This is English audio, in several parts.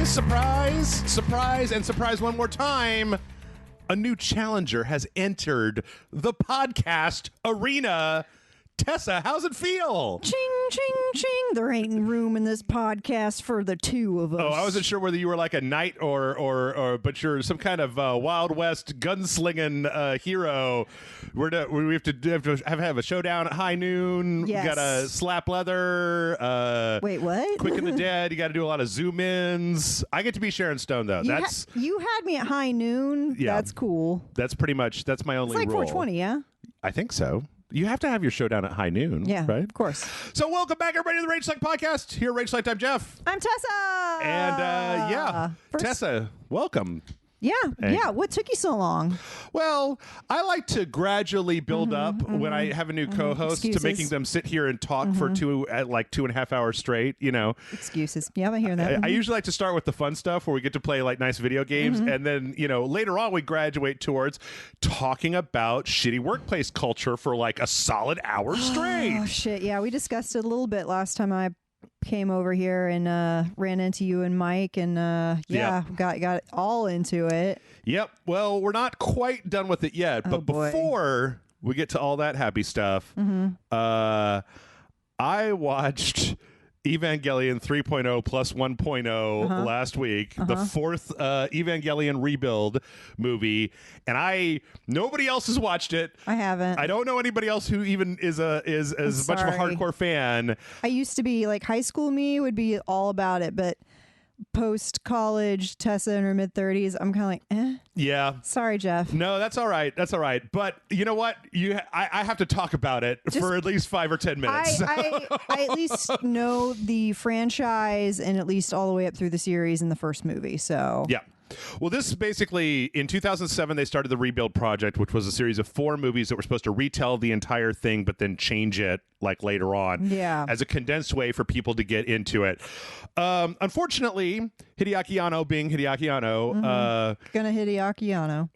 Surprise, and surprise one more time. A new challenger has entered the podcast arena. Tessa, how's it feel? Ching, ching, ching. There ain't room in this podcast for the two of us. Oh, I wasn't sure whether you were like a knight or but you're some kind of Wild West gunslinging hero. We have to have a showdown at high noon. Yes. We got to slap leather. Wait, what? Quick and the Dead. You got to do a lot of zoom ins. I get to be Sharon Stone though. You had me at high noon. Yeah. That's cool. That's pretty much my only It's like rule. 420, yeah? I think so. You have to have your showdown at high noon, Yeah, right? of course. So welcome back, everybody, to the Rage Select Podcast. Here at Rage Select, I'm Jeff. I'm Tessa. And, Tessa, welcome. Yeah. What took you so long? Well, I like to gradually build up when I have a new co-host to making them sit here and talk for 2.5 hours straight, you know. Excuses. Yeah, I hear that. I usually like to start with the fun stuff where we get to play like nice video games. And then, you know, later on we graduate towards talking about shitty workplace culture for like a solid hour straight. Oh, shit. Yeah, we discussed it a little bit last time I came over here and ran into you and Mike and got all into it. Yep. Well, we're not quite done with it yet, but before we get to all that happy stuff, I watched Evangelion 3.0 plus 1.0 last week, the fourth Evangelion rebuild movie, and nobody else has watched it. I haven't. I don't know anybody else who even is as much of a hardcore fan. I used to be like high school me would be all about it, but post college Tessa in her mid 30s, I'm kind of like, eh. Yeah. Sorry, Jeff. No, that's all right. That's all right. But you know what? I have to talk about it for at least 5 or 10 minutes. I at least know the franchise and at least all the way up through the series in the first movie. So yeah. Well, this basically, in 2007, they started the Rebuild Project, which was a series of 4 movies that were supposed to retell the entire thing, but then change it like later on as a condensed way for people to get into it. Unfortunately, Hideaki Anno being Hideaki Anno. Gonna Hideaki Anno.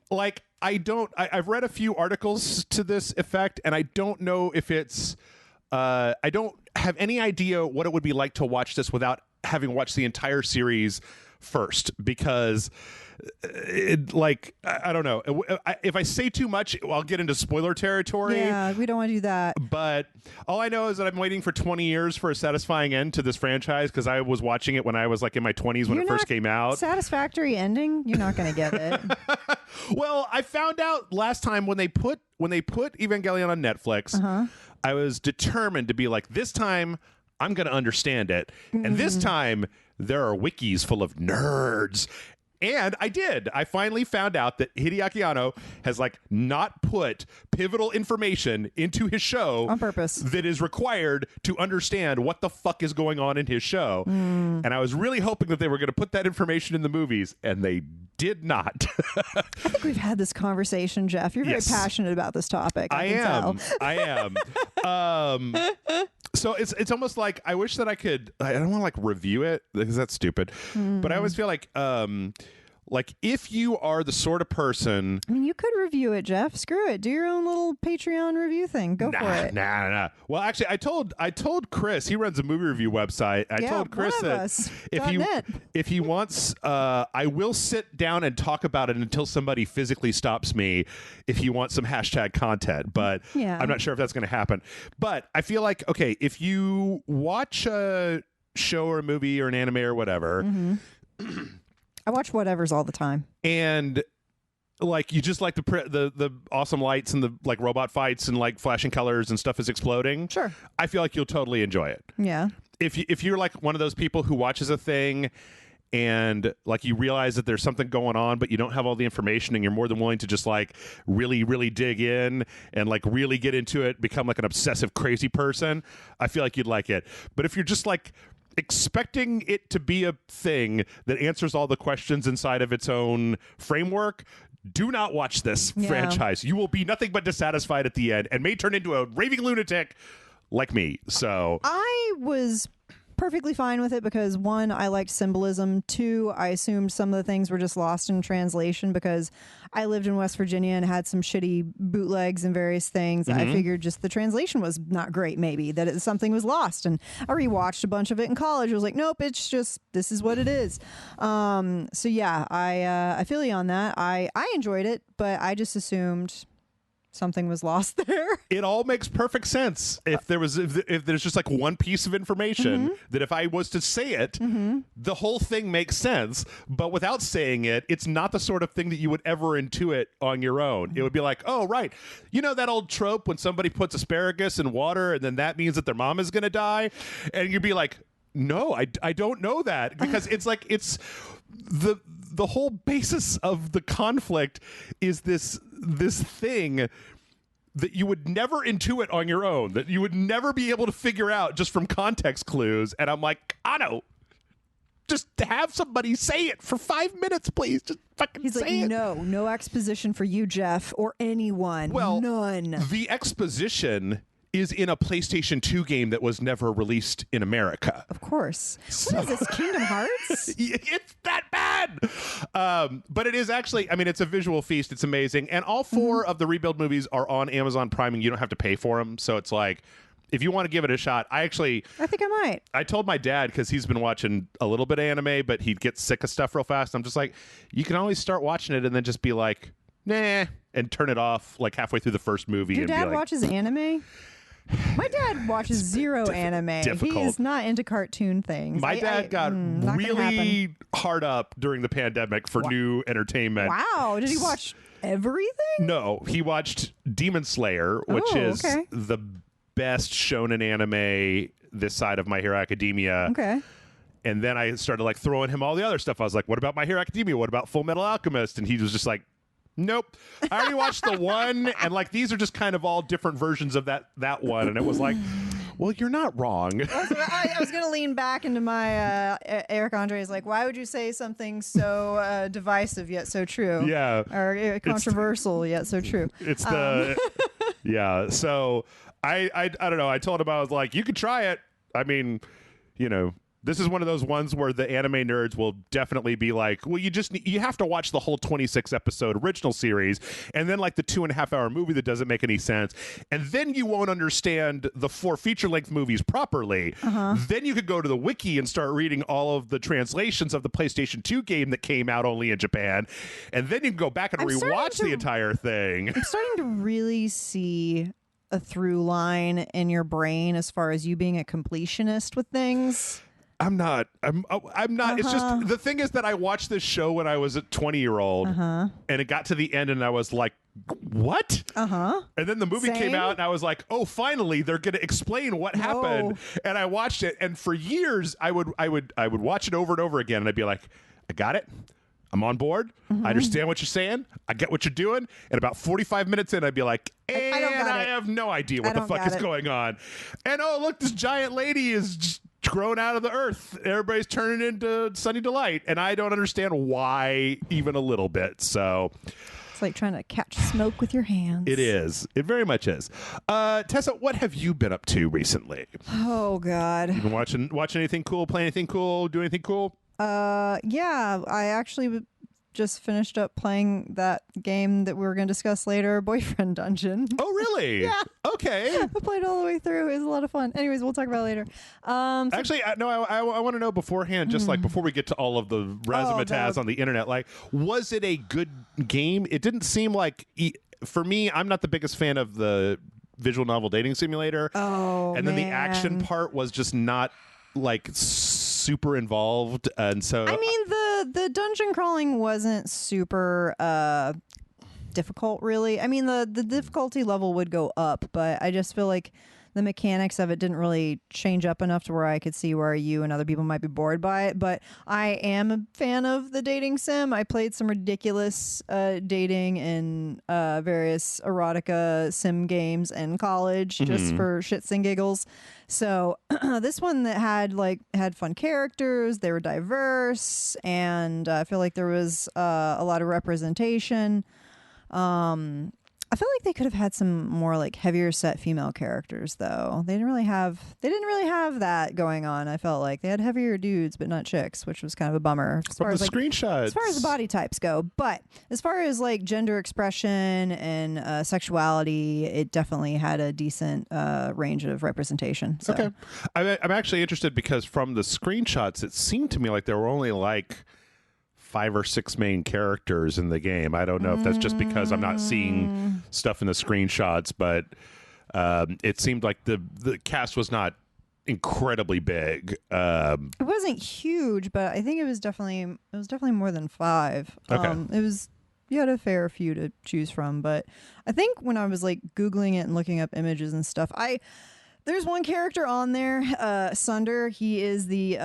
Like, I've read a few articles to this effect, and I don't know if it's, I don't have any idea what it would be like to watch this without having watched the entire series first, because I don't know. If I say too much, I'll get into spoiler territory. Yeah, we don't want to do that. But all I know is that I'm waiting for 20 years for a satisfying end to this franchise, because I was watching it when I was like in my 20s when it first came out. Satisfactory ending? You're not going to get it. Well, I found out last time when they put Evangelion on Netflix, I was determined to be like, this time I'm going to understand it. And this time there are wikis full of nerds. And I did. I finally found out that Hideaki Anno has like not put pivotal information into his show on purpose that is required to understand what the fuck is going on in his show. And I was really hoping that they were going to put that information in the movies, and they did not. I think we've had this conversation, Jeff. You're very passionate about this topic. I am. So it's almost like I wish that I don't want to like review it because that's stupid, but I always feel like if you are the sort of person, I mean, you could review it, Jeff. Screw it. Do your own little Patreon review thing. Go for it. Nah. Well, actually, I told Chris, he runs a movie review website. I told Chris that if he wants, I will sit down and talk about it until somebody physically stops me if he wants some hashtag content. But I'm not sure if that's going to happen. But I feel like, okay, if you watch a show or a movie or an anime or whatever, I watch whatever's all the time. And like you just like the awesome lights and the like robot fights and like flashing colors and stuff is exploding. Sure. I feel like you'll totally enjoy it. Yeah. If you're like one of those people who watches a thing and like you realize that there's something going on, but you don't have all the information and you're more than willing to just like really, really dig in and like really get into it, become like an obsessive, crazy person, I feel like you'd like it. But if you're just like expecting it to be a thing that answers all the questions inside of its own framework, do not watch this franchise. You will be nothing but dissatisfied at the end and may turn into a raving lunatic like me. So I was perfectly fine with it because one, I liked symbolism. Two, I assumed some of the things were just lost in translation because I lived in West Virginia and had some shitty bootlegs and various things. I figured just the translation was not great, maybe that something was lost. And I rewatched a bunch of it in college. I was like, nope, it's just this is what it is. So yeah, I feel you on that. I enjoyed it, but I just assumed something was lost there. It all makes perfect sense. If there's just like one piece of information that if I was to say it, the whole thing makes sense. But without saying it, it's not the sort of thing that you would ever intuit on your own. It would be like, oh, right. You know that old trope when somebody puts asparagus in water and then that means that their mom is going to die? And you'd be like, no, I don't know that. Because it's like, it's the whole basis of the conflict is this thing that you would never intuit on your own, that you would never be able to figure out just from context clues. And I'm like, Otto, just have somebody say it for 5 minutes, please. Just fucking say it. He's like, no exposition for you, Jeff, or anyone. Well, none. The exposition is in a PlayStation 2 game that was never released in America. Of course. What is this, Kingdom Hearts? It's that bad. But it is actually, I mean, it's a visual feast. It's amazing. And all four of the Rebuild movies are on Amazon Prime, and you don't have to pay for them. So it's like, if you want to give it a shot, I think I might. I told my dad, because he's been watching a little bit of anime, but he'd get sick of stuff real fast. I'm just like, you can always start watching it and then just be like, nah, and turn it off like halfway through the first movie. Your and dad be like, watches anime? My dad watches zero anime. difficult. He is not into cartoon things. My dad got really hard up during the pandemic for new entertainment. Wow. Did he watch everything? No, he watched Demon Slayer, which is the best shonen anime this side of My Hero Academia. Okay. And then I started like throwing him all the other stuff. I was like, what about My Hero Academia? What about Full Metal Alchemist? And he was just like, nope. I already watched the one, and like these are just kind of all different versions of that one. And it was like, well, you're not wrong. I was going to lean back into my Eric Andre's like, why would you say something so divisive yet so true? Yeah. Or controversial yet so true. It's the yeah. So I don't know. I told him, I was like, you could try it. I mean, you know, this is one of those ones where the anime nerds will definitely be like, well, you have to watch the whole 26 episode original series and then like the 2.5 hour movie that doesn't make any sense. And then you won't understand the 4 feature length movies properly. Then you could go to the wiki and start reading all of the translations of the PlayStation 2 game that came out only in Japan. And then you can go back and rewatch the entire thing. I'm starting to really see a through line in your brain as far as you being a completionist with things. I'm not. It's just, the thing is that I watched this show when I was a 20-year-old and it got to the end and I was like, what? And then the movie came out and I was like, oh, finally they're going to explain what happened. And I watched it, and for years I would watch it over and over again, and I'd be like, I got it. I'm on board. I understand what you're saying. I get what you're doing. And about 45 minutes in, I'd be like, and I have no idea what the fuck is going on. And oh, look, this giant lady is just grown out of the earth. Everybody's turning into Sunny Delight, and I don't understand why even a little bit. So it's like trying to catch smoke with your hands. It is. It very much is. Tessa, what have you been up to recently? Oh God. You been watching anything cool, play anything cool, do anything cool? Yeah, I actually just finished up playing that game that we were going to discuss later, Boyfriend Dungeon. Oh, really? Yeah. Okay. I played all the way through. It was a lot of fun. Anyways, we'll talk about it later. Actually, no, I want to know beforehand, just like before we get to all of the razzmatazz on the internet, like, was it a good game? It didn't seem like, for me, I'm not the biggest fan of the visual novel dating simulator. Oh, and then the action part was just not like super involved, and so I mean the dungeon crawling wasn't super difficult, really. I mean the difficulty level would go up, but I just feel like the mechanics of it didn't really change up enough to where I could see where you and other people might be bored by it. But I am a fan of the dating sim. I played some ridiculous dating and various erotica sim games in college just for shits and giggles. So this one that had fun characters, they were diverse, and I feel like there was a lot of representation. I feel like they could have had some more like heavier set female characters though. They didn't really have that going on. I felt like they had heavier dudes but not chicks, which was kind of a bummer From the screenshots. As far as the body types go. But as far as like gender expression and sexuality, it definitely had a decent range of representation. So. Okay. I'm actually interested because from the screenshots, it seemed to me like there were only like 5 or 6 main characters in the game. I don't know if that's just because I'm not seeing stuff in the screenshots, but it seemed like the cast was not incredibly big. It wasn't huge, but I think it was definitely more than 5. Okay. You had a fair few to choose from, but I think when I was like Googling it and looking up images and stuff, there's one character on there, Sunder. He is the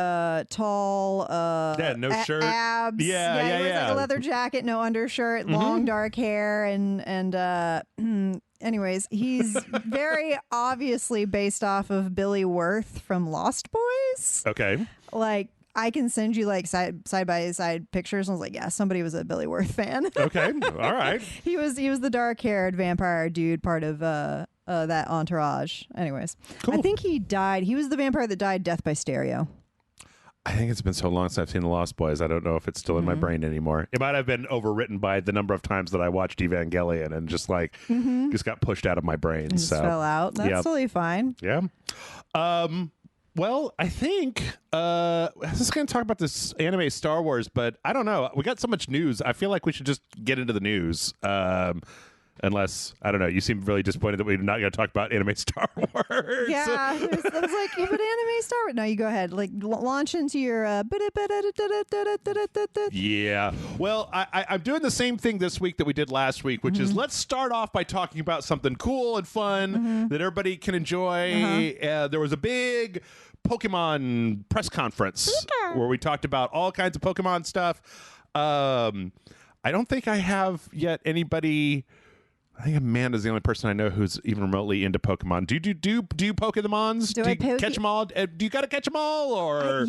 tall, no shirt, abs. He wears like a leather jacket, no undershirt, long dark hair, and anyways, he's very obviously based off of Billy Wirth from Lost Boys. Okay, like. I can send you like side by side pictures. And I was like, yeah, somebody was a Billy Wirth fan. Okay, all right. He was the dark haired vampire dude, part of that entourage. Anyways, cool. I think he died. He was the vampire that died death by stereo. I think it's been so long since I've seen The Lost Boys. I don't know if it's still in my brain anymore. It might have been overwritten by the number of times that I watched Evangelion and just like just got pushed out of my brain. Just fell out. That's totally fine. Yeah. Well, I think I was just going to talk about this anime Star Wars, but I don't know. We got so much news. I feel like we should just get into the news. Unless, I don't know, you seem really disappointed that we're not going to talk about anime Star Wars. Yeah, I was like, but anime Star Wars. No, you go ahead. Like, launch into your... Yeah. Well, I'm doing the same thing this week that we did last week, which is let's start off by talking about something cool and fun that everybody can enjoy. There was a big Pokemon press conference where we talked about all kinds of Pokemon stuff. I don't think I have yet anybody... I think Amanda's the only person I know who's even remotely into Pokemon. Do you Pokemons? Do you catch them all? Do you got to catch them all, or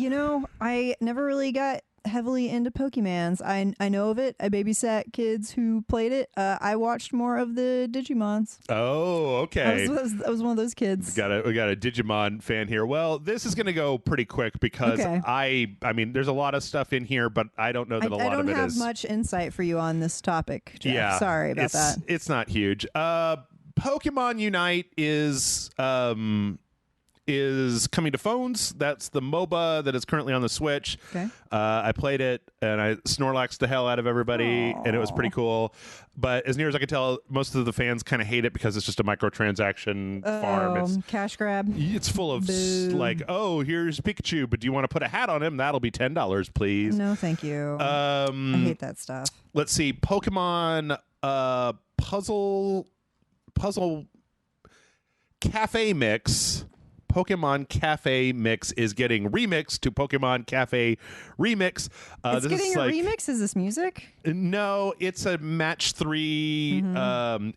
I never really got heavily into Pokemons. I know of it. I babysat kids who played it. I watched more of the Digimons. Oh, okay. I was one of those kids. We got a Digimon fan here. Well, this is going to go pretty quick because I mean, there's a lot of stuff in here, but I don't know that a lot of it is. I don't have much insight for you on this topic, Jeff. Yeah, sorry about that. It's not huge. Pokemon Unite is coming to phones. That's the MOBA that is currently on the Switch. Okay. I played it and I Snorlaxed the hell out of everybody. Aww. And it was pretty cool. But as near as I can tell, most of the fans kind of hate it because it's just a microtransaction farm. It's cash grab. It's full of like, oh, here's Pikachu, but do you want to put a hat on him? That'll be $10, please. No, thank you. I hate that stuff. Let's see. Pokemon Puzzle Cafe Mix. Pokemon Cafe Mix is getting remixed to Pokemon Cafe Remix. It's getting a remix? Is this music? No, it's a match 3.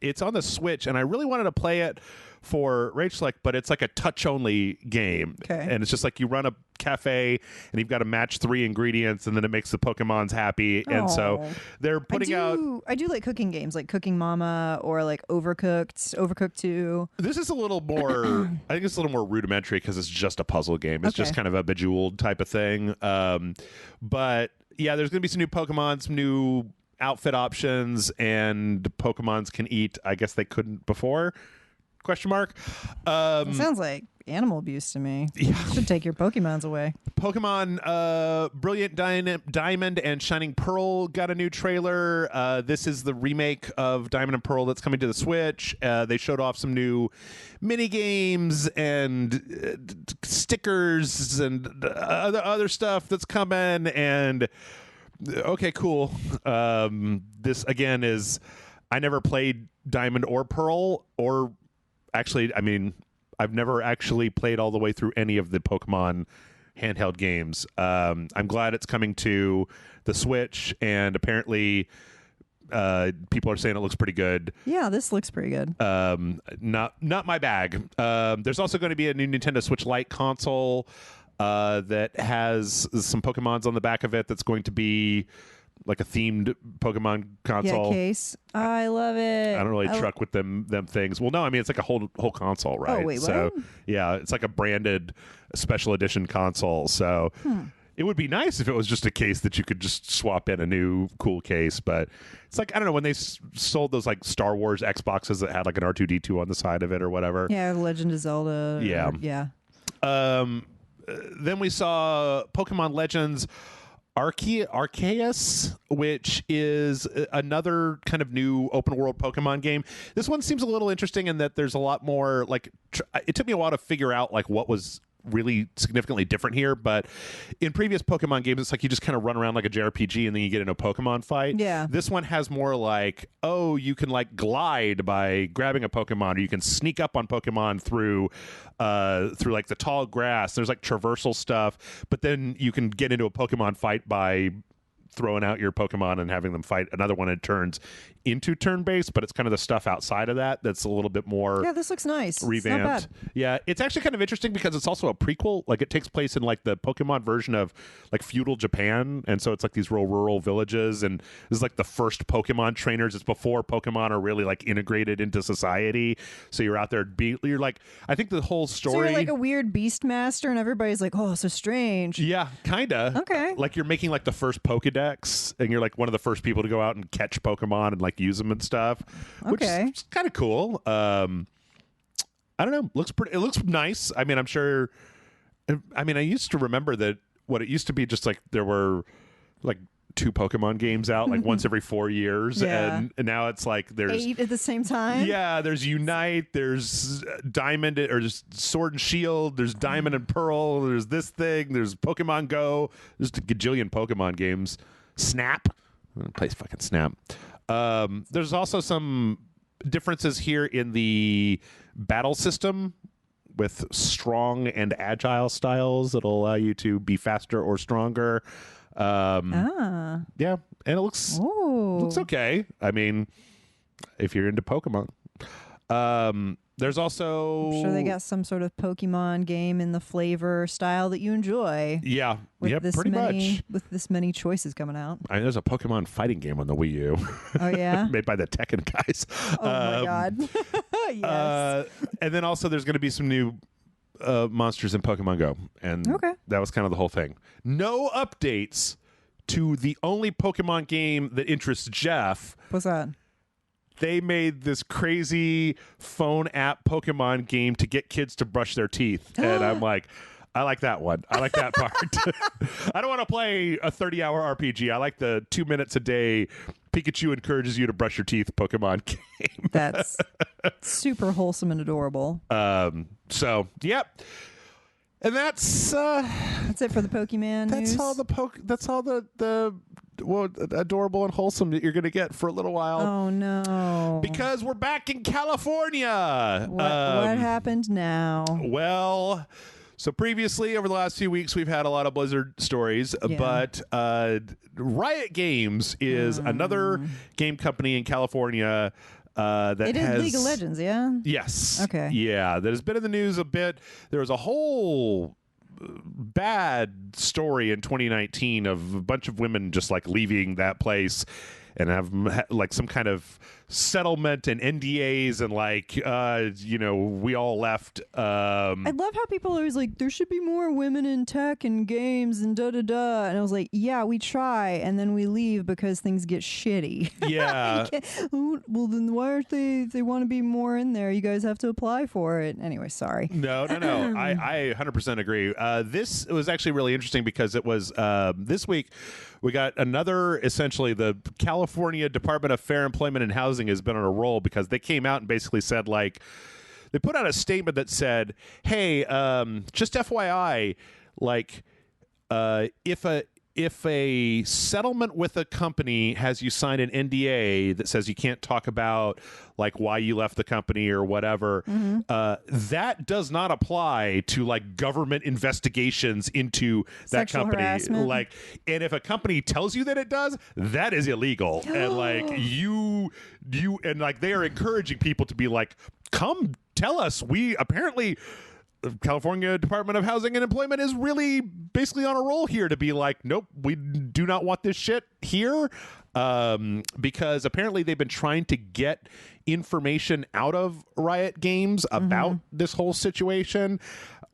It's on the Switch, and I really wanted to play it for Rachel, but it's like a touch-only game. Okay. And it's just like you run a cafe, and you've got to match 3 ingredients, and then it makes the Pokemons happy. And so they're putting out... I do like cooking games, like Cooking Mama or like Overcooked 2. This is a little more... I think it's a little more rudimentary because it's just a puzzle game. It's just kind of a Bejeweled type of thing. But yeah, there's going to be some new Pokemon, some new outfit options, and Pokemons can eat. I guess they couldn't before? Question mark. It sounds like animal abuse to me. Yeah. You should take your Pokemons away. Pokemon Brilliant Diamond and Shining Pearl got a new trailer. This is the remake of Diamond and Pearl that's coming to the Switch. They showed off some new mini games and stickers and other stuff that's coming. And okay, cool. This again is I never played Diamond or Pearl or. Actually, I mean, I've never actually played all the way through any of the Pokemon handheld games. I'm glad it's coming to the Switch, and apparently people are saying it looks pretty good. Yeah, this looks pretty good. Not my bag. There's also going to be a new Nintendo Switch Lite console that has some Pokemons on the back of it that's going to be... like a themed Pokemon console. Yeah, case. I love it. I don't really truck with them things. Well, no, I mean it's like a whole console, right? Oh, wait, so what? yeah, it's like a branded special edition console. So it would be nice if it was just a case that you could just swap in a new cool case. But it's like, I don't know, when they sold those like Star Wars Xboxes that had like an R2D2 on the side of it or whatever. Yeah, Legend of Zelda. Yeah. Yeah. Then we saw Pokemon Legends Arceus, which is another kind of new open world Pokemon game. This one seems a little interesting in that there's a lot more like it took me a while to figure out like what was really significantly different here, but in previous Pokemon games it's like you just kind of run around like a JRPG and then you get into a Pokemon fight. Yeah. This one has more like, oh, you can like glide by grabbing a Pokemon, or you can sneak up on Pokemon through like the tall grass. There's like traversal stuff, but then you can get into a Pokemon fight by throwing out your Pokemon and having them fight another one. It turns into turn-based, but it's kind of the stuff outside of that that's a little bit more Yeah, this looks nice. revamped. It's not bad. Yeah, it's actually kind of interesting because it's also a prequel. Like it takes place in like the Pokemon version of like feudal Japan, and so it's like these real rural villages, and this is like the first Pokemon trainers. It's before Pokemon are really like integrated into society. So you're out there you're like, I think the whole story, So you're like a weird beast master and everybody's like, oh, so strange. yeah, kind of. Okay. Like you're making like the first Pokedex, and you're like one of the first people to go out and catch Pokemon and like use them and stuff, which Okay. is kind of cool. I don't know. It looks nice. I mean, I'm sure. I mean, I used to remember that what it used to be just like there were like 2 Pokemon games out like once every 4 years, Yeah. and now it's like there's 8 at the same time. yeah, there's Unite, there's Diamond or just Sword and Shield, there's Diamond and Pearl, there's this thing, there's Pokemon Go, there's a gajillion Pokemon games. Snap, I'm gonna play fucking Snap. There's also some differences here in the battle system with strong and agile styles that'll allow you to be faster or stronger. Yeah, and it looks okay. I mean, if you're into Pokemon. There's also I'm sure they got some sort of Pokemon game in the flavor style that you enjoy. Yeah, With this pretty many, much. with this many choices coming out. I mean, there's a Pokemon fighting game on the Wii U. Oh yeah. Made by the Tekken guys. Oh my god. Yes. And then also there's going to be some new monsters in Pokemon Go, and Okay. that was kind of the whole thing. No updates to the only Pokemon game that interests Jeff. What's that? They made this crazy phone app Pokemon game to get kids to brush their teeth, and I'm like, I like that one. I like that part. I don't want to play a 30-hour RPG. I like the 2 minutes a day Pikachu encourages you to brush your teeth Pokemon game. That's super wholesome and adorable. So, yep. And that's it for the Pokemon that's news. all the well, adorable and wholesome that you're going to get for a little while. Oh no. Because we're back in California. What happened now? Well, so previously over the last few weeks we've had a lot of Blizzard stories, Yeah. but Riot Games is another game company in California that It is has League of Legends, yeah? Yes. Okay. Yeah, that has been in the news a bit. There was a whole bad story in 2019 of a bunch of women just like leaving that place and have like some kind of settlement and NDAs and like we all left. I love how people are always like, there should be more women in tech and games and da-da-da. And I was like, yeah, we try, and then we leave because things get shitty. Yeah. Well, then why aren't they, if they want to be more in there, you guys have to apply for it. Anyway, sorry. No. I 100% agree. This was actually really interesting because it was this week we got another, essentially the California Department of Fair Employment and Housing has been on a roll because they came out and basically said like, they put out a statement that said, hey, just FYI, like if a settlement with a company has you sign an NDA that says you can't talk about like why you left the company or whatever, that does not apply to like government investigations into that Sexual company. harassment. Like, and if a company tells you that it does, that is illegal. And like you and like they are encouraging people to be like, come tell us. We apparently the California Department of Housing and Employment is really basically on a roll here to be like, nope, we do not want this shit here. Because apparently they've been trying to get information out of Riot Games about this whole situation.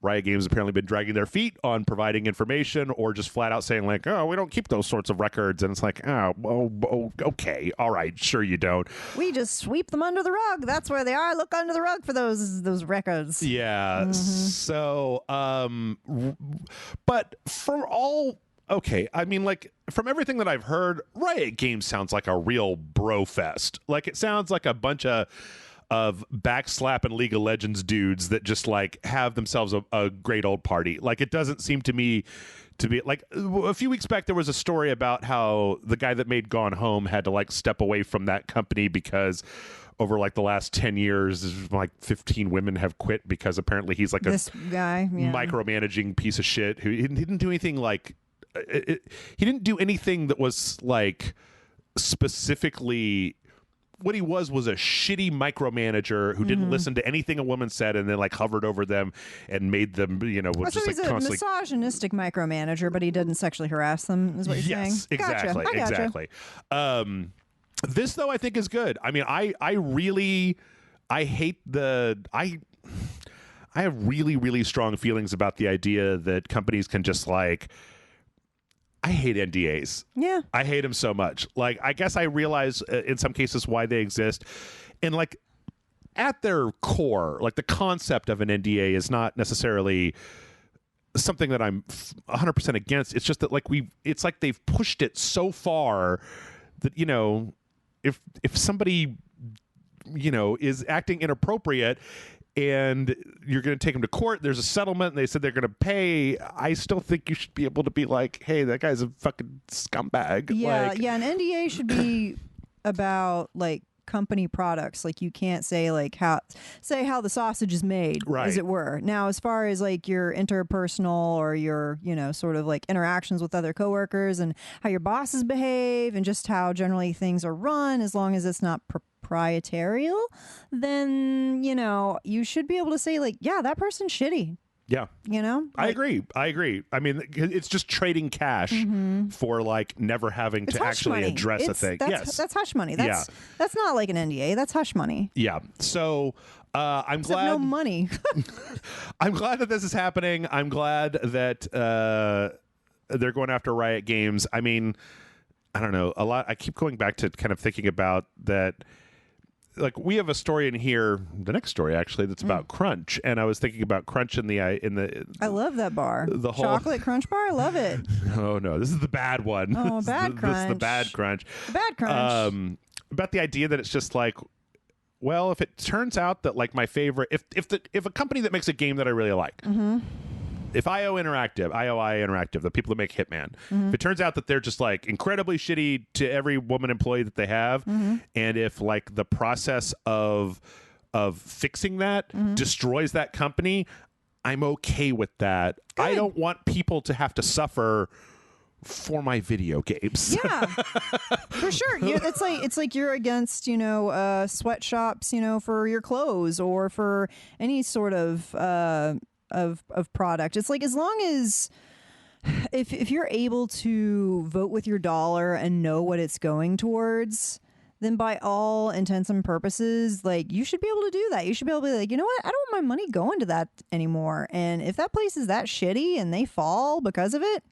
Riot Games apparently been dragging their feet on providing information or just flat out saying like, oh, we don't keep those sorts of records. And it's like, oh, okay. All right. Sure you don't. We just sweep them under the rug. That's where they are. Look under the rug for those records. Yeah. So, but for all, okay. I mean, like from everything that I've heard, Riot Games sounds like a real bro fest. Like it sounds like a bunch of backslapping League of Legends dudes that just like have themselves a great old party. Like it doesn't seem to me to be like a few weeks back there was a story about how the guy that made Gone Home had to like step away from that company because over like the last 10 years like 15 women have quit because apparently he's like this guy micromanaging piece of shit who he didn't do anything like he didn't do anything that was like specifically what he was a shitty micromanager who didn't listen to anything a woman said and then like hovered over them and made them, you know, so just he's like a constantly misogynistic micromanager, but he didn't sexually harass them, is what you're saying? Yes, exactly, Gotcha. exactly. This though I think is good. I mean, I have really, really strong feelings about the idea that companies can just like I hate NDAs. Yeah. I hate them so much. Like, I guess I realize in some cases why they exist. And like at their core, like the concept of an NDA is not necessarily something that I'm 100% against. It's just that like it's like they've pushed it so far that, you know, if somebody, you know, is acting inappropriate and you're going to take them to court, there's a settlement, and they said they're going to pay, I still think you should be able to be like, hey, that guy's a fucking scumbag. Yeah, like, yeah, an NDA should be about, like, company products. Like, you can't say, like, how the sausage is made, right, as it were. Now, as far as, like, your interpersonal or your, you know, sort of, like, interactions with other coworkers and how your bosses behave and just how generally things are run, as long as it's not proprietarial, then, you know, you should be able to say, like, yeah, that person's shitty. Yeah. You know? Like, I agree. I mean, it's just trading cash for, like, never having to actually address a thing. That's hush money. That's not like an NDA. That's hush money. Yeah. So I'm Except glad. no money. I'm glad that this is happening. I'm glad that they're going after Riot Games. I mean, I don't know. I keep going back to kind of thinking about that. Like, we have a story in here, the next story actually, that's about Crunch, and I was thinking about Crunch in the I love that bar. The whole chocolate Crunch bar. I love it. Oh no, this is the bad one. Oh, bad Crunch. This is the bad Crunch. The bad Crunch. About the idea that it's just like, well, if it turns out that like my favorite, if a company that makes a game that I really like. If IO Interactive, the people that make Hitman, if it turns out that they're just like incredibly shitty to every woman employee that they have, and if like the process of fixing that destroys that company, I'm okay with that. Good. I don't want people to have to suffer for my video games. Yeah, for sure. It's like you're against, you know, sweatshops, you know, for your clothes or for any sort of product. It's like, as long as if you're able to vote with your dollar and know what it's going towards, then by all intents and purposes, like, you should be able to do that. You should be able to be like, you know what, I don't want my money going to that anymore. And if that place is that shitty and they fall because of it,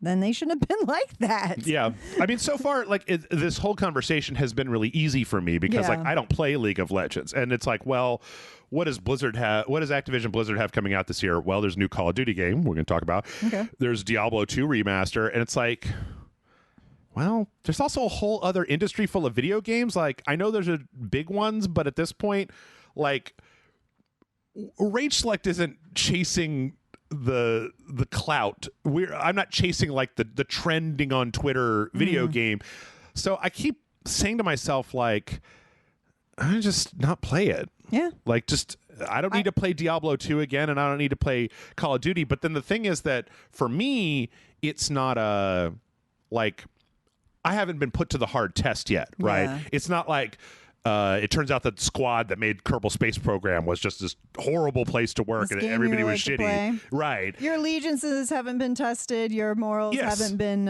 then they shouldn't have been like that. Yeah. I mean, so far, like, this whole conversation has been really easy for me because, like, I don't play League of Legends. And it's like, well, what does Activision Blizzard have coming out this year? Well, there's a new Call of Duty game we're going to talk about. Okay. There's Diablo 2 remaster. And it's like, well, there's also a whole other industry full of video games. Like, I know there's a big ones, but at this point, like, Rage Select isn't chasing the clout. I'm not chasing like the trending on Twitter video game. So I keep saying to myself, like, I just not play it. Yeah. Like, just I don't need to play Diablo 2 again, and I don't need to play Call of Duty. But then the thing is that for me, it's not like, I haven't been put to the hard test yet, right? Yeah. It's not like it turns out that the squad that made Kerbal Space Program was just this horrible place to work, This and game everybody you was like to shitty. play. Right. Your allegiances haven't been tested. Your morals Yes. haven't been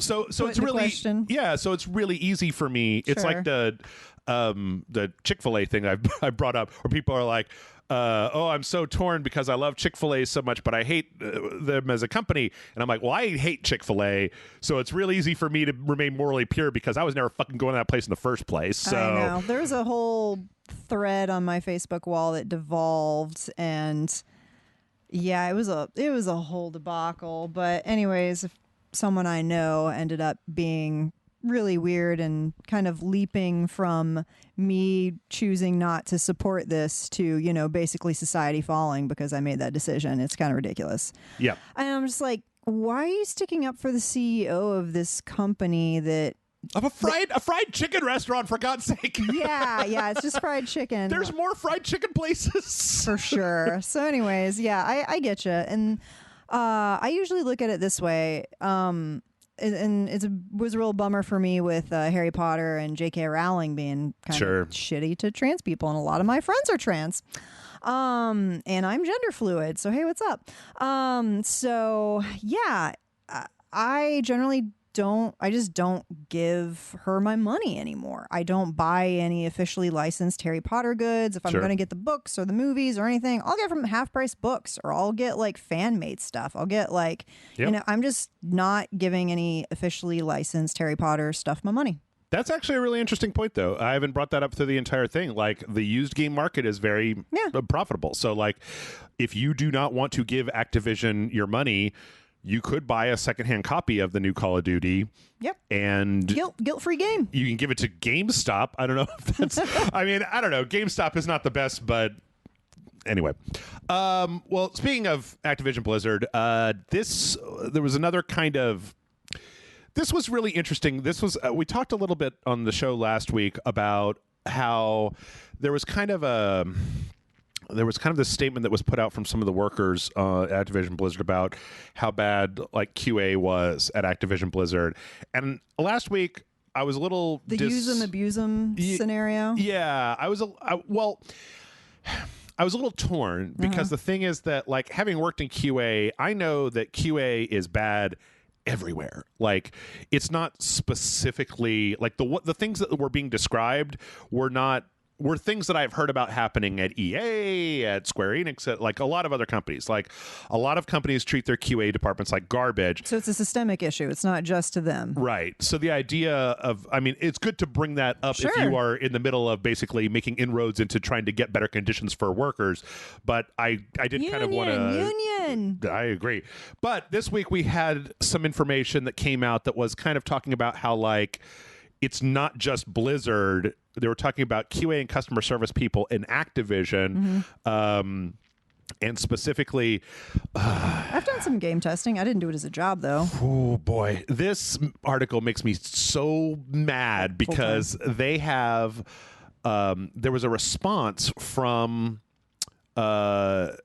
So put it's into really question. so it's really easy for me. It's like the Chick-fil-A thing I brought up, where people are like, oh, I'm so torn because I love Chick-fil-A so much, but I hate them as a company. And I'm like, well, I hate Chick-fil-A, so it's real easy for me to remain morally pure because I was never fucking going to that place in the first place. So I know. There's a whole thread on my Facebook wall that devolved, and yeah, it was a whole debacle. But anyways, someone I know ended up being really weird and kind of leaping from me choosing not to support this to, basically society falling because I made that decision. It's kind of ridiculous. yeah. And I'm just like, why are you sticking up for the CEO of this company that Of a fried chicken restaurant, for God's sake. yeah, it's just fried chicken. There's more fried chicken places. For sure. So anyways, yeah, I get you. And I usually look at it this way. And it was a real bummer for me with Harry Potter and J.K. Rowling being kind of shitty to trans people. And a lot of my friends are trans. And I'm gender fluid. So, hey, what's up? So, yeah, I generally I just don't give her my money anymore. I don't buy any officially licensed Harry Potter goods. If I'm going to get the books or the movies or anything, I'll get from half price books, or I'll get like fan made stuff. I'll get like, I'm just not giving any officially licensed Harry Potter stuff my money. That's actually a really interesting point, though. I haven't brought that up through the entire thing. Like, the used game market is very profitable. So, like, if you do not want to give Activision your money, you could buy a secondhand copy of the new Call of Duty. Yep. And guilt-free game. You can give it to GameStop. I don't know if that's I mean, I don't know. GameStop is not the best, but anyway. Well, speaking of Activision Blizzard, there was another kind of this was really interesting. This was we talked a little bit on the show last week about how there was kind of this statement that was put out from some of the workers at Activision Blizzard about how bad like QA was at Activision Blizzard. And last week I was a little use them, abuse them scenario. Yeah, I was a little torn because the thing is that, like, having worked in QA, I know that QA is bad everywhere. Like, it's not specifically like the things that were being described were things that I've heard about happening at EA, at Square Enix, at like a lot of other companies. Like, a lot of companies treat their QA departments like garbage. So it's a systemic issue. It's not just to them. Right. So the idea of, I mean, it's good to bring that up if you are in the middle of basically making inroads into trying to get better conditions for workers. But I did kind of want to... Union! I agree. But this week we had some information that came out that was kind of talking about how, like, it's not just Blizzard. They were talking about QA and customer service people in Activision. And specifically... I've done some game testing. I didn't do it as a job, though. Oh, boy. This article makes me so mad because they have... there was a response from... from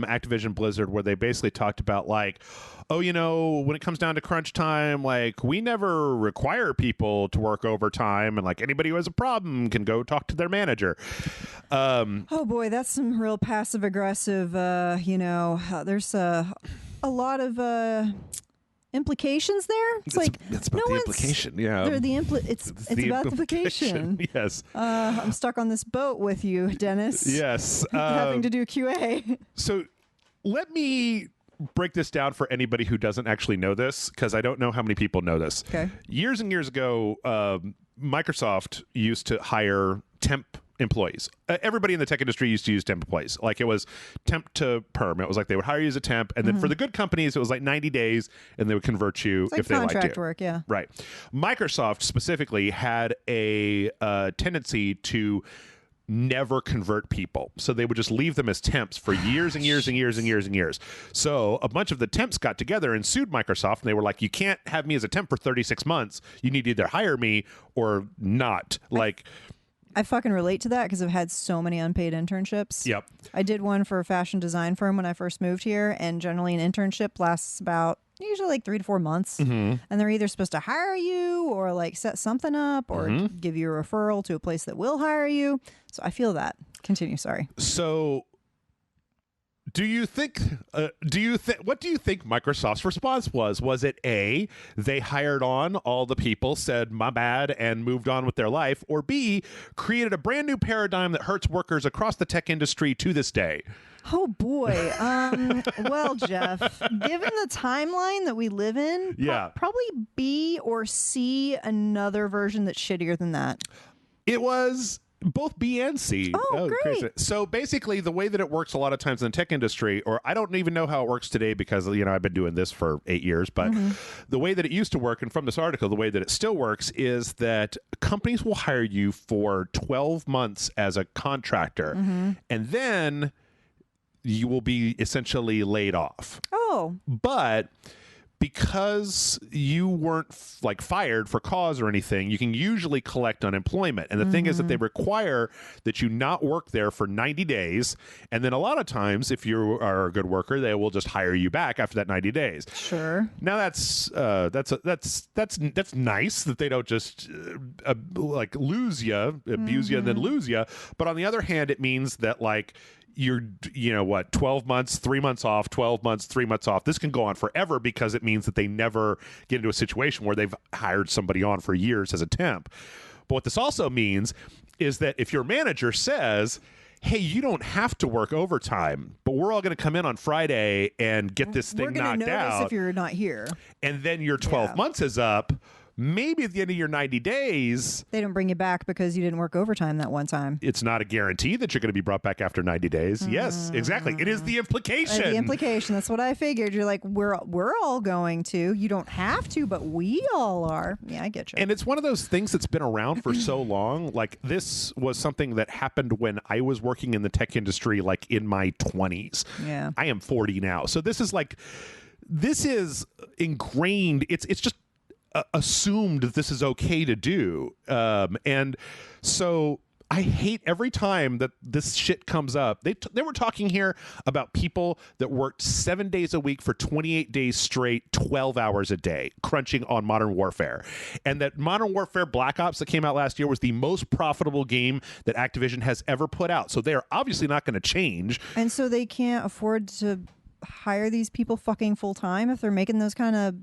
Activision Blizzard where they basically talked about, like, oh, when it comes down to crunch time, like, we never require people to work overtime, and like anybody who has a problem can go talk to their manager. Oh boy, that's some real passive aggressive. There's a lot of implications there. It's like it's about the implication. Yeah, it's about the implication. Yes. I'm stuck on this boat with you, Dennis. Yes. Having to do QA. So let me break this down for anybody who doesn't actually know this, because I don't know how many people know this. Okay. Years and years ago, Microsoft used to hire temp employees. Everybody in the tech industry used to use temp employees. Like, it was temp to perm. It was like they would hire you as a temp, and then for the good companies, it was like 90 days, and they would convert you it's like if they liked you. Contract work, yeah. Right. Microsoft specifically had a tendency to never convert people. So they would just leave them as temps for years and years and years and years and years. So a bunch of the temps got together and sued Microsoft, and they were like, you can't have me as a temp for 36 months. You need to either hire me or not. I fucking relate to that because I've had so many unpaid internships. Yep. I did one for a fashion design firm when I first moved here, and generally an internship lasts about usually like 3 to 4 months. And they're either supposed to hire you or like set something up or give you a referral to a place that will hire you. So I feel that. Continue. Sorry. So what do you think Microsoft's response was? Was it A, they hired on all the people, said my bad, and moved on with their life, or B, created a brand new paradigm that hurts workers across the tech industry to this day? Oh boy. Well, Jeff, given the timeline that we live in, probably B or C, another version that's shittier than that. It was both B and C. Oh, great. Crazy. So basically the way that it works a lot of times in the tech industry, or I don't even know how it works today because, I've been doing this for 8 years, but the way that it used to work, and from this article, the way that it still works is that companies will hire you for 12 months as a contractor, and then you will be essentially laid off. Oh. But because you weren't fired for cause or anything, you can usually collect unemployment. And the thing is that they require that you not work there for 90 days. And then a lot of times, if you are a good worker, they will just hire you back after that 90 days. Sure. Now that's nice that they don't just lose you, abuse you, and then lose you. But on the other hand, it means that you're 12 months, 3 months off, 12 months, 3 months off. This can go on forever because it means that they never get into a situation where they've hired somebody on for years as a temp. But what this also means is that if your manager says, hey, you don't have to work overtime, but we're all going to come in on Friday and get this thing knocked out. We're going to notice if you're not here. And then your 12 months is up. Maybe at the end of your 90 days, they don't bring you back because you didn't work overtime that one time. It's not a guarantee that you're going to be brought back after 90 days. Yes, exactly. It is the implication. The implication. That's what I figured. You're like, we're all going to. You don't have to, but we all are. Yeah, I get you. And it's one of those things that's been around for so long. This was something that happened when I was working in the tech industry, in my 20s. Yeah. I am 40 now. So this is ingrained. It's just assumed that this is okay to do. And so I hate every time that this shit comes up. They were talking here about people that worked 7 days a week for 28 days straight, 12 hours a day, crunching on Modern Warfare. And that Modern Warfare Black Ops that came out last year was the most profitable game that Activision has ever put out. So they're obviously not going to change. And so they can't afford to hire these people fucking full time if they're making those kind of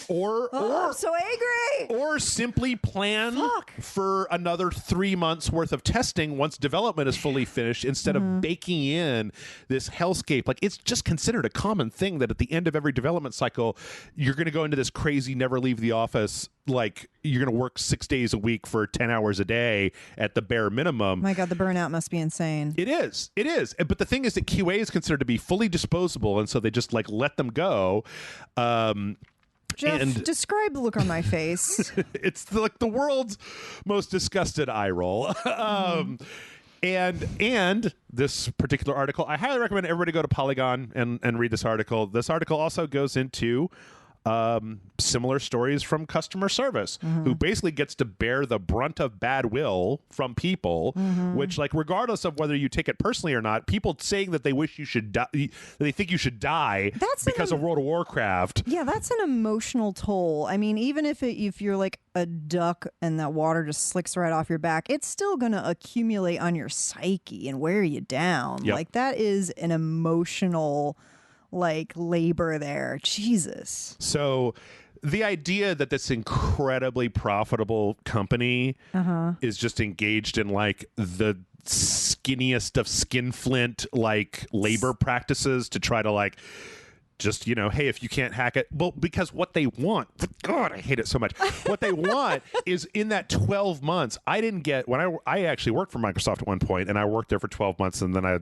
Or I'm so angry. Or simply plan for another 3 months worth of testing once development is fully finished, instead of baking in this hellscape. It's just considered a common thing that at the end of every development cycle, you're going to go into this crazy never leave the office. You're going to work 6 days a week for 10 hours a day at the bare minimum. My God, the burnout must be insane. It is. But the thing is that QA is considered to be fully disposable, and so they just let them go. Jeff, describe the look on my face. It's the world's most disgusted eye roll. And this particular article, I highly recommend everybody go to Polygon and read this article. This article also goes into similar stories from customer service, who basically gets to bear the brunt of bad will from people, which, regardless of whether you take it personally or not, people saying that they wish you should die, they think you should die because of World of Warcraft. Yeah, that's an emotional toll. I mean, even if you're like a duck and that water just slicks right off your back, it's still going to accumulate on your psyche and wear you down. Yep. That is an emotional labor there. Jesus. So the idea that this incredibly profitable company is just engaged in the skinniest of skinflint labor practices to try to just, hey, if you can't hack it. Well, because what they want, God, I hate it so much. What they want is in that 12 months, I didn't get, when I actually worked for Microsoft at one point, and I worked there for 12 months, and then I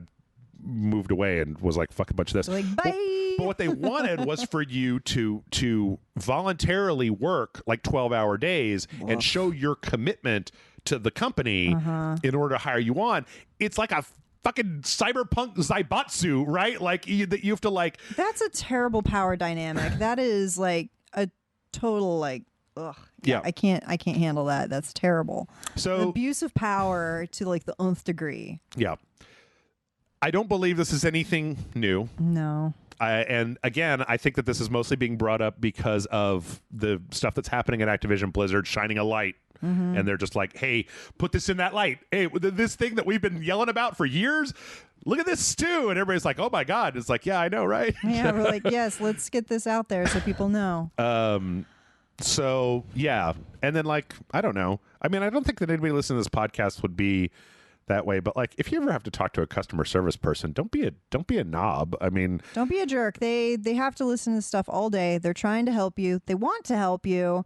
moved away and was fuck a bunch of this. Bye. But what they wanted was for you to voluntarily work 12-hour days and show your commitment to the company in order to hire you on. It's like a fucking cyberpunk zaibatsu, right? You have to That's a terrible power dynamic. That is a total ugh. Yeah. I can't handle that. That's terrible. So The abuse of power to like the nth degree. yeah, I don't believe this is anything new. No. And again, I think that this is mostly being brought up because of the stuff that's happening at Activision Blizzard shining a light. And they're just like, hey, put this in that light. Hey, this thing that we've been yelling about for years, look at this stew. And everybody's like, oh, my God. It's like, yeah, I know, right? Yeah, we're like, yes, let's get this out there so people know. So, yeah. And then, like, I don't know. I mean, I don't think that anybody listening to this podcast would be that way. But, like, if you ever have to talk to a customer service person, don't be a knob. I mean, don't be a jerk. They have to listen to this stuff all day. They're trying to help you. They want to help you.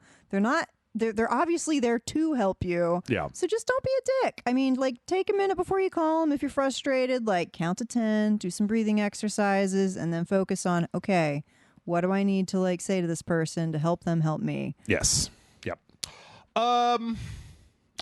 They're obviously there to help you. Yeah. So just don't be a dick. I mean, like, take a minute before you call them. If you're frustrated, like, count to 10, do some breathing exercises, and then focus on, okay, what do I need to, like, say to this person to help them help me? Yes. Yep.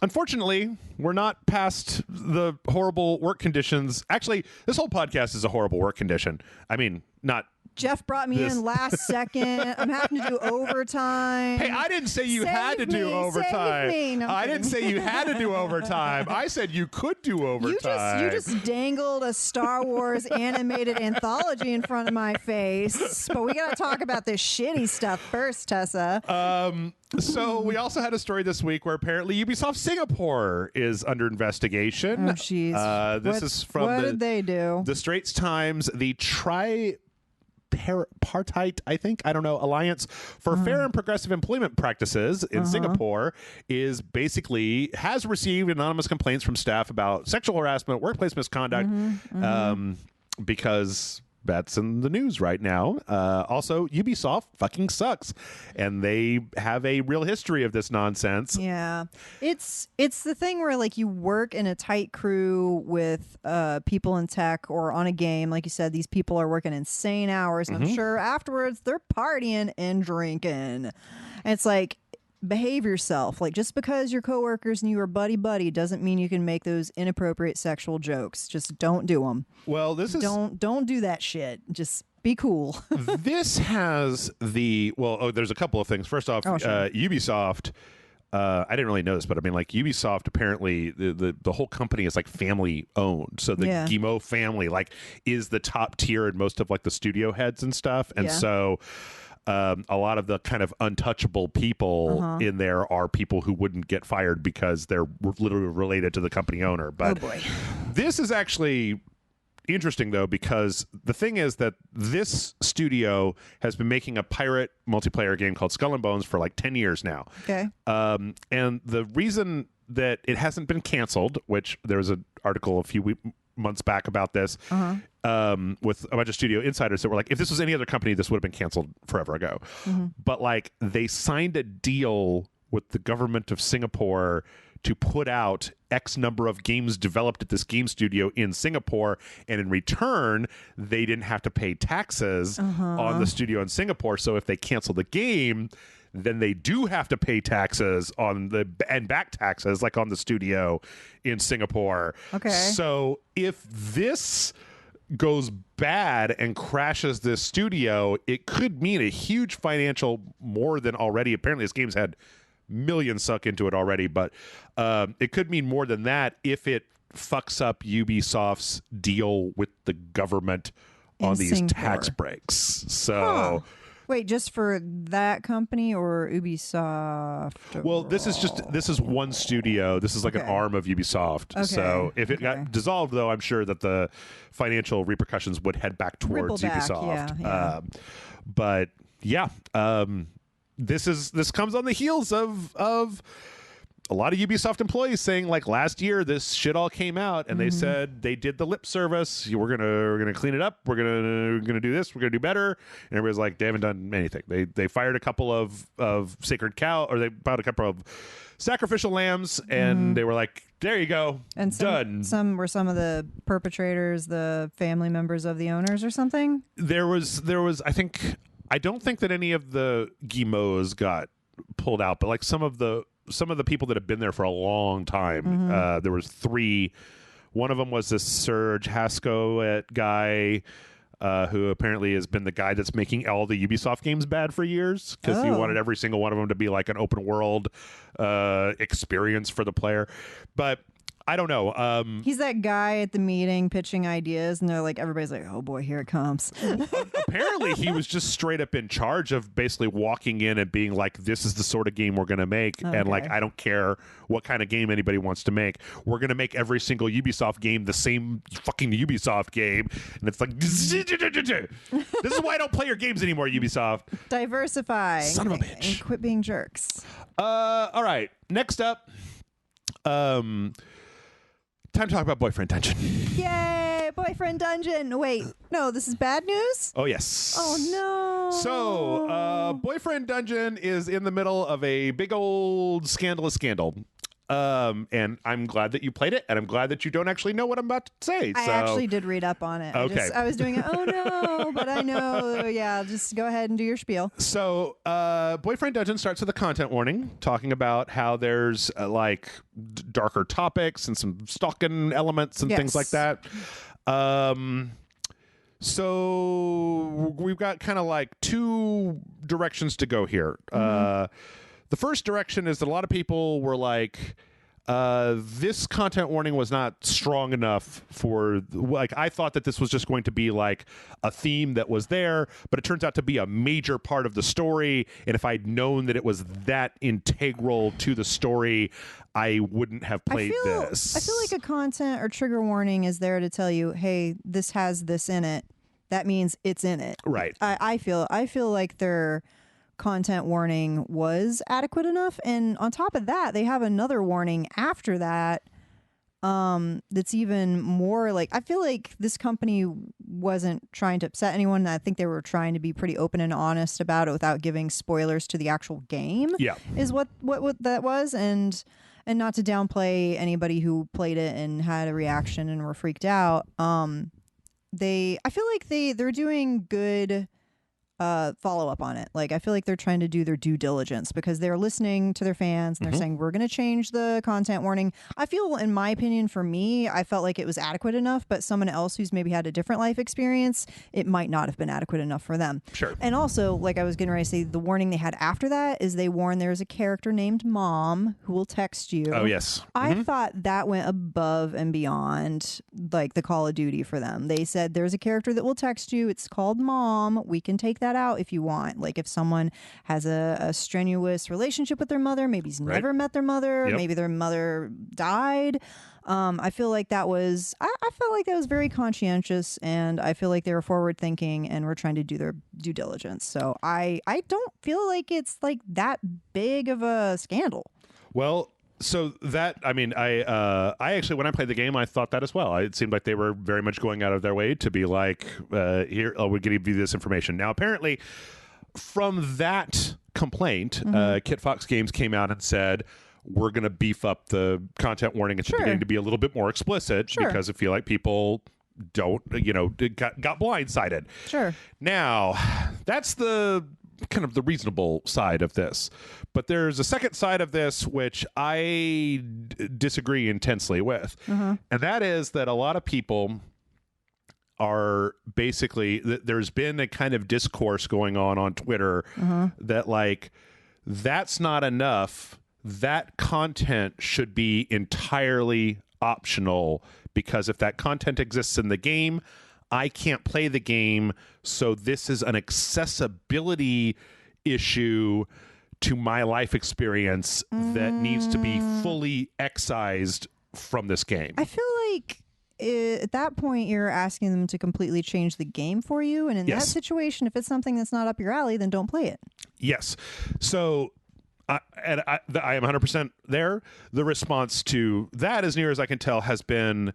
Unfortunately, we're not past the horrible work conditions. Actually, this whole podcast is a horrible work condition. I mean, not... Jeff brought me in last second. I'm having to do overtime. Hey, I didn't say you had to do overtime. Save me. No, I didn't say you had to do overtime. I said you could do overtime. You just dangled a Star Wars animated anthology in front of my face. But we got to talk about this shitty stuff first, Tessa. So we also had a story this week where apparently Ubisoft Singapore is under investigation. Oh, jeez. This is from what did they do? The Straits Times, the tripartite, I think, I don't know, Alliance for Fair and Progressive Employment Practices in Singapore has received anonymous complaints from staff about sexual harassment, workplace misconduct, because that's in the news right now. Also, Ubisoft fucking sucks, and they have a real history of this nonsense. Yeah, it's the thing where, like, you work in a tight crew with people in tech or on a game. Like you said, these people are working insane hours, and I'm sure afterwards they're partying and drinking. And it's like, behave yourself. Like, just because your coworkers and you are buddy doesn't mean you can make those inappropriate sexual jokes. Just don't do them. Well, don't do that shit. Just be cool. This has there's a couple of things. First off, sure. Ubisoft. I didn't really know this, but I mean, like, Ubisoft, apparently the whole company is like family owned. So the Guillemot family, like, is the top tier in most of, like, the studio heads and stuff. And so a lot of the kind of untouchable people in there are people who wouldn't get fired because they're literally related to the company owner. But this is actually interesting, though, because the thing is that this studio has been making a pirate multiplayer game called Skull and Bones for like 10 years now. Okay. And the reason that it hasn't been canceled, which there was an article a few months back about this, with a bunch of studio insiders that were like, if this was any other company, this would have been canceled forever ago. But, like, they signed a deal with the government of Singapore to put out X number of games developed at this game studio in Singapore, and in return, they didn't have to pay taxes on the studio in Singapore. So if they cancel the game, then they do have to pay taxes and back taxes, like, on the studio in Singapore. Okay. So if this goes bad and crashes this studio, it could mean a huge financial, more than already. Apparently, this game's had millions sunk into it already, but it could mean more than that if it fucks up Ubisoft's deal with the government on these tax breaks. So wait, just for that company or Ubisoft? Well, this is one studio. This is like an arm of Ubisoft. Okay. So if it got dissolved, though, I'm sure that the financial repercussions would head back towards Ubisoft. Yeah. But yeah, this comes on the heels of a lot of Ubisoft employees saying, like, last year this shit all came out, and they said they did the lip service. We're gonna clean it up. We're gonna do this. We're gonna do better. And everybody's like, they haven't done anything. They fired a couple of sacred cow, or they bought a couple of sacrificial lambs, and they were like, there you go, and done. Some were some of the perpetrators, the family members of the owners, or something. There was I don't think that any of the Guillemots got pulled out, but, like, some of the people that have been there for a long time. There was 3. One of them was this Serge Hascoët guy. who apparently has been the guy that's making all the Ubisoft games bad for years because he wanted every single one of them to be like an open world experience for the player. But I don't know. He's that guy at the meeting pitching ideas, and they're like, everybody's like, "Oh boy, here it comes." Apparently, he was just straight up in charge of basically walking in and being like, "This is the sort of game we're going to make," and like, I don't care what kind of game anybody wants to make. We're going to make every single Ubisoft game the same fucking Ubisoft game, and it's like, this is why I don't play your games anymore, Ubisoft. Diversify, Son of a bitch, and quit being jerks. All right, next up, time to talk about Boyfriend Dungeon. Yay, Boyfriend Dungeon. Wait, no, this is bad news? Oh, yes. Oh, no. So, Boyfriend Dungeon is in the middle of a big old scandalous scandal. And I'm glad that you played it, and I'm glad that you don't actually know what I'm about to say. I actually did read up on it. Okay. I was doing it, oh, no, but I know. Yeah, just go ahead and do your spiel. So, Boyfriend Dungeon starts with a content warning talking about how there's darker topics and some stalking elements and things like that. So we've got kind of like two directions to go here. The first direction is that a lot of people were like, this content warning was not strong enough for, like, I thought that this was just going to be like a theme that was there, but it turns out to be a major part of the story. And if I'd known that it was that integral to the story, I wouldn't have played this. I feel like a content or trigger warning is there to tell you, hey, this has this in it. That means it's in it. Right. I feel like their content warning was adequate enough, and on top of that, they have another warning after that that's even more like, I feel like this company wasn't trying to upset anyone. I think they were trying to be pretty open and honest about it without giving spoilers to the actual game. Yeah. Is what that was, and not to downplay anybody who played it and had a reaction and were freaked out. I feel like they're doing good follow up on it. Like, I feel like they're trying to do their due diligence because they're listening to their fans and they're saying, we're going to change the content warning. I feel, in my opinion, for me, I felt like it was adequate enough, but someone else who's maybe had a different life experience, it might not have been adequate enough for them. Sure. And also, like I was getting ready to say, the warning they had after that is they warned there's a character named Mom who will text you. Oh, yes. I thought that went above and beyond like the Call of Duty for them. They said there's a character that will text you. It's called Mom. We can take that out if you want. Like, if someone has a strenuous relationship with their mother, maybe he's never met their mother, maybe their mother died. I feel like that was, I felt like that was very conscientious, and I feel like they were forward thinking and were trying to do their due diligence. So I don't feel like it's like that big of a scandal. Well, so that, I mean, I actually, when I played the game, I thought that as well. It seemed like they were very much going out of their way to be like, we're going to give you this information. Now, apparently, from that complaint, Kit Fox Games came out and said, we're going to beef up the content warning at the beginning to be a little bit more explicit because I feel like people got blindsided. Sure. Now, that's the kind of the reasonable side of this. But there's a second side of this which I disagree intensely with. And that is that a lot of people are basically, there's been a kind of discourse going on Twitter that like, that's not enough. That content should be entirely optional, because if that content exists in the game, I can't play the game. So this is an accessibility issue to my life experience that needs to be fully excised from this game. I feel like at that point you're asking them to completely change the game for you, and in that situation, if it's something that's not up your alley, then don't play it. Yes. So I am 100% there. The response to that, as near as I can tell, has been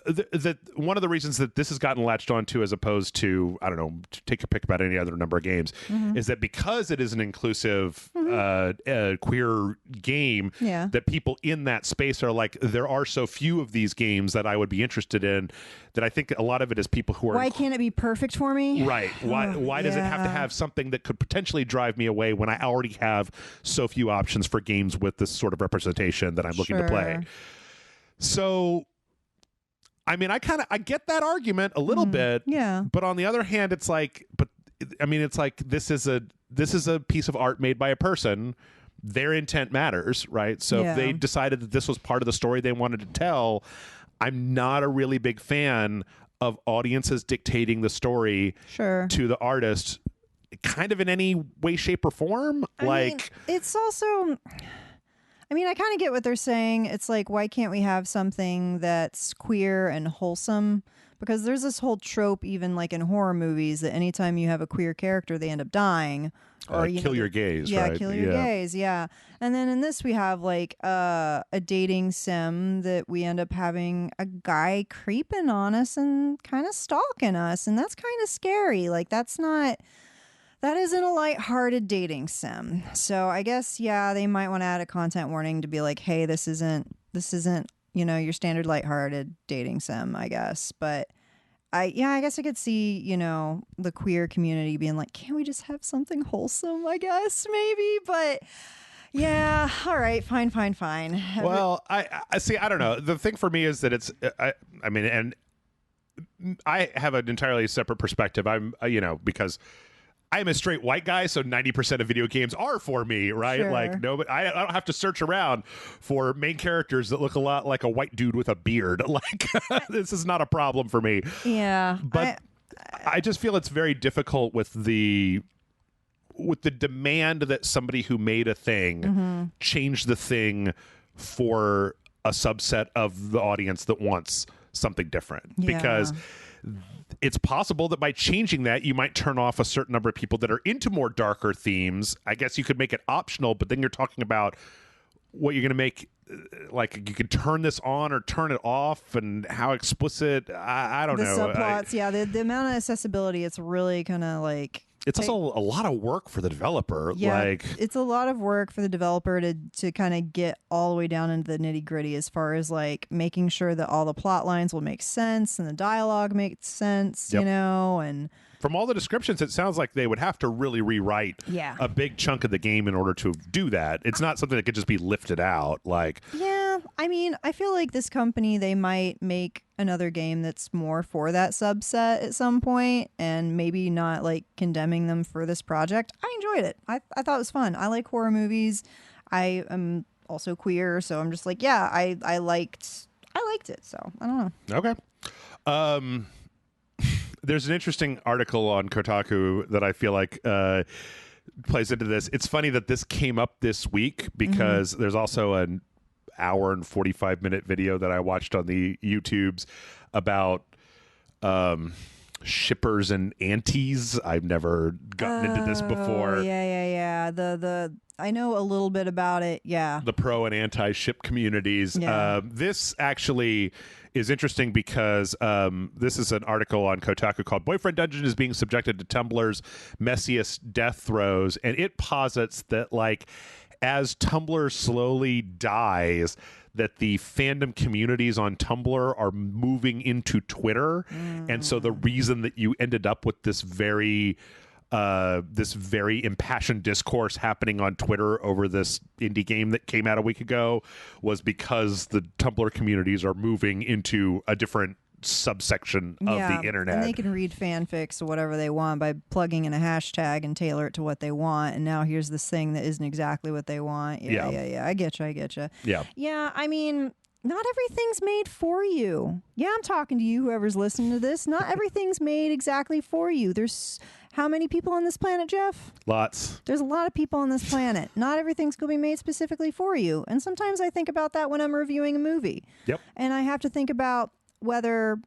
that one of the reasons that this has gotten latched onto, as opposed to, I don't know, take your pick about any other number of games, is that because it is an inclusive queer game, that people in that space are like, there are so few of these games that I would be interested in, that I think a lot of it is people who are... Why can't it be perfect for me? Right. Why does it have to have something that could potentially drive me away when I already have so few options for games with this sort of representation that I'm looking to play? So I mean, I get that argument a little bit. Yeah. But on the other hand, it's like, it's like this is a piece of art made by a person. Their intent matters, right? So if they decided that this was part of the story they wanted to tell, I'm not a really big fan of audiences dictating the story to the artist, kind of in any way, shape, or form. I mean, it's also, I mean, I kind of get what they're saying. It's like, why can't we have something that's queer and wholesome? Because there's this whole trope, even like in horror movies, that anytime you have a queer character, they end up dying. Or kill your gays, right? Yeah, kill your gays, yeah. And then in this, we have like a dating sim that we end up having a guy creeping on us and kind of stalking us. And that's kind of scary. Like, that isn't a lighthearted dating sim. So I guess, they might want to add a content warning to be like, hey, this isn't, your standard lighthearted dating sim, I guess. But I guess I could see, the queer community being like, can't we just have something wholesome, I guess, maybe? But yeah, all right, fine. Well, I see, I don't know. The thing for me is that it's, I mean, and I have an entirely separate perspective. I'm, because I'm a straight white guy, so 90% of video games are for me, right? Sure. Like, no, but I don't have to search around for main characters that look a lot like a white dude with a beard. Like, this is not a problem for me. Yeah. But I just feel it's very difficult with the demand that somebody who made a thing change the thing for a subset of the audience that wants something different. Yeah. Because it's possible that by changing that, you might turn off a certain number of people that are into more darker themes. I guess you could make it optional, but then you're talking about what you're going to make, like, you can turn this on or turn it off, and how explicit, I don't know. The subplots, the amount of accessibility, it's really kind of like... It's also a lot of work for the developer. Yeah, like, it's a lot of work for the developer to kind of get all the way down into the nitty gritty as far as like making sure that all the plot lines will make sense and the dialogue makes sense, and from all the descriptions, it sounds like they would have to really rewrite a big chunk of the game in order to do that. It's not something that could just be lifted out. Like, yeah, I mean, I feel like this company, they might make another game that's more for that subset at some point, and maybe not like condemning them for this project. I enjoyed it. I thought it was fun. I like horror movies. I am also queer, so I'm just like, I liked it. So I don't know. Okay. There's an interesting article on Kotaku that I feel like plays into this. It's funny that this came up this week because there's also an hour and 45-minute video that I watched on the YouTubes about shippers and antis. I've never gotten into this before. Yeah. I know a little bit about it. Yeah. The pro and anti-ship communities. Yeah. This actually is interesting because this is an article on Kotaku called "Boyfriend Dungeon is being subjected to Tumblr's messiest death throes," and it posits that, like, as Tumblr slowly dies, that the fandom communities on Tumblr are moving into Twitter. And so the reason that you ended up with this very impassioned discourse happening on Twitter over this indie game that came out a week ago was because the Tumblr communities are moving into a different subsection of the internet. And they can read fanfics or whatever they want by plugging in a hashtag and tailor it to what they want. And now here's this thing that isn't exactly what they want. Yeah. I get you. Yeah, I mean, not everything's made for you. Yeah, I'm talking to you, whoever's listening to this. Not everything's made exactly for you. There's how many people on this planet, Jeff? Lots. There's a lot of people on this planet. Not everything's going to be made specifically for you. And sometimes I think about that when I'm reviewing a movie. Yep. And I have to think about whether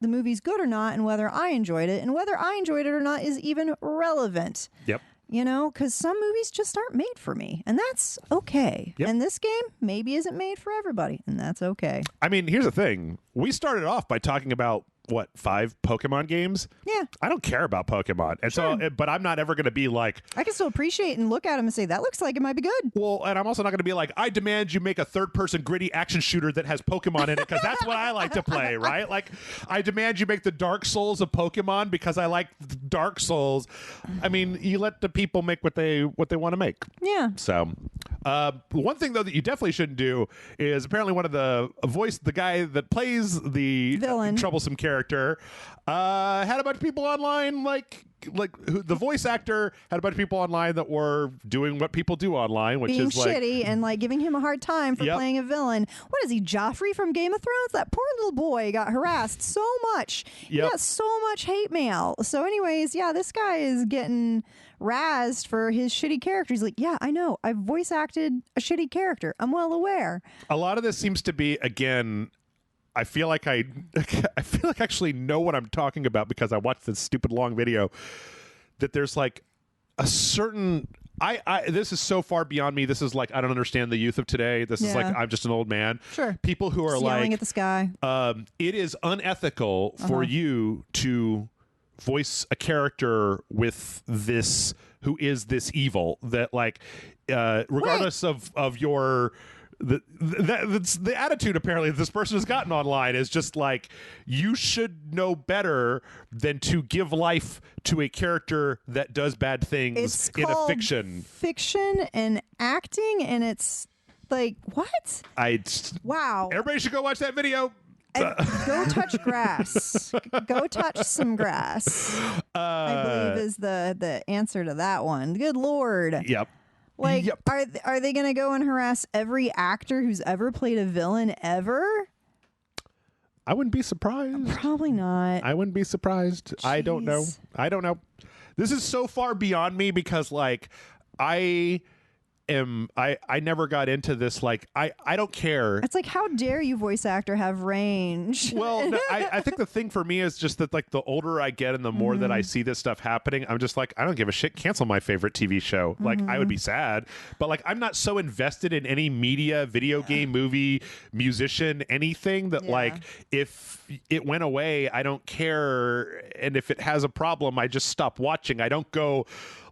the movie's good or not and whether I enjoyed it. And whether I enjoyed it or not is even relevant. Yep. Because some movies just aren't made for me. And that's okay. Yep. And this game maybe isn't made for everybody. And that's okay. I mean, here's the thing. We started off by talking about 5 Pokemon games? Yeah. I don't care about Pokemon. And Sure. so, but I'm not ever going to be like, I can still appreciate and look at them and say, that looks like it might be good. well, and I'm also not going to be like, I demand you make a third-person gritty action shooter that has Pokemon in it because that's what I like to play, right? Like, I demand you make the Dark Souls of Pokemon because I like Dark Souls. I mean, you let the people make what they want to make. Yeah. So, One thing though that you definitely shouldn't do is apparently one of the guy that plays the Villain. troublesome character, had a bunch of people online the voice actor had a bunch of people online that were doing what people do online, which being is like shitty and like giving him a hard time for Yep. playing a villain. What is he, Joffrey from Game of Thrones? That poor little boy got harassed so much. He Yep. got so much hate mail. So anyways, yeah, this guy is getting razzed for his shitty character. He's like, yeah, I know. I've voice acted a shitty character. I'm well aware. a lot of this seems to be, again, I feel like I actually know what I'm talking about because I watched this stupid long video. That there's like a certain this is so far beyond me. This is like I don't understand the youth of today. This is like Yeah. I'm just an old man. Sure. People who are Just yelling like at the sky. it is unethical for you to voice a character with this who is this evil that like regardless of your that's the attitude apparently this person has gotten online is just like you should know better than to give life to a character that does bad things It's in a called fiction and acting, and it's like, what? Wow. Everybody should go watch that video. Go touch grass. Go touch some grass. I believe is the answer to that one. Good Lord. Yep. Like, Yep. are they going to go and harass every actor who's ever played a villain ever? I wouldn't be surprised. Probably not. I wouldn't be surprised. I don't know. Jeez. I don't know. This is so far beyond me because like I never got into this. Like I don't care. It's like, how dare you, voice actor, have range? Well, no, I think the thing for me is just that like the older I get and the more that I see this stuff happening, I'm just like, I don't give a shit. Cancel my favorite TV show. Like I would be sad, but like I'm not so invested in any media, video game, movie, musician, anything that like if it went away, I don't care. And if it has a problem, I just stop watching. I don't go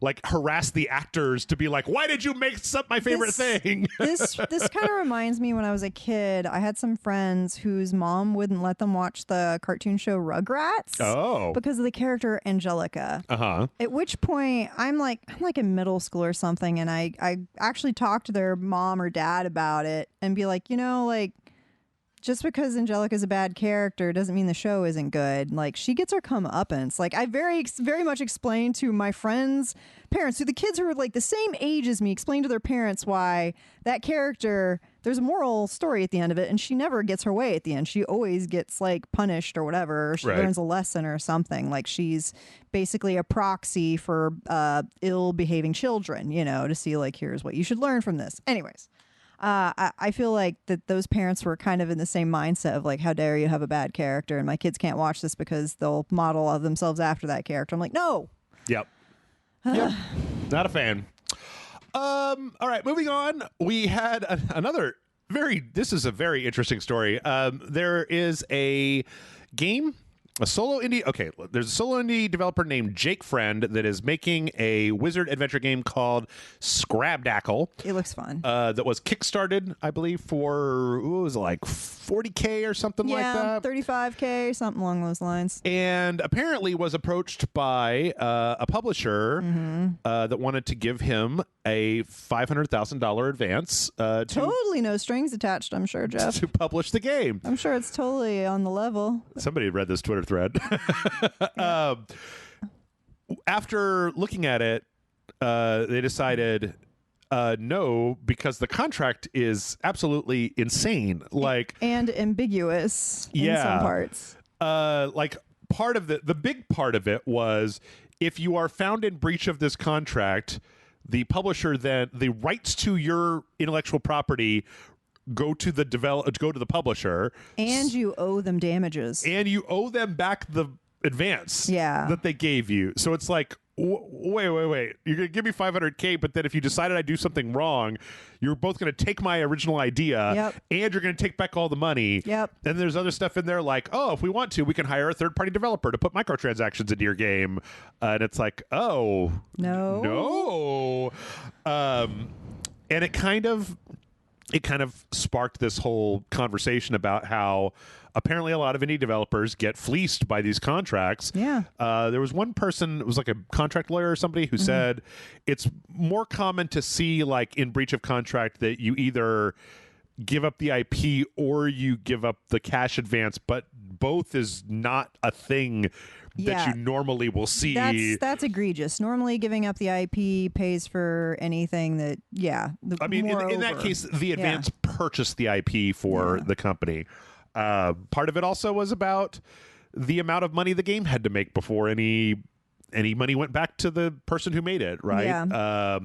like harass the actors to be like, why did you make up my favorite thing? This kind of reminds me when I was a kid, I had some friends whose mom wouldn't let them watch the cartoon show Rugrats. Oh. Because of the character Angelica. Uh-huh. At which point I'm like in middle school or something, and I actually talked to their mom or dad about it and be like, like just because Angelica's a bad character doesn't mean the show isn't good. Like, she gets her comeuppance. Like, I very much explained to my friends' parents, to the kids who are like the same age as me, explained to their parents why that character, there's a moral story at the end of it, and she never gets her way at the end. She always gets like punished or whatever. Or she learns a lesson or something. Like, she's basically a proxy for ill behaving children, to see like, here's what you should learn from this. Anyways. I feel like that those parents were kind of in the same mindset of like, how dare you have a bad character, and my kids can't watch this because they'll model of themselves after that character. I'm like, no. Yep. Yep. Not a fan. All right, moving on. We had another this is a very interesting story. There is a game, a solo indie. Okay, there's a solo indie developer named Jake Friend that is making a wizard adventure game called Scrabdackle. It looks fun. That was kickstarted, I believe, for what was it, like $40K or something like that. $35K, something along those lines. And apparently was approached by a publisher that wanted to give him a $500,000 advance Totally no strings attached, I'm sure, Jeff. to publish the game. I'm sure it's totally on the level. Somebody read this Twitter thread. After looking at it, they decided no, because the contract is absolutely insane. Like, and ambiguous in some parts. Like, part of the big part of it was, if you are found in breach of this contract, the publisher, then the rights to your intellectual property go to the publisher, and you owe them damages, and you owe them back the advance that they gave you. So it's like, wait, you're gonna give me $500K, but then if you decided I do something wrong, you're both gonna take my original idea and you're gonna take back all the money. And there's other stuff in there like, oh, if we want to, we can hire a third-party developer to put microtransactions into your game. And it's like, oh no. And it kind of it kind of sparked this whole conversation about how apparently a lot of indie developers get fleeced by these contracts. Yeah. There was one person, it was like a contract lawyer or somebody, who said it's more common to see, like, in breach of contract that you either give up the IP or you give up the cash advance, but both is not a thing that you normally will see. That's egregious. Normally, giving up the IP pays for anything that, I mean, in that case, the advance purchased the IP for the company. Part of it also was about the amount of money the game had to make before any money went back to the person who made it, right? Yeah.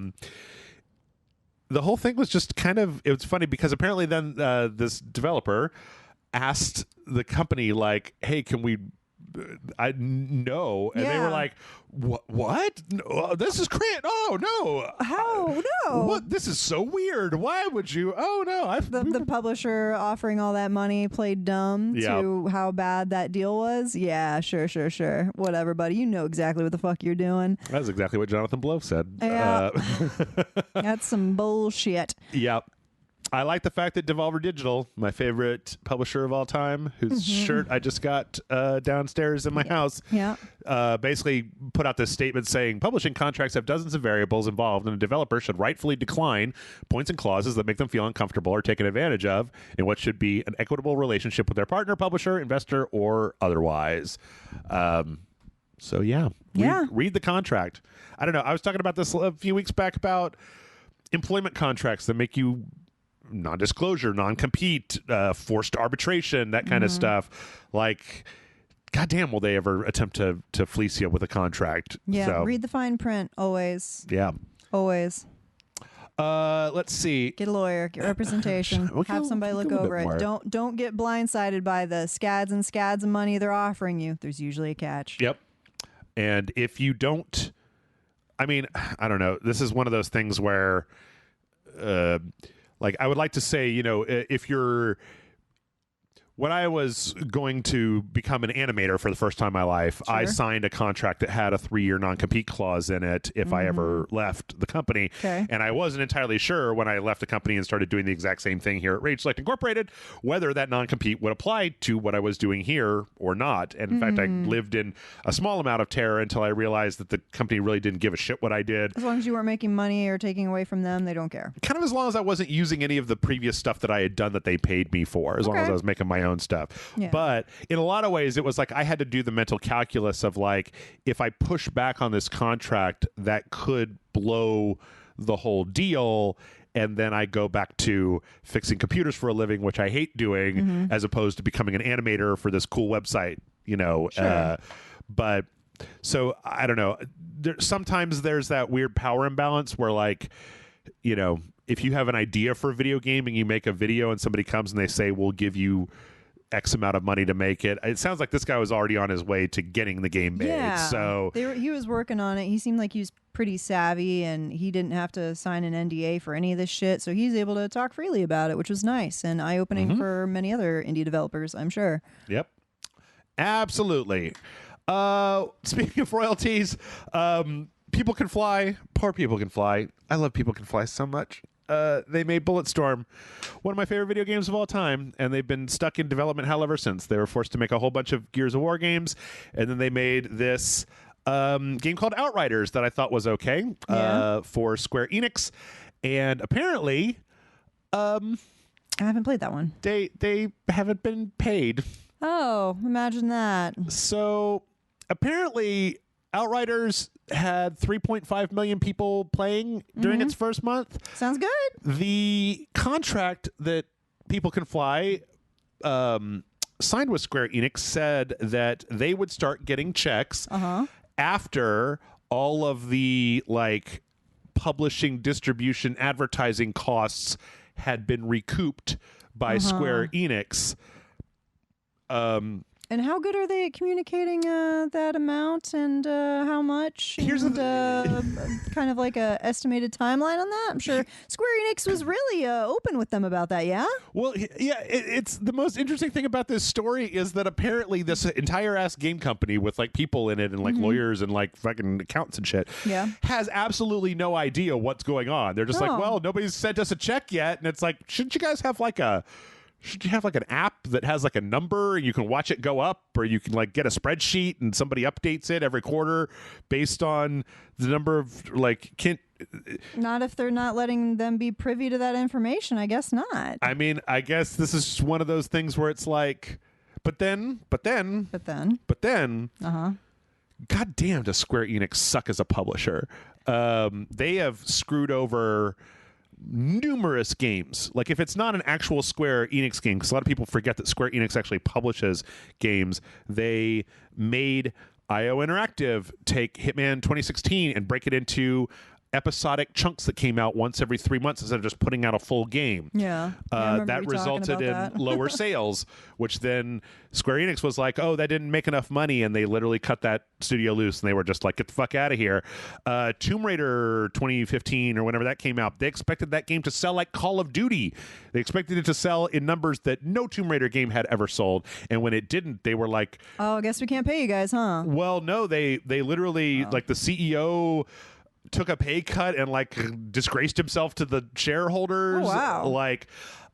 The whole thing was just kind of, it was funny because apparently then this developer asked the company, like, hey, can we no, and they were like, what? No, this is crazy. Oh no, how no, what, this is so weird, why would you? Oh no, the publisher offering all that money played dumb to how bad that deal was. Sure, whatever, buddy, you know exactly what the fuck you're doing. That's exactly what Jonathan Blow said. That's some bullshit. Yep. I like the fact that Devolver Digital, my favorite publisher of all time, whose shirt I just got downstairs in my house, basically put out this statement saying publishing contracts have dozens of variables involved, and a developer should rightfully decline points and clauses that make them feel uncomfortable or taken advantage of in what should be an equitable relationship with their partner, publisher, investor, or otherwise. So read the contract. I don't know. I was talking about this a few weeks back about employment contracts that make you non-disclosure, non-compete, forced arbitration, that kind of stuff. Like, goddamn, will they ever attempt to fleece you with a contract? Yeah, read the fine print always. Yeah, always. Let's see. Get a lawyer, get representation, have somebody look over it. Don't get blindsided by the scads and scads of money they're offering you. There's usually a catch. Yep. And if you don't, I mean, I don't know. This is one of those things where like, I would like to say, you know, if you're, when I was going to become an animator for the first time in my life, I signed a contract that had a 3-year non-compete clause in it if I ever left the company. And I wasn't entirely sure when I left the company and started doing the exact same thing here at Rage Select Incorporated, whether that non-compete would apply to what I was doing here or not. And in fact, I lived in a small amount of terror until I realized that the company really didn't give a shit what I did. As long as you weren't making money or taking away from them, they don't care. Kind of as long as I wasn't using any of the previous stuff that I had done that they paid me for, as long as I was making my own stuff. But in a lot of ways, it was like I had to do the mental calculus of, like, if I push back on this contract, that could blow the whole deal. And then I go back to fixing computers for a living, which I hate doing, as opposed to becoming an animator for this cool website, you know. But so I don't know. Sometimes there's that weird power imbalance where, like, you know, if you have an idea for a video game and you make a video and somebody comes and they say, we'll give you X amount of money to make it. It sounds like this guy was already on his way to getting the game made. Yeah, so he was working on it. He seemed like he was pretty savvy, and he didn't have to sign an NDA for any of this shit. So he's able to talk freely about it, which was nice and eye-opening for many other indie developers, I'm sure. Yep, absolutely. Speaking of royalties, People Can Fly. Poor People Can Fly. I love People Can Fly so much. They made Bulletstorm, one of my favorite video games of all time, and they've been stuck in development hell ever since. They were forced to make a whole bunch of Gears of War games, and then they made this game called Outriders that I thought was okay for Square Enix, and apparently I haven't played that one. They haven't been paid. Oh, imagine that. So apparently Outriders had 3.5 million people playing during its first month. Sounds good. The contract that People Can Fly signed with Square Enix said that they would start getting checks after all of the, like, publishing, distribution, advertising costs had been recouped by Square Enix. And how good are they at communicating that amount and how much? Here's and kind of like a estimated timeline on that. I'm sure Square Enix was really open with them about that. Yeah. Well, yeah, it's the most interesting thing about this story is that apparently this entire ass game company with like people in it and like lawyers and like fucking accountants and shit has absolutely no idea what's going on. They're just like, well, nobody's sent us a check yet, and it's like, shouldn't you guys have like a should you have like an app that has like a number and you can watch it go up, or you can like get a spreadsheet and somebody updates it every quarter based on the number of like not if they're not letting them be privy to that information. I guess not. I mean, I guess this is one of those things where it's like, but then, God damn, does Square Enix suck as a publisher? They have screwed over numerous games. Like, if it's not an actual Square Enix game, because a lot of people forget that Square Enix actually publishes games, they made IO Interactive take Hitman 2016 and break it into episodic chunks that came out once every 3 months instead of just putting out a full game. That resulted in lower sales, which then Square Enix was like, oh, that didn't make enough money, and they literally cut that studio loose, and they were just like, get the fuck out of here. Tomb Raider 2015 or whenever that came out, they expected that game to sell like Call of Duty. They expected it to sell in numbers that no Tomb Raider game had ever sold, and when it didn't, they were like, oh, I guess we can't pay you guys, huh? Well, no, they literally, like, the CEO took a pay cut and like disgraced himself to the shareholders. Oh, wow. Like,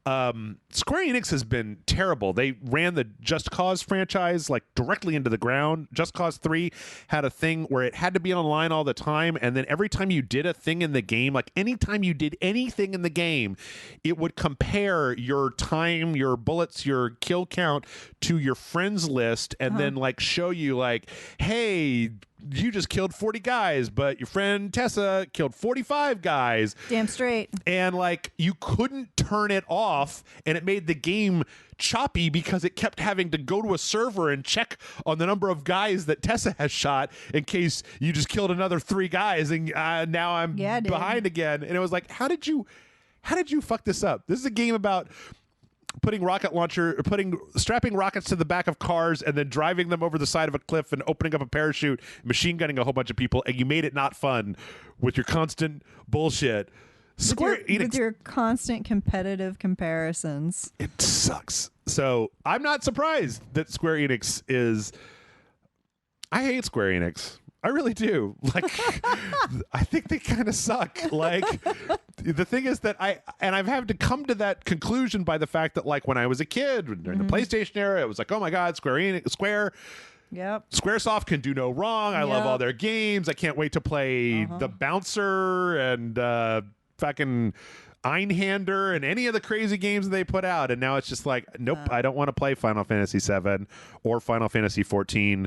Square Enix has been terrible. They ran the Just Cause franchise like directly into the ground. Just Cause 3 had a thing where it had to be online all the time, and then every time you did a thing in the game, like anytime you did anything in the game, it would compare your time, your bullets, your kill count to your friends list, and then like show you like, hey, you just killed 40 guys, but your friend Tessa killed 45 guys. Damn straight. And like, you couldn't turn it off, and it made the game choppy because it kept having to go to a server and check on the number of guys that Tessa has shot in case you just killed another 3 guys, and now I'm behind again. And it was like, how did you fuck this up? This is a game about strapping rockets to the back of cars and then driving them over the side of a cliff and opening up a parachute, machine gunning a whole bunch of people, and you made it not fun with your constant bullshit. Square Enix, with your constant competitive comparisons. It sucks. So I'm not surprised that Square Enix is. I hate Square Enix. I really do. Like, I think they kind of suck. Like, the thing is that I've had to come to that conclusion by the fact that, like, when I was a kid during the PlayStation era, it was like, oh my God, Squaresoft can do no wrong. I love all their games. I can't wait to play The Bouncer and fucking Einhander and any of the crazy games that they put out. And now it's just like, nope, I don't want to play Final Fantasy VII or Final Fantasy 14.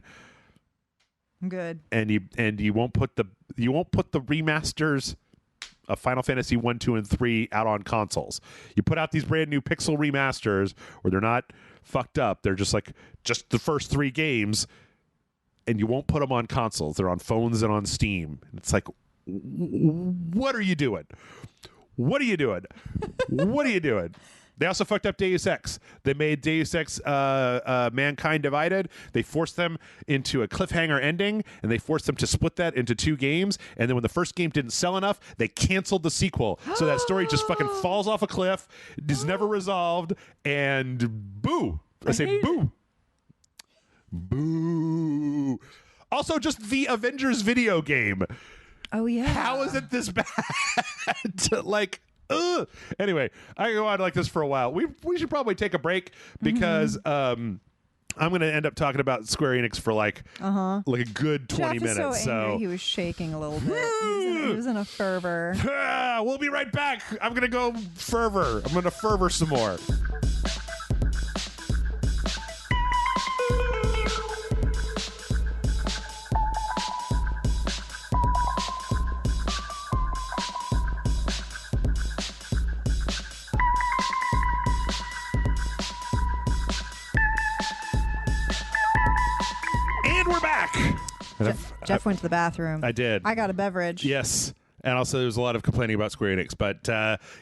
Good. And you won't put the remasters of Final Fantasy 1, 2, and 3 out on consoles. You put out these brand new pixel remasters where they're not fucked up. They're just like just the first 3 games, and you won't put them on consoles. They're on phones and on Steam. And it's like, what are you doing? What are you doing? What are you doing? They also fucked up Deus Ex. They made Deus Ex Mankind Divided. They forced them into a cliffhanger ending, and they forced them to split that into 2 games. And then when the first game didn't sell enough, they canceled the sequel. So that story just fucking falls off a cliff, is never resolved, and boo. I say boo. Boo. Also, just the Avengers video game. Oh, yeah. How is it this bad? Like... Anyway, I can go on like this for a while. We should probably take a break because I'm going to end up talking about Square Enix for like a good 20 minutes. Jeff is so angry, he was shaking a little bit. He was in a fervor. We'll be right back. I'm going to go fervor. I'm going to fervor some more. We're back. Jeff went to the bathroom. I did. I got a beverage. Yes. And also, there's a lot of complaining about Square Enix. But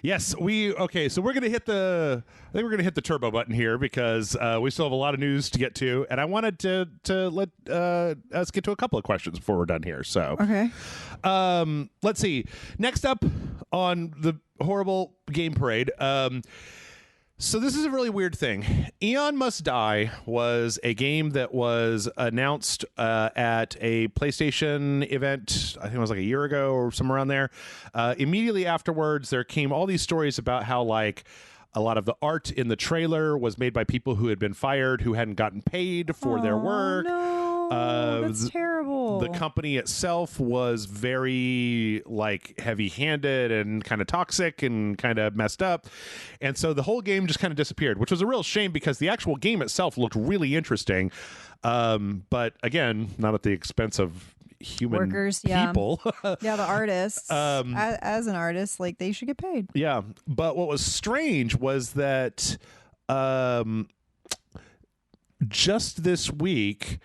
yes, so we're gonna hit the. I think we're gonna hit the turbo button here because we still have a lot of news to get to, and I wanted to let us get to a couple of questions before we're done here. So Okay. let's see. Next up on the horrible game parade. So this is a really weird thing. Eon Must Die was a game that was announced at a PlayStation event, I think it was like a year ago or somewhere around there. Immediately afterwards, there came all these stories about how like a lot of the art in the trailer was made by people who had been fired, who hadn't gotten paid for their work. No, that's terrible. The company itself was very like heavy-handed and kind of toxic and kind of messed up, and so the whole game just kind of disappeared, which was a real shame because the actual game itself looked really interesting, but again, not at the expense of human workers, people. Yeah, the artists. As an artist, like they should get paid. Yeah, but what was strange was that just this week,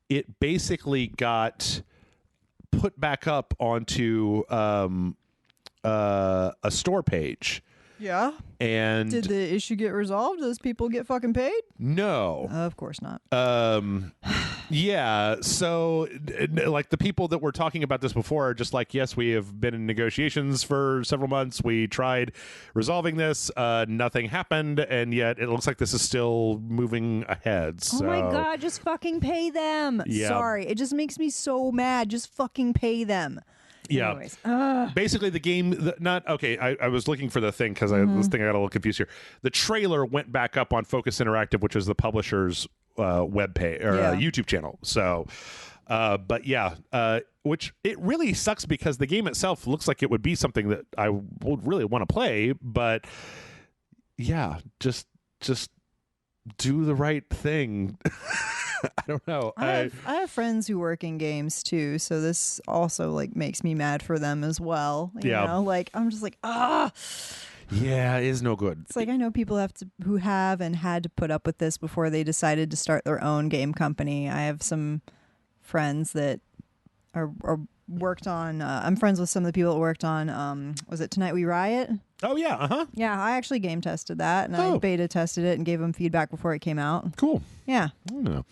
it basically got put back up onto a store page. Yeah. And did the issue get resolved? Does people get fucking paid? No. Of course not. Yeah. So, like, the people that were talking about this before are just like, yes, we have been in negotiations for several months. We tried resolving this. Nothing happened. And yet it looks like this is still moving ahead. So. Oh, my God. Just fucking pay them. Yeah. Sorry. It just makes me so mad. Just fucking pay them. Yeah. Anyways. Basically, the game, I was looking for the thing because this thing I got a little confused here. The trailer went back up on Focus Interactive, which is the publisher's web page or YouTube channel. So, but yeah, which it really sucks because the game itself looks like it would be something that I would really want to play. But yeah, just do the right thing. I don't know. I have friends who work in games too, so this also like makes me mad for them as well. You know? Like I'm just like, ah. Yeah, it is no good. It's like I know people who have and had to put up with this before they decided to start their own game company. I have some friends that are worked on. I'm friends with some of the people that worked on. Was it Tonight We Riot? Oh yeah, Yeah, I actually game tested that, and I beta tested it and gave them feedback before it came out. Cool. Yeah. I don't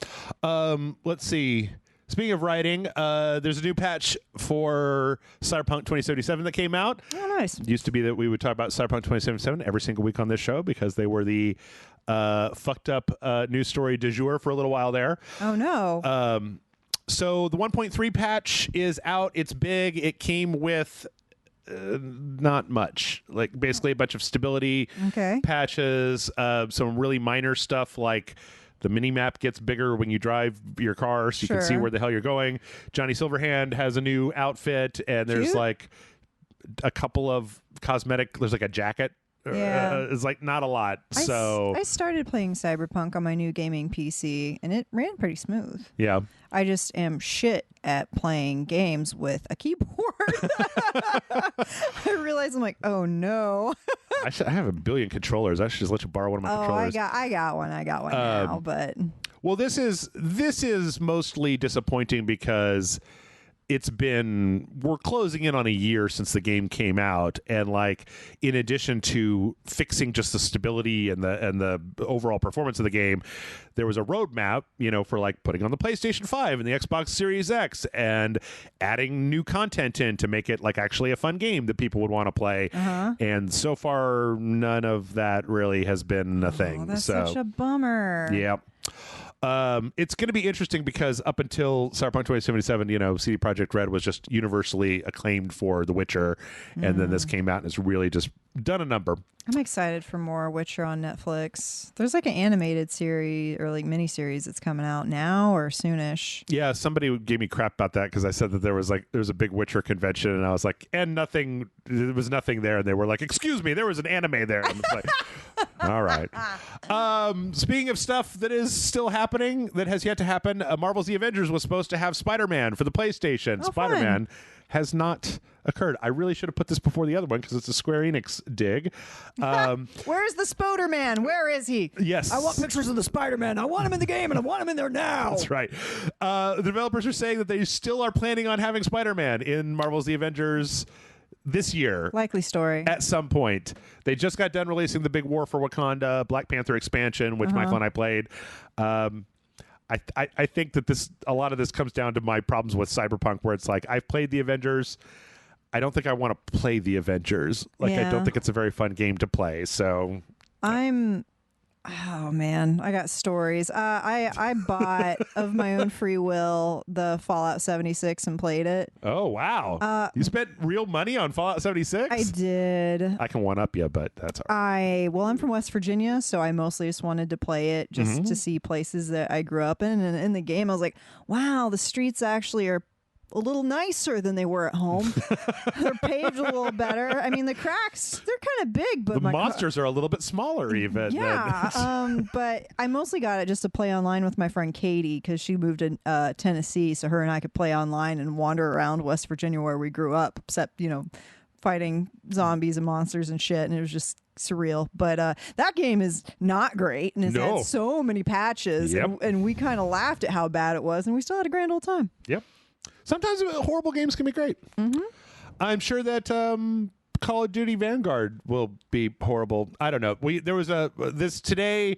know. Let's see. Speaking of writing, there's a new patch for Cyberpunk 2077 that came out. Oh, nice. It used to be that we would talk about Cyberpunk 2077 every single week on this show because they were the fucked up news story du jour for a little while there. Oh, no. So the 1.3 patch is out. It's big. It came with not much, like basically a bunch of stability patches, some really minor stuff like the mini map gets bigger when you drive your car so you can see where the hell you're going. Johnny Silverhand has a new outfit, and there's like a couple of cosmetic, there's like a jacket. It's like not a lot. I started playing Cyberpunk on my new gaming PC, and it ran pretty smooth. Yeah. I just am shit at playing games with a keyboard. I realize I'm like, oh no. I have a billion controllers. I should just let you borrow one of my controllers. I got one now, but well, this is mostly disappointing because we're closing in on a year since the game came out, and like in addition to fixing just the stability and the overall performance of the game, there was a roadmap, for like putting on the PlayStation 5 and the Xbox Series X and adding new content in to make it like actually a fun game that people would want to play. And so far, none of that really has been a thing. That's such a bummer. Yeah. It's going to be interesting because up until Cyberpunk 2077, CD Projekt Red was just universally acclaimed for The Witcher, and then this came out and it's really just done a number. I'm excited for more Witcher on Netflix. There's like an animated series or like miniseries that's coming out now or soonish. Yeah, somebody gave me crap about that because I said that there was a big Witcher convention, and I was like, and there was nothing there, and they were like, excuse me, there was an anime there. And it's like, all right. Speaking of stuff that is still happening, that has yet to happen, Marvel's The Avengers was supposed to have Spider-Man for the PlayStation. Oh, Spider-Man has not occurred. I really should have put this before the other one because it's a Square Enix dig. Where's the Spoder-Man? Where is he? Yes. I want pictures of the Spider-Man. I want him in the game, and I want him in there now. That's right. The developers are saying that they still are planning on having Spider-Man in Marvel's The Avengers. this year. Likely story. At some point. They just got done releasing the big War for Wakanda Black Panther expansion, which Michael and I played. I think that a lot of this comes down to my problems with Cyberpunk, where it's like, I've played the Avengers. I don't think I want to play the Avengers. Like, I don't think it's a very fun game to play. So oh man, I got stories. I bought of my own free will the Fallout 76 and played it. Oh wow! You spent real money on Fallout 76? I did. I can one up you, but that's all right. I'm from West Virginia, so I mostly just wanted to play it just to see places that I grew up in. And in the game, I was like, wow, the streets actually are a little nicer than they were at home. They're paved a little better. I mean, the cracks, they're kind of big, but the monsters are a little bit smaller even. Yeah. But I mostly got it just to play online with my friend Katie, because she moved to Tennessee, so her and I could play online and wander around West Virginia where we grew up, except, fighting zombies and monsters and shit, and it was just surreal. But that game is not great, and it's had so many patches, and we kind of laughed at how bad it was, and we still had a grand old time. Yep. Sometimes horrible games can be great. I'm sure that Call of Duty Vanguard will be horrible. I don't know. There was this today,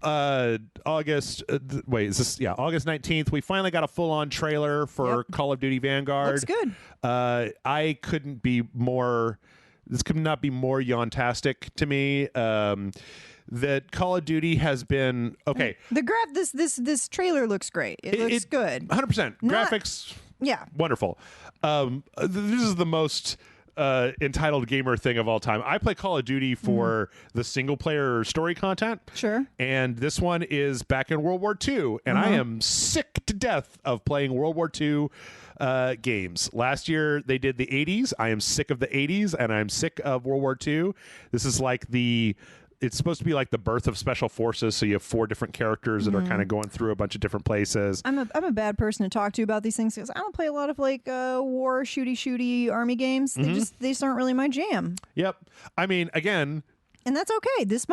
August 19th. We finally got a full-on trailer for Call of Duty Vanguard. Looks good. I couldn't be more. This could not be more yontastic to me. That Call of Duty has been okay. This trailer looks great. It looks good. 100%. Graphics. Yeah. Wonderful. This is the most entitled gamer thing of all time. I play Call of Duty for the single player story content. Sure. And this one is back in World War II. And I am sick to death of playing World War II games. Last year they did the 80s. I am sick of the 80s, and I'm sick of World War II. This is like it's supposed to be like the birth of special forces, so you have 4 different characters that are kind of going through a bunch of different places. I'm a bad person to talk to about these things, because I don't play a lot of war shooty army games. They just aren't really my jam. Yep. I mean, again, and that's okay. This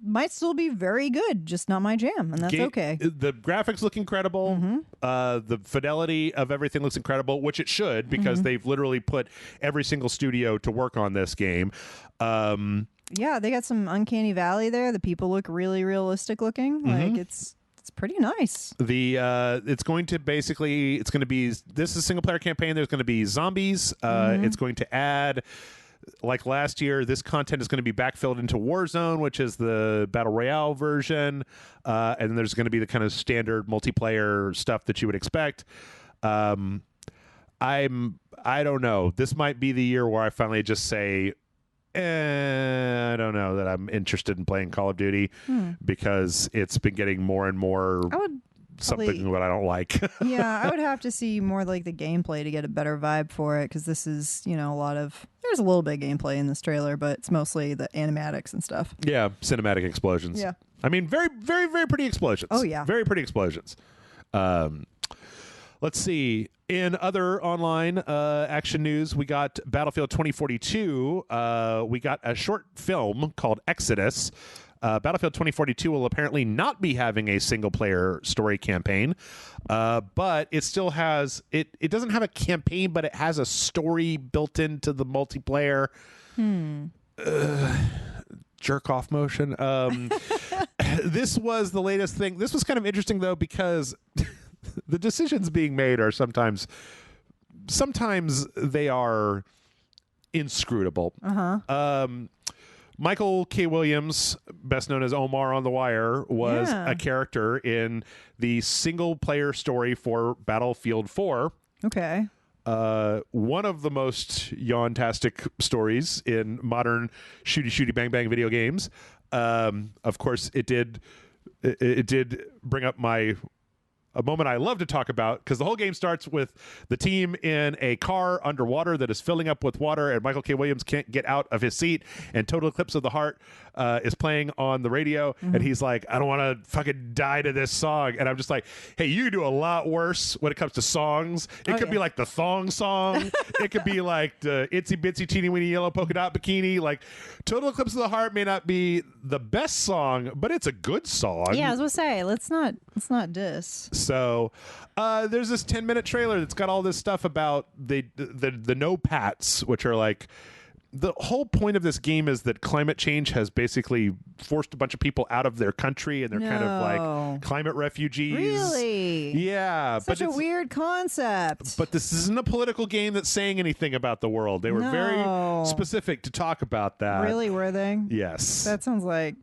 might still be very good, just not my jam, and that's okay. The graphics look incredible. The fidelity of everything looks incredible, which it should, because they've literally put every single studio to work on this game. Yeah, they got some Uncanny Valley there. The people look really realistic looking. Like it's pretty nice. It's going to be this is a single player campaign. There's going to be zombies. It's going to add, like last year, this content is going to be backfilled into Warzone, which is the Battle Royale version. And then there's going to be the kind of standard multiplayer stuff that you would expect. I don't know. This might be the year where I finally just say, I don't know that I'm interested in playing Call of Duty, because it's been getting more and more something that I don't like. Yeah, I would have to see more like the gameplay to get a better vibe for it, because this is, there's a little bit of gameplay in this trailer, but it's mostly the animatics and stuff. Yeah, cinematic explosions. Yeah. I mean, very, very, very pretty explosions. Oh, yeah. Very pretty explosions. Let's see. In other online action news, we got Battlefield 2042. We got a short film called Exodus. Battlefield 2042 will apparently not be having a single-player story campaign, but it still has... It doesn't have a campaign, but it has a story built into the multiplayer. Jerk-off motion. This was the latest thing. This was kind of interesting, though, because... the decisions being made are sometimes they are inscrutable. Michael K. Williams, best known as Omar on The Wire, was a character in the single-player story for Battlefield 4. Okay. One of the most yawn-tastic stories in modern shooty bang bang video games. Of course, it did bring up a moment I love to talk about, because the whole game starts with the team in a car underwater that is filling up with water, and Michael K. Williams can't get out of his seat, and Total Eclipse of the Heart is playing on the radio, and he's like, I don't want to fucking die to this song. And I'm just like, hey, you do a lot worse when it comes to songs. It could be like the thong song. It could be like the Itsy Bitsy Teeny Weeny Yellow Polka Dot Bikini. Like, Total Eclipse of the Heart may not be the best song, but it's a good song. Yeah, I was going to say, let's not diss. So there's this 10-minute trailer that's got all this stuff about the no pats, which are like, the whole point of this game is that climate change has basically forced a bunch of people out of their country, and they're kind of like climate refugees. Really? Yeah. Such a weird concept. But this isn't a political game that's saying anything about the world. They were very specific to talk about that. Really, were they? Yes. That sounds like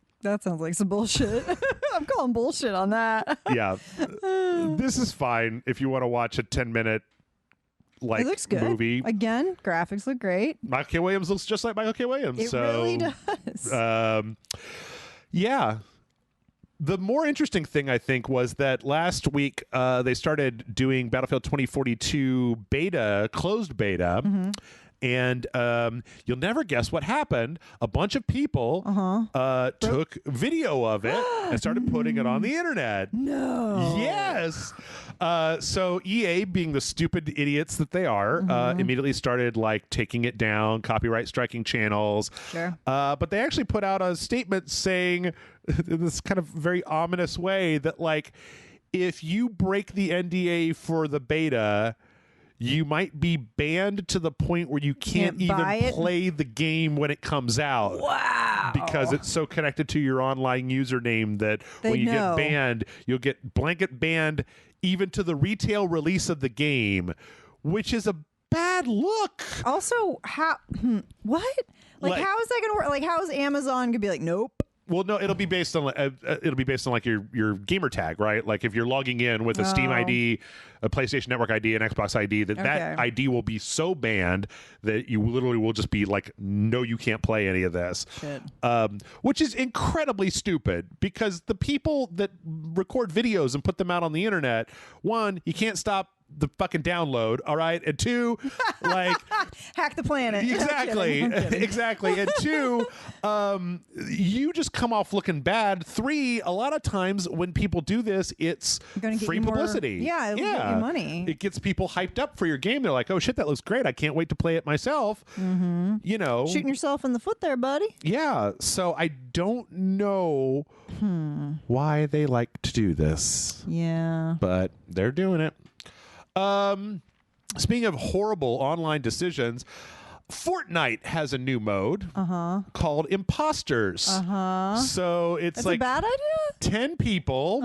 some bullshit. I'm calling bullshit on that. Yeah. This is fine if you want to watch a 10-minute it looks good. movie. Again, graphics look great. Michael K. Williams looks just like Michael K. Williams. It really does. Yeah. The more interesting thing, I think, was that last week they started doing Battlefield 2042 closed beta. Mm-hmm. And you'll never guess what happened. A bunch of people took video of it and started putting it on the internet. No. Yes. So EA, being the stupid idiots that they are, immediately started like taking it down, copyright striking channels. Sure. But they actually put out a statement saying, in this kind of very ominous way, that like, if you break the NDA for the beta, you might be banned to the point where you can't even play the game when it comes out. Wow. Because it's so connected to your online username that when you get banned, you'll get blanket banned even to the retail release of the game, which is a bad look. Also, what? Like how is that going to work? Like, how is Amazon going to be like, nope? Well, no, it'll be based on like your gamer tag, right? Like if you're logging in with a Steam ID, a PlayStation Network ID, an Xbox ID, that ID will be so banned that you literally will just be like, no, you can't play any of this. Shit. Which is incredibly stupid because the people that record videos and put them out on the internet, one, you can't stop the fucking download, all right, and two, like hack the planet. Exactly. I'm kidding. Exactly. And two, you just come off looking bad. Three, a lot of times when people do this, it's free publicity. It'll get you money. It gets people hyped up for your game. They're like, oh shit, that looks great, I can't wait to play it myself. You know, shooting yourself in the foot there, buddy. Yeah. So I don't know why they like to do this. Yeah, but they're doing it. Speaking of horrible online decisions, Fortnite has a new mode called Imposters. So it's like a bad idea. 10 people,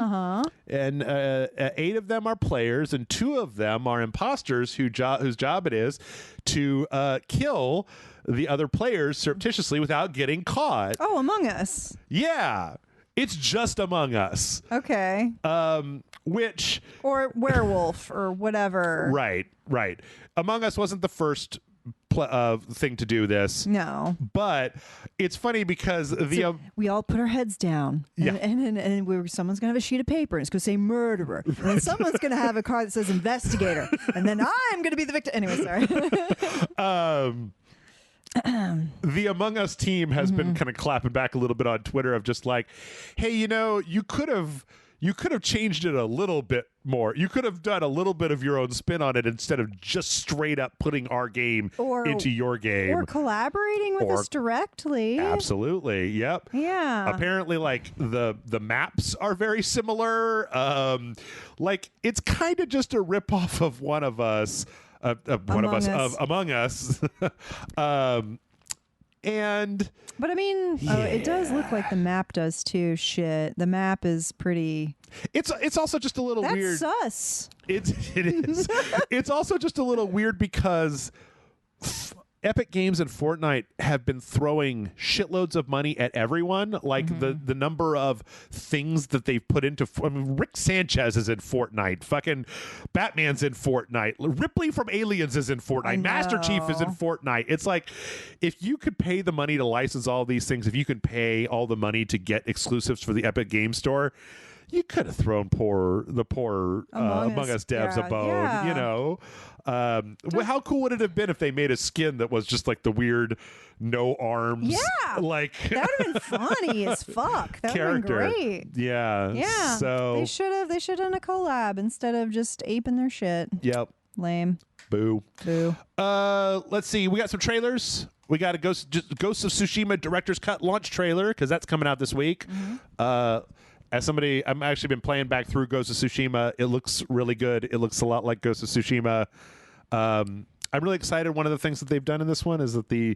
and 8 of them are players, and 2 of them are imposters whose job it is to kill the other players surreptitiously without getting caught. Oh, Among Us. Yeah. It's just Among Us. Okay. Or werewolf or whatever. Right. Among Us wasn't the first thing to do this. No. But it's funny because we all put our heads down. And someone's going to have a sheet of paper and it's going to say murderer. And then someone's going to have a card that says investigator. And then I'm going to be the victim. Anyway, sorry. The Among Us team has been kind of clapping back a little bit on Twitter of just like, hey, you could have changed it a little bit more. You could have done a little bit of your own spin on it instead of just straight up putting our game into your game. Or collaborating with us directly. Absolutely. Yep. Yeah. Apparently, like, the maps are very similar. Like, it's kind of just a ripoff of One of Us. Among Us. But I mean, it does look like the map does too. Shit, the map is pretty. It's also just a little weird. That's sus. It is. It's also just a little weird because Epic Games and Fortnite have been throwing shitloads of money at everyone. Like the number of things that they've put into. I mean, Rick Sanchez is in Fortnite. Fucking Batman's in Fortnite. Ripley from Aliens is in Fortnite. Master Chief is in Fortnite. It's like, if you could pay the money to license all these things, if you could pay all the money to get exclusives for the Epic Game Store, you could have thrown the poor Among Us devs a bone, you know. How cool would it have been if they made a skin that was just like the weird no arms? Yeah, like that would have been funny as fuck. That would have been great. Yeah. So they should have done a collab instead of just aping their shit. Yep. Lame. Boo. Let's see. We got some trailers. We got a Ghost of Tsushima Director's Cut launch trailer because that's coming out this week. as somebody, I'm actually been playing back through Ghost of Tsushima. It looks really good. It looks a lot like Ghost of Tsushima. I'm really excited. One of the things that they've done in this one is that you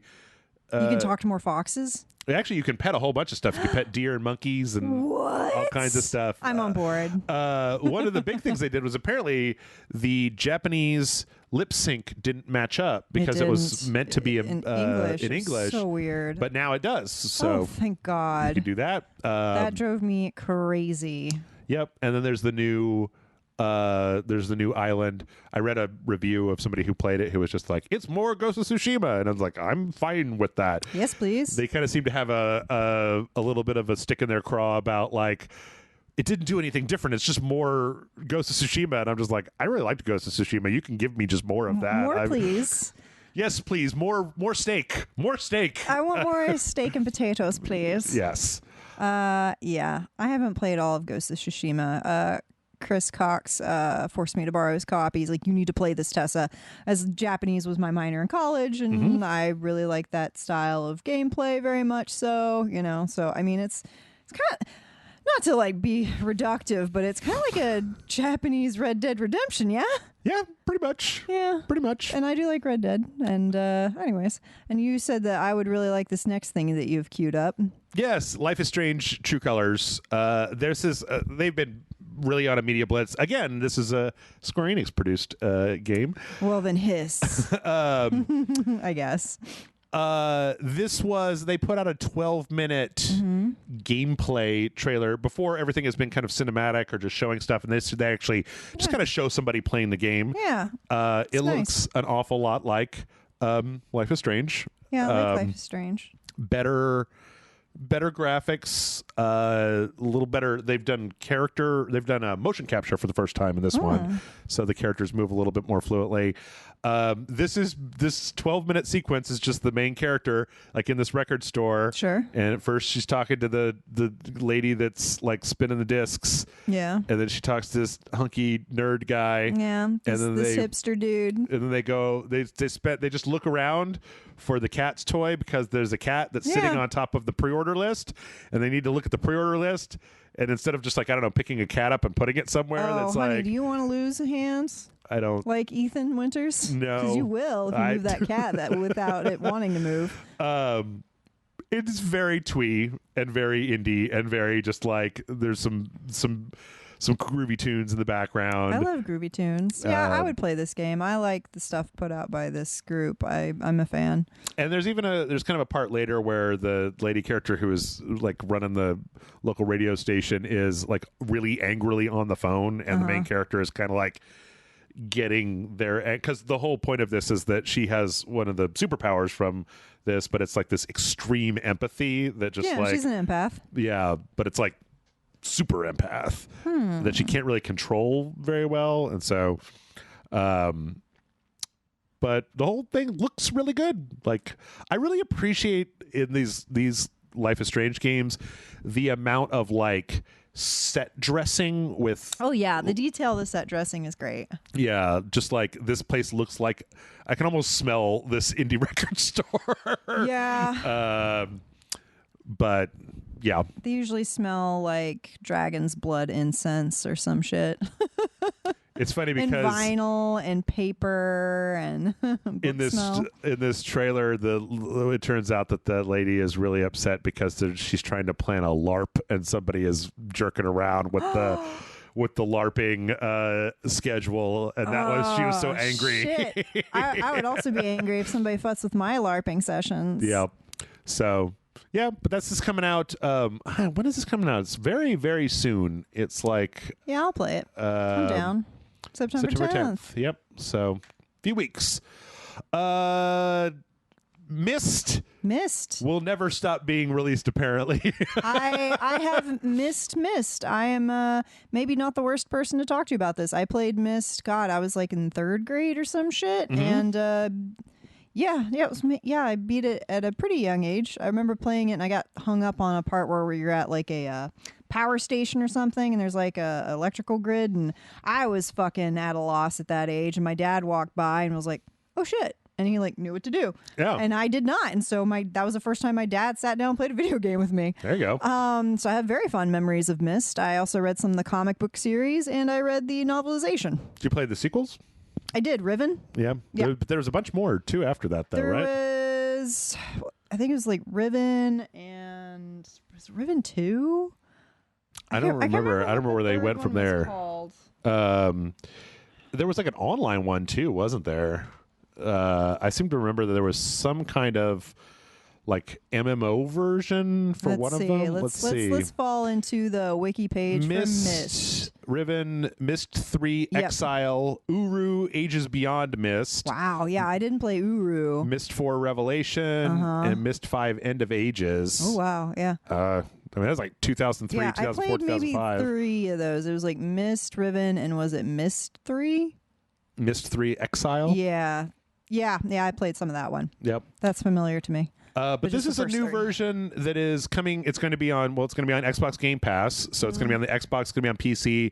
can talk to more foxes. actually you can pet a whole bunch of stuff. You can pet deer and monkeys and all kinds of stuff. I'm on board. One of the big things they did was apparently the Japanese lip sync didn't match up because it was meant to be in English. in English. So weird. But now it does. So thank you God. can do that. That drove me crazy. Yep. And then there's the new island. I read a review of somebody who played it who was just like, it's more Ghost of Tsushima, and I was like, I'm fine with that. Yes, please. They kind of seem to have a little bit of a stick in their craw about like it didn't do anything different. It's just more Ghost of Tsushima, and I'm just like, I really liked Ghost of Tsushima. You can give me just more of that. More, please. Yes, please. More steak. More steak. I want more steak and potatoes, please. Yes. Yeah. I haven't played all of Ghost of Tsushima. Chris Cox forced me to borrow his copy. He's like, you need to play this, Tessa. As Japanese was my minor in college, and I really like that style of gameplay very much so, you know. So, I mean, it's kind of, not to like be reductive, but it's kind of like a Japanese Red Dead Redemption, yeah? Yeah, pretty much. Yeah. Pretty much. And I do like Red Dead. And anyways, and you said that I would really like this next thing that you've queued up. Yes, Life is Strange True Colors. There's this, they've been really on a media blitz. Again, this is a Square Enix produced game. Well, then hiss. I guess. They put out a 12-minute gameplay trailer before everything has been kind of cinematic or just showing stuff, and they actually just kind of show somebody playing the game. Yeah. It nice. looks an awful lot like Life is Strange. Yeah, I like Life is Strange. Better graphics, a little better. They've done motion capture for the first time in this one, so the characters move a little bit more fluently. This 12-minute sequence is just the main character, like in this record store. Sure. And at first she's talking to the lady that's like spinning the discs. Yeah. And then she talks to this hunky nerd guy. Yeah. This hipster dude. And then they just look around for the cat's toy because there's a cat that's sitting on top of the pre-order list, and they need to look at the pre-order list. And instead of just like, I don't know, picking a cat up and putting it somewhere, that's honey, like, do you want to lose hands? I don't. Like Ethan Winters? No. Because you will if you move that cat without it wanting to move. It's very twee and very indie and very just like there's some groovy tunes in the background. I love groovy tunes. Yeah, I would play this game. I like the stuff put out by this group. I'm a fan. And there's kind of a part later where the lady character who is like running the local radio station is like really angrily on the phone, and the main character is kind of like getting there, because the whole point of this is that she has one of the superpowers from this, but it's like this extreme empathy that just like she's an empath. Yeah, but it's like super empath that she can't really control very well, and so but the whole thing looks really good. Like, I really appreciate in these Life is Strange games the amount of like set dressing with the detail of the set dressing is great. Yeah, just like this place looks like I can almost smell this indie record store. Yeah. But yeah, they usually smell like dragon's blood incense or some shit. It's funny because and vinyl and paper and in this trailer, it turns out that the lady is really upset because she's trying to plan a LARP and somebody is jerking around with the LARPing schedule, and she was so angry. Shit. I would also be angry if somebody fucks with my LARPing sessions. Yeah. So yeah, but this is coming out. When is this coming out? It's very, very soon. It's like I'll play it. I'm down. September 10th. Yep. So, few weeks. Mist will never stop being released, apparently. I have missed Mist. I am maybe not the worst person to talk to about this. I played Mist. God, I was like in 3rd grade or some shit, and I beat it at a pretty young age. I remember playing it, and I got hung up on a part where you're at like a power station or something, and there's like a electrical grid, and I was fucking at a loss at that age, and my dad walked by and was like, oh shit, and he like knew what to do. Yeah. And I did not. And so that was the first time my dad sat down and played a video game with me. There you go. So I have very fond memories of Myst. I also read some of the comic book series, and I read the novelization. Did you play the sequels? I did. Riven. Yeah. There was a bunch more too after that, though, right? There was, I think it was like Riven and was it Riven 2? I don't remember where they went from there. There was like an online one too, wasn't there? I seem to remember that there was some kind of like MMO version for one of them. Let's see. Let's fall into the wiki page for Myst. Riven, Myst 3, Yep. Exile, Uru, Ages Beyond Myst. Wow, yeah, I didn't play Uru. Myst 4, Revelation, and Myst 5, End of Ages. Oh wow, yeah. I mean, that was like 2003, Yeah, 2004, I played 2005. maybe 3 of those. It was like Myst, Riven, and was it Myst 3? Myst 3, Exile. Yeah, I played some of that one. Yep. That's familiar to me. But this is a new version that is coming. It's going to be on. Well, it's going to be on Xbox Game Pass, so it's going to be on the Xbox. It's going to be on PC.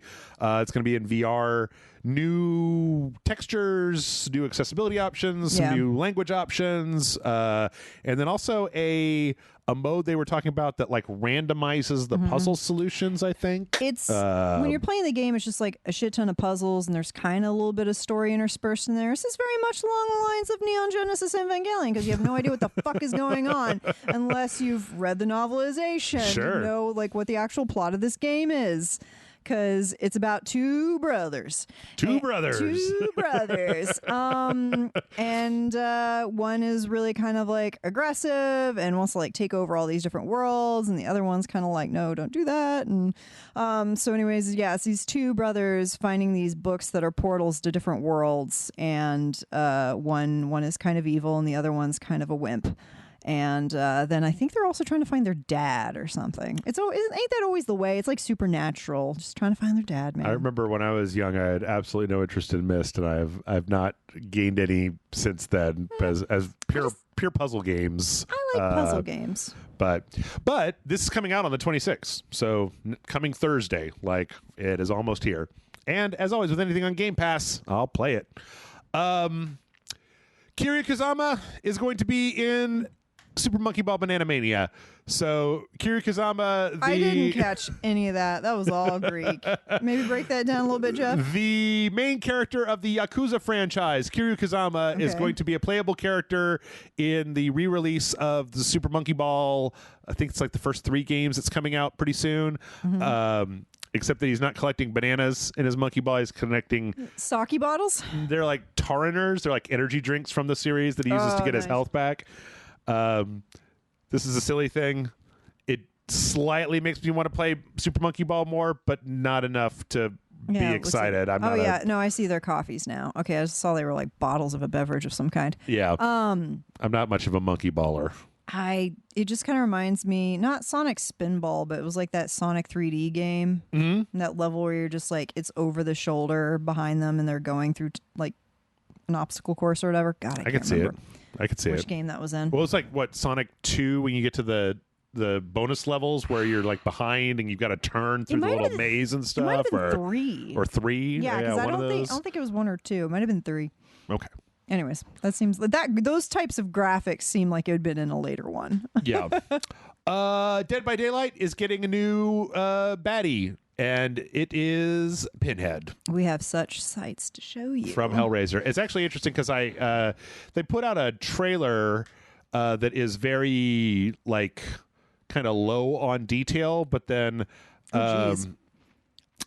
It's going to be in VR. New textures, new accessibility options, some new language options, and then also a mode they were talking about that like randomizes the puzzle solutions. I think it's when you're playing the game, it's just like a shit ton of puzzles, and there's kind of a little bit of story interspersed in there. This is very much along the lines of Neon Genesis Evangelion, because you have no idea what the fuck is going on unless you've read the novelization. Sure. You know, like what the actual plot of this game is. Because it's about two brothers. And one is really kind of like aggressive and wants to like take over all these different worlds, and the other one's kind of like, no, don't do that. And so anyways, yeah, it's these two brothers finding these books that are portals to different worlds, and one is kind of evil and the other one's kind of a wimp. And then I think they're also trying to find their dad or something. Ain't that always the way? It's like Supernatural, just trying to find their dad, man. I remember when I was young, I had absolutely no interest in Myst, and I've not gained any since then as pure puzzle games. I like puzzle games. But this is coming out on the 26th, so coming Thursday, like it is almost here. And as always, with anything on Game Pass, I'll play it. Kiryu Kazama is going to be in Super Monkey Ball Banana Mania. So Kiryu Kazama, I didn't catch any of that. That was all Greek. Maybe break that down a little bit, Jeff. The main character of the Yakuza franchise, Kiryu Kazama, is going to be a playable character in the re-release of the Super Monkey Ball. I think it's like the first 3 games that's coming out pretty soon. Except that he's not collecting bananas in his monkey ball. He's collecting sake bottles. They're like Tauriners. They're like energy drinks from the series that he uses to get his health back. This is a silly thing. It slightly makes me want to play Super Monkey Ball more, but not enough to be excited. No, I see their coffees now. Okay, I just saw they were like bottles of a beverage of some kind. Yeah. I'm not much of a monkey baller. It just kind of reminds me, not Sonic Spinball, but it was like that Sonic 3D game. Mm-hmm. That level where you're just like, it's over the shoulder behind them and they're going through like an obstacle course or whatever. God, I can't remember. I could see it. Which game that was in. Well, it's like what, Sonic 2 when you get to the bonus levels where you're like behind and you've got to turn through the little maze and stuff. It might have been 3. Or 3? Yeah, because I don't think it was 1 or 2. It might have been 3. Okay. Anyways, that seems those types of graphics seem like it would have been in a later one. Yeah. Dead by Daylight is getting a new baddie, and it is Pinhead. We have such sights to show you from Hellraiser. It's actually interesting because they put out a trailer that is very like kind of low on detail, but then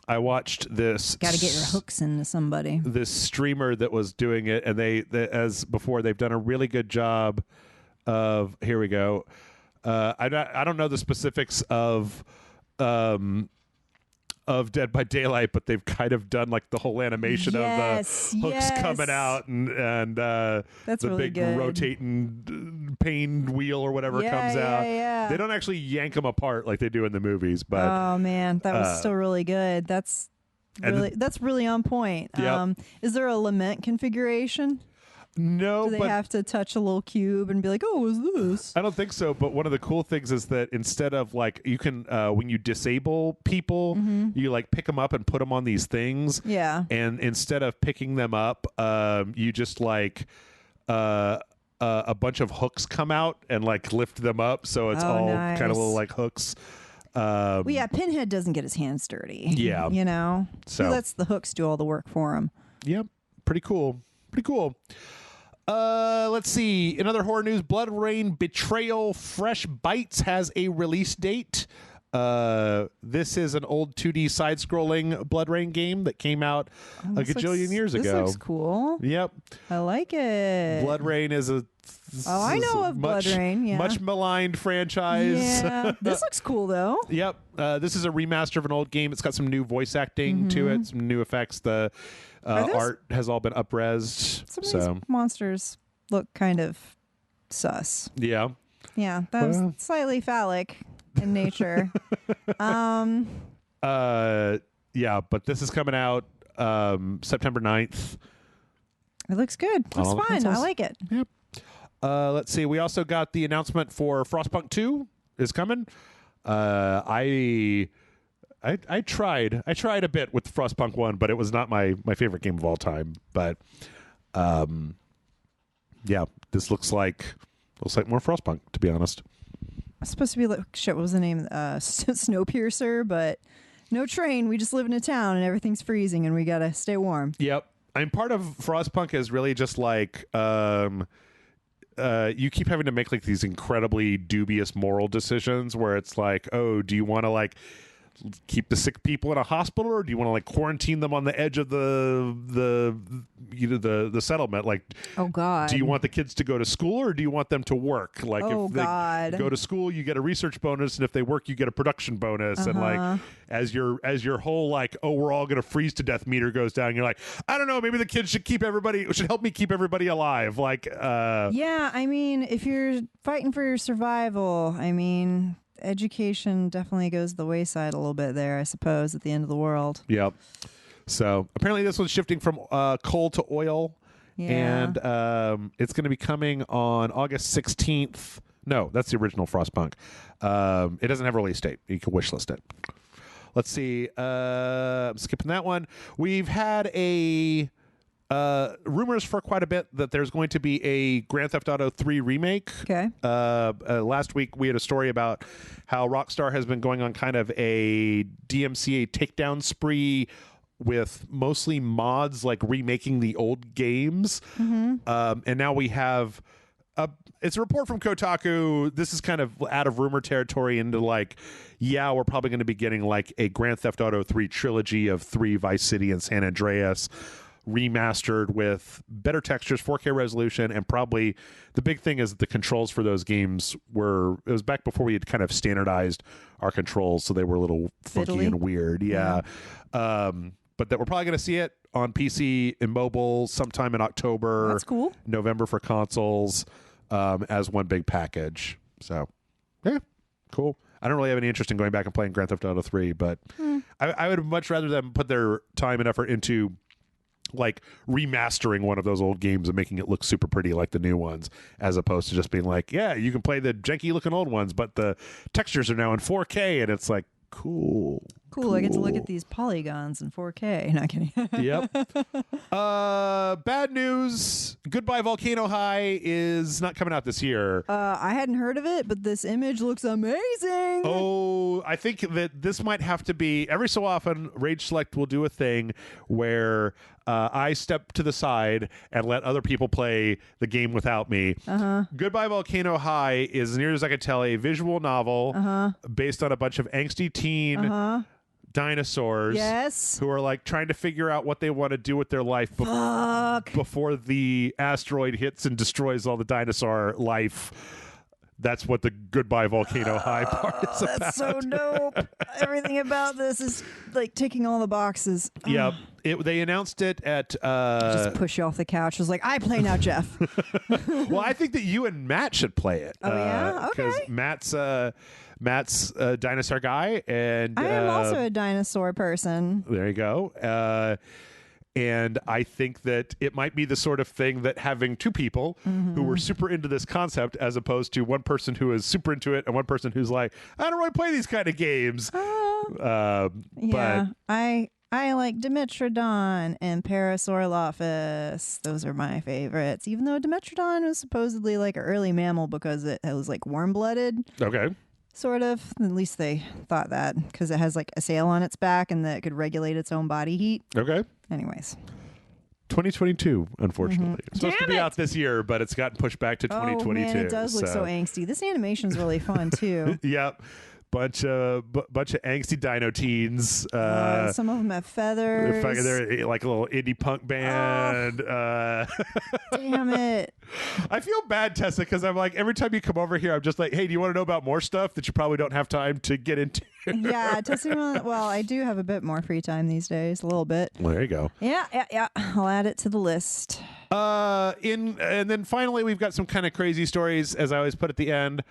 I watched this. Got to get your hooks into somebody. This streamer that was doing it, and they as before, they've done a really good job of. Here we go. I don't know the specifics of Dead by Daylight, but they've kind of done like the whole animation of the hooks coming out and that's the really big good. rotating pain wheel or whatever comes out. Yeah. They don't actually yank them apart like they do in the movies, but oh man, that was still really good. That's really on point. Yep. Is there a lament configuration? No, Do they have to touch a little cube and be like, "Oh, what's this?" I don't think so. But one of the cool things is that instead of like you can when you disable people, you like pick them up and put them on these things. Yeah. And instead of picking them up, you just like a bunch of hooks come out and like lift them up, so it's all nice. kind of little like hooks. Well, yeah, Pinhead doesn't get his hands dirty. Yeah. You know? So He lets the hooks do all the work for him. Yep. Pretty cool. Pretty cool. Let's see. In other horror news, Blood Rain Betrayal Fresh Bites has a release date. This is an old 2D side-scrolling Blood Rain game that came out a gajillion years ago. This looks cool. Yep. I like it. Blood Rain is a I know of Blood Rain, yeah. much maligned franchise. Yeah. This looks cool, though. Yep. This is a remaster of an old game. It's got some new voice acting to it, some new effects. The art has all been up-resed. Some of these monsters look kind of sus. Yeah. Yeah, that's slightly phallic in nature. Yeah, but this is coming out September 9th. It looks good. Looks fun. I like it. Yep. Let's see. We also got the announcement for Frostpunk 2 is coming. I tried a bit with Frostpunk 1, but it was not my favorite game of all time. But yeah, this looks like more Frostpunk, to be honest. It's supposed to be like, shit, what was the name? Snowpiercer, but no train. We just live in a town and everything's freezing and we gotta stay warm. Yep. I mean, part of Frostpunk is really just like you keep having to make like these incredibly dubious moral decisions where it's like, oh, do you want to like keep the sick people in a hospital, or do you want to like quarantine them on the edge of the settlement? Like, oh god, do you want the kids to go to school, or do you want them to work? Like, oh if they god, go to school, you get a research bonus, and if they work, you get a production bonus. And like, as your whole like, oh, we're all gonna freeze to death meter goes down, you're like, I don't know, maybe the kids should help me keep everybody alive. Like, yeah, I mean, if you're fighting for your survival, I mean, education definitely goes the wayside a little bit there, I suppose, at the end of the world. Yep. So apparently this one's shifting from coal to oil. Yeah. And it's going to be coming on August 16th. No, that's the original Frostpunk. It doesn't have a release date. You can wishlist it. Let's see. I'm skipping that one. We've had rumors for quite a bit that there's going to be a Grand Theft Auto 3 remake. Okay. Last week we had a story about how Rockstar has been going on kind of a DMCA takedown spree with mostly mods, like remaking the old games. And now we have it's a report from Kotaku. This is kind of out of rumor territory into like, yeah, we're probably going to be getting like a Grand Theft Auto 3 trilogy of 3 Vice City and San Andreas remastered with better textures, 4K resolution, and probably the big thing is that the controls for those games it was back before we had kind of standardized our controls, so they were a little funky and weird. Yeah. But that we're probably going to see it on PC and mobile sometime in October. That's cool. November for consoles as one big package. So, yeah, cool. I don't really have any interest in going back and playing Grand Theft Auto 3, but I would much rather them put their time and effort into like remastering one of those old games and making it look super pretty like the new ones, as opposed to just being like, yeah, you can play the janky looking old ones, but the textures are now in 4K, and it's like, cool. I get to look at these polygons in 4K. Not kidding. Yep. Bad news. Goodbye Volcano High is not coming out this year. I hadn't heard of it, but this image looks amazing. Oh, I think that this might have to be, every so often, Rage Select will do a thing where I step to the side and let other people play the game without me. Goodbye Volcano High is, as near as I can tell, a visual novel based on a bunch of angsty teen dinosaurs who are like trying to figure out what they want to do with their life before the asteroid hits and destroys all the dinosaur life. That's what the Goodbye Volcano High part is about. That's so dope. Everything about this is like ticking all the boxes. Yeah. They announced it at just push you off the couch. I was like, I play now, Jeff. Well, I think that you and Matt should play it. Oh yeah, okay. Because Matt's a dinosaur guy, and I am also a dinosaur person. There you go. And I think that it might be the sort of thing that having two people who were super into this concept, as opposed to one person who is super into it and one person who's like, I don't really play these kind of games. Yeah, but I I like Dimetrodon and Parasaurolophus. Those are my favorites. Even though Dimetrodon was supposedly like an early mammal because it was like warm-blooded, Okay. sort of. At least they thought that because it has like a sail on its back and that it could regulate its own body heat. Okay. Anyways. 2022, unfortunately. It's supposed to be Damn it! out this year, but it's gotten pushed back to 2022. Oh man, it does look so angsty. This animation's really fun too. Yep. Bunch of angsty dino teens. Some of them have feathers. They're like a little indie punk band. Damn it. I feel bad, Tessa, because I'm like, every time you come over here, I'm just like, hey, do you want to know about more stuff that you probably don't have time to get into? Yeah, well, I do have a bit more free time these days, a little bit. Well, there you go. Yeah. I'll add it to the list. And then finally, we've got some kind of crazy stories, as I always put at the end.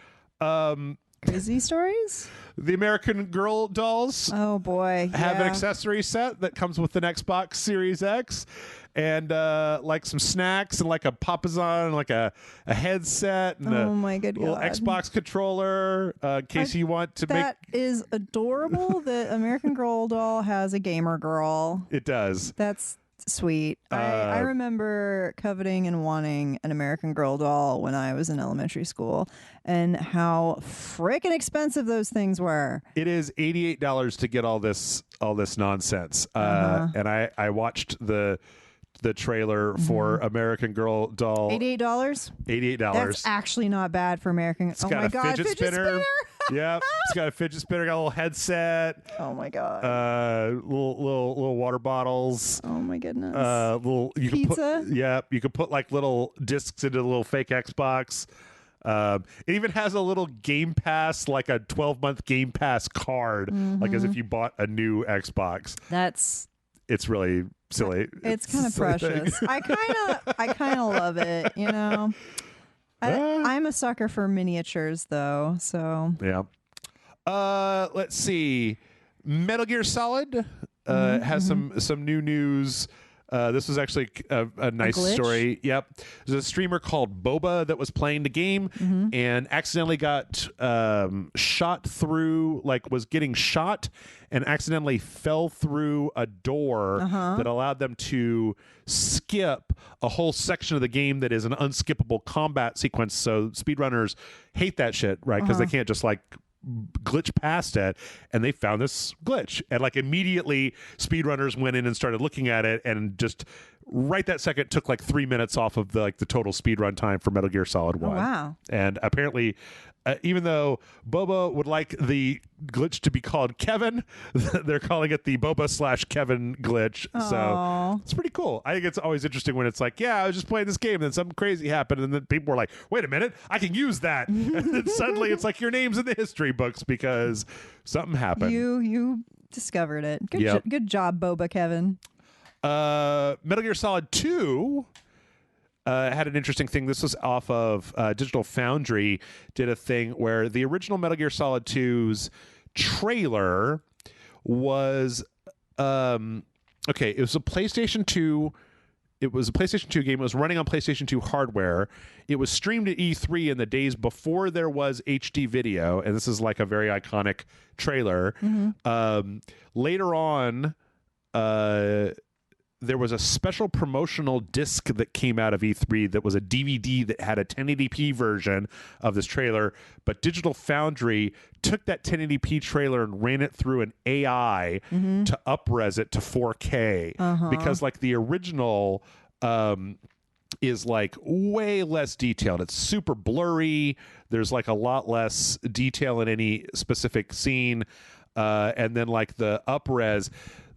Crazy stories? The American Girl dolls Oh boy. have an accessory set that comes with an Xbox Series X, and like some snacks and like a Papazon and like a headset and Oh my good little God. Xbox controller in case you want to That is adorable. The American Girl doll has a gamer girl. It does. That's sweet. I remember coveting and wanting an American Girl doll when I was in elementary school, and how freaking expensive those things were. It is $88 to get all this nonsense. And I watched the trailer for American Girl doll. $88? $88. That's actually not bad for American. It's oh got my a God, fidget spinner. Yeah, it's got a fidget spinner, got a little headset. Oh my God. Little water bottles. Oh my goodness. You Pizza? You could put like little discs into the little fake Xbox. It even has a little Game Pass, like a 12-month Game Pass card, like as if you bought a new Xbox. It's really silly. It's kind of precious. I kind of love it, you know. I'm a sucker for miniatures though, so. Yeah. Let's see. Metal Gear Solid has some new news. This was actually a nice story. Yep. There's a streamer called Boba that was playing the game and accidentally got shot through, like was getting shot and accidentally fell through a door that allowed them to skip a whole section of the game that is an unskippable combat sequence. So speedrunners hate that shit, right? Because they can't just like glitch past it, and they found this glitch, and like immediately speedrunners went in and started looking at it, and just right that second took like 3 minutes off of the total speedrun time for Metal Gear Solid 1. Oh, wow. And apparently even though Boba would like the glitch to be called Kevin, they're calling it the Boba/Kevin glitch. Aww. So it's pretty cool. I think it's always interesting when it's like, yeah, I was just playing this game and then something crazy happened, and then people were like, wait a minute, I can use that. And then suddenly it's like your name's in the history books because something happened. You discovered it. Good job, Boba Kevin. Metal Gear Solid 2 had an interesting thing. This was off of Digital Foundry, did a thing where the original Metal Gear Solid 2's trailer was okay, it was a PlayStation 2. It was a PlayStation 2 game. It was running on PlayStation 2 hardware. It was streamed at E3 in the days before there was HD video, and this is like a very iconic trailer. Later on, there was a special promotional disc that came out of E3 that was a DVD that had a 1080p version of this trailer, but Digital Foundry took that 1080p trailer and ran it through an AI to up-res it to 4K because like the original is like way less detailed. It's super blurry. There's like a lot less detail in any specific scene. And then like the up-res,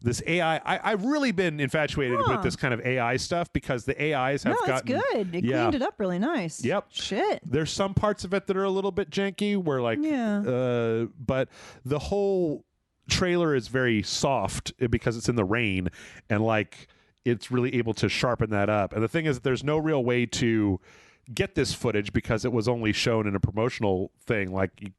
this AI, I've really been infatuated with this kind of AI stuff because the AIs have gotten... No, it's good. It cleaned it up really nice. Yep. Shit. There's some parts of it that are a little bit janky where like... but the whole trailer is very soft because it's in the rain, and like it's really able to sharpen that up. And the thing is that there's no real way to get this footage because it was only shown in a promotional thing. Like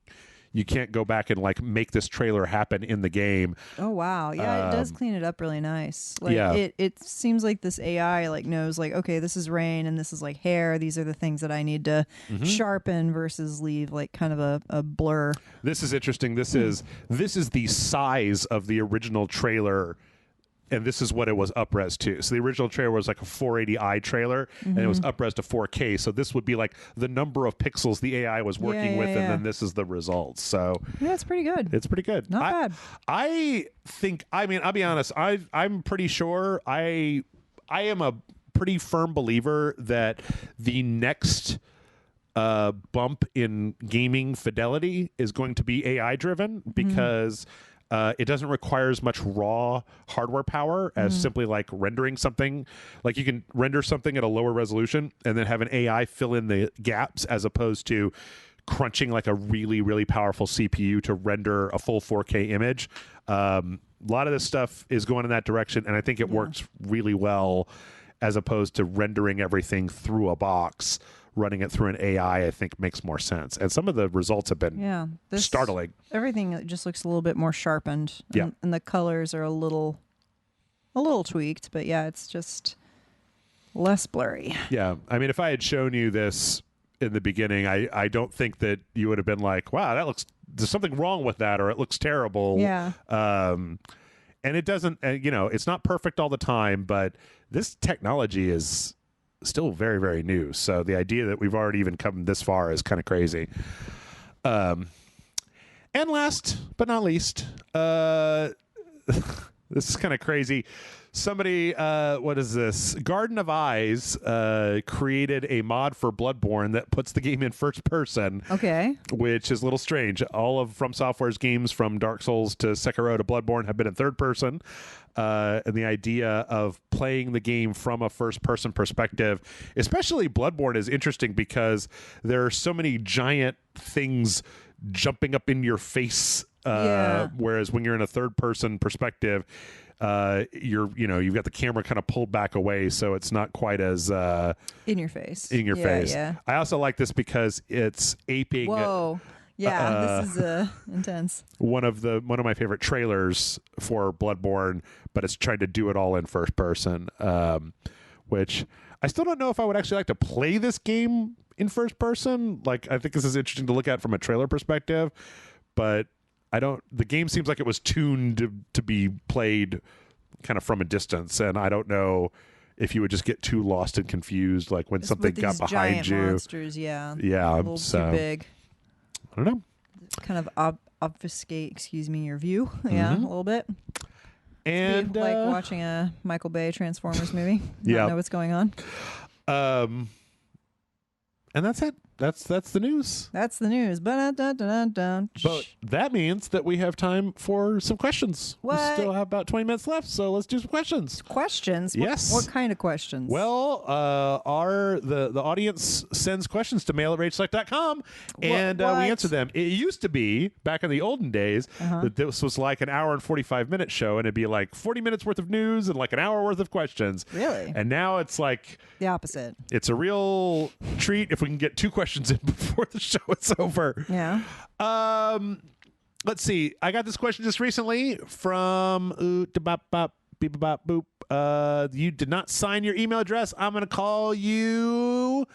you can't go back and like make this trailer happen in the game. Oh wow. Yeah, it does clean it up really nice. Like it seems like this AI like knows like, okay, this is rain and this is like hair. These are the things that I need to sharpen versus leave like kind of a blur. This is interesting. This is the size of the original trailer and this is what it was up-res to. So the original trailer was like a 480i trailer, and it was up-res to 4K. So this would be like the number of pixels the AI was working with, and then this is the results. So yeah, it's pretty good. It's pretty good. Not bad. I think. I mean, I'll be honest. I'm pretty sure. I am a pretty firm believer that the next bump in gaming fidelity is going to be AI driven because. It doesn't require as much raw hardware power as simply like rendering something. Like you can render something at a lower resolution and then have an AI fill in the gaps as opposed to crunching like a really, really powerful CPU to render a full 4K image. A lot of this stuff is going in that direction, and I think it works really well as opposed to rendering everything through a box. Running it through an AI, I think, makes more sense. And some of the results have been startling. Everything just looks a little bit more sharpened. And the colors are a little tweaked, but yeah, it's just less blurry. Yeah. I mean, if I had shown you this in the beginning, I don't think that you would have been like, wow, there's something wrong with that, or it looks terrible. Yeah. And it doesn't, it's not perfect all the time, but this technology is still very, very new. So the idea that we've already even come this far is kind of crazy. And last but not least, this is kind of crazy. Somebody, what is this? Garden of Eyes created a mod for Bloodborne that puts the game in first person. Okay. Which is a little strange. All of From Software's games, from Dark Souls to Sekiro to Bloodborne, have been in third person. And the idea of playing the game from a first-person perspective, especially Bloodborne, is interesting because there are so many giant things jumping up in your face. Whereas when you're in a third-person perspective, you've got the camera kind of pulled back away, so it's not quite as in your face. Yeah. I also like this because it's aping. Whoa. Yeah, this is intense. One of my favorite trailers for Bloodborne, but it's trying to do it all in first person, which I still don't know if I would actually like to play this game in first person. Like, I think this is interesting to look at from a trailer perspective, but the game seems like it was tuned to be played kind of from a distance, and I don't know if you would just get too lost and confused, like when something got behind you. Monsters, yeah, a little too big. I don't know. Kind of obfuscate, your view. Yeah, a little bit. And like watching a Michael Bay Transformers movie. Not know what's going on. And that's it. That's the news. That's the news. But that means that we have time for some questions. What? We still have about 20 minutes left, so let's do some questions. Questions? Yes. What kind of questions? Well, the audience sends questions to mail@rageselect.com, and we answer them. It used to be, back in the olden days, that this was like an hour and 45-minute show, and it'd be like 40 minutes worth of news and like an hour worth of questions. Really? And now it's like the opposite. It's a real treat if we can get 2 questions in before the show is over. Yeah. Let's see. I got this question just recently from boop. You did not sign your email address. I'm going to call you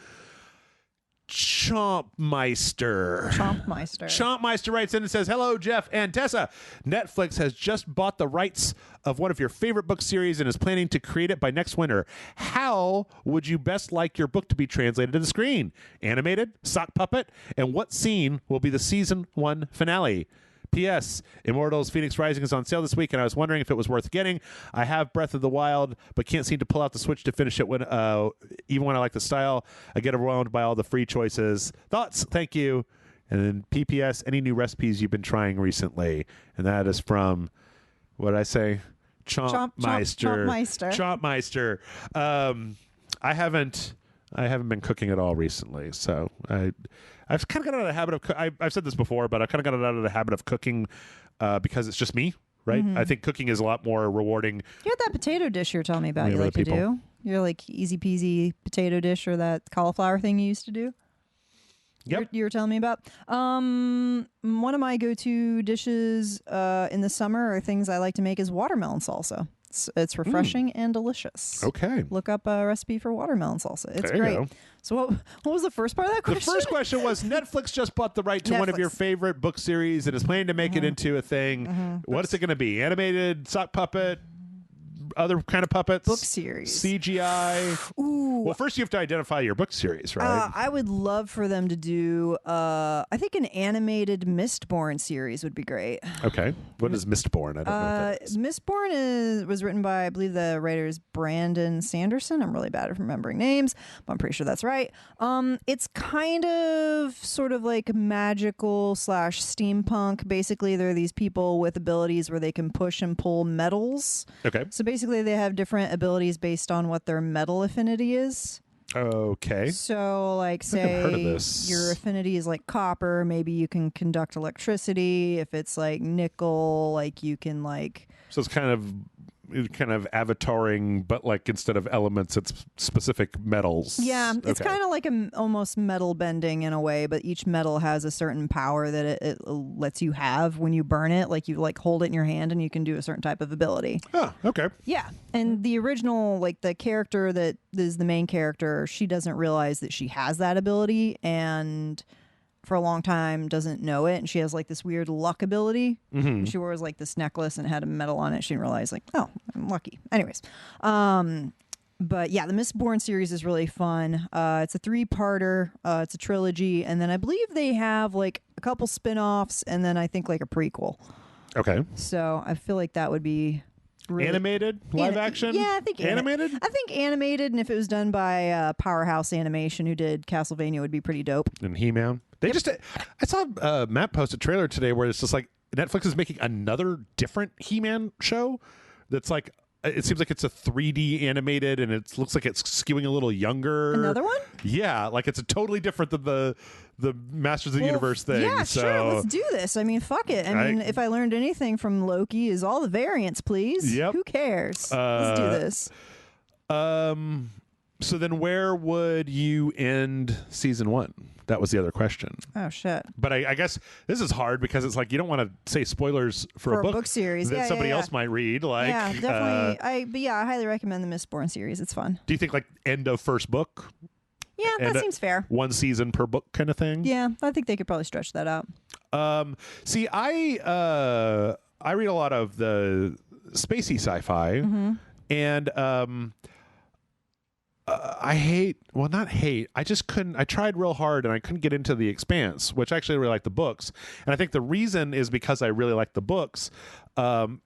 Chompmeister. Chompmeister writes in and says, hello, Jeff and Tessa. Netflix has just bought the rights of one of your favorite book series and is planning to create it by next winter. How would you best like your book to be translated to the screen? Animated? Sock puppet? And what scene will be the season 1 finale? P.S. Immortals Phoenix Rising is on sale this week, and I was wondering if it was worth getting. I have Breath of the Wild, but can't seem to pull out the Switch to finish it even when I like the style. I get overwhelmed by all the free choices. Thoughts? Thank you. And then P.P.S. Any new recipes you've been trying recently? And that is from, what did I say? Chompmeister. Chompmeister. I haven't been cooking at all recently, so I've kind of got out of the habit of I've said this before, but I kind of got out of the habit of cooking because it's just me, right? I think cooking is a lot more rewarding. You had that potato dish you were telling me about you like to do. Your like easy peasy potato dish, or that cauliflower thing you used to do. Yep. You were telling me about. One of my go-to dishes in the summer, or things I like to make, is watermelon salsa. It's refreshing and delicious. Okay. Look up a recipe for watermelon salsa. It's there great. You go. So what was the first part of that question? The first question was, Netflix just bought the right to one of your favorite book series and is planning to make it into a thing. What is it going to be? Animated, sock puppet, other kind of puppets? Book series. CGI. Ooh. Well, first you have to identify your book series, right? I would love for them to do, I think an animated Mistborn series would be great. Okay. What is Mistborn? I don't know what that is. Mistborn was written by, I believe the writer is Brandon Sanderson. I'm really bad at remembering names, but I'm pretty sure that's right. It's kind of sort of like magical / steampunk. Basically, there are these people with abilities where they can push and pull metals. Okay. So basically, they have different abilities based on what their metal affinity is. Okay. So, like, I think I've heard of say this. your affinity is like copper, maybe you can conduct electricity. If it's like nickel, like you can like. So it's kind of avataring, but like instead of elements, it's specific metals. Yeah, it's Okay. kind of like almost metal bending in a way, but each metal has a certain power that it lets you have when you burn it. Like you like hold it in your hand and you can do a certain type of ability. Oh, okay. Yeah, and the original, like the character that is the main character, she doesn't realize that she has that ability, and for a long time doesn't know it, and she has like this weird luck ability. Mm-hmm. She wears like this necklace and it had a medal on it. She didn't realize, like, oh, I'm lucky. Anyways, but yeah, the Mistborn series is really fun. It's a 3-parter. It's a trilogy, and then I believe they have like a couple spin-offs, and then I think like a prequel. Okay. So I feel like that would be really Animated? Live action? Yeah, I think animated? I think animated, and if it was done by Powerhouse Animation, who did Castlevania, would be pretty dope. And He-Man. They just, I saw Matt post a trailer today where it's just like Netflix is making another different He-Man show that's like, it seems like it's a 3D animated and it looks like it's skewing a little younger. Another one? Yeah, like it's a totally different than the Masters of the Universe thing. Yeah, so sure. Let's do this. I mean, fuck it. I mean, if I learned anything from Loki, is all the variants, please. Yep. Who cares? Let's do this. So then where would you end season 1? That was the other question. Oh shit! But I guess this is hard because it's like you don't want to say spoilers for a book series that somebody else might read. Like, yeah, definitely. But yeah, I highly recommend the Mistborn series. It's fun. Do you think like end of first book? Yeah, that seems fair. One season per book kind of thing. Yeah, I think they could probably stretch that out. See, I read a lot of the spacey sci-fi, Mm-hmm. and not hate. I just couldn't. I tried real hard and I couldn't get into The Expanse, which actually I really like the books. And I think the reason is because I really like the books, but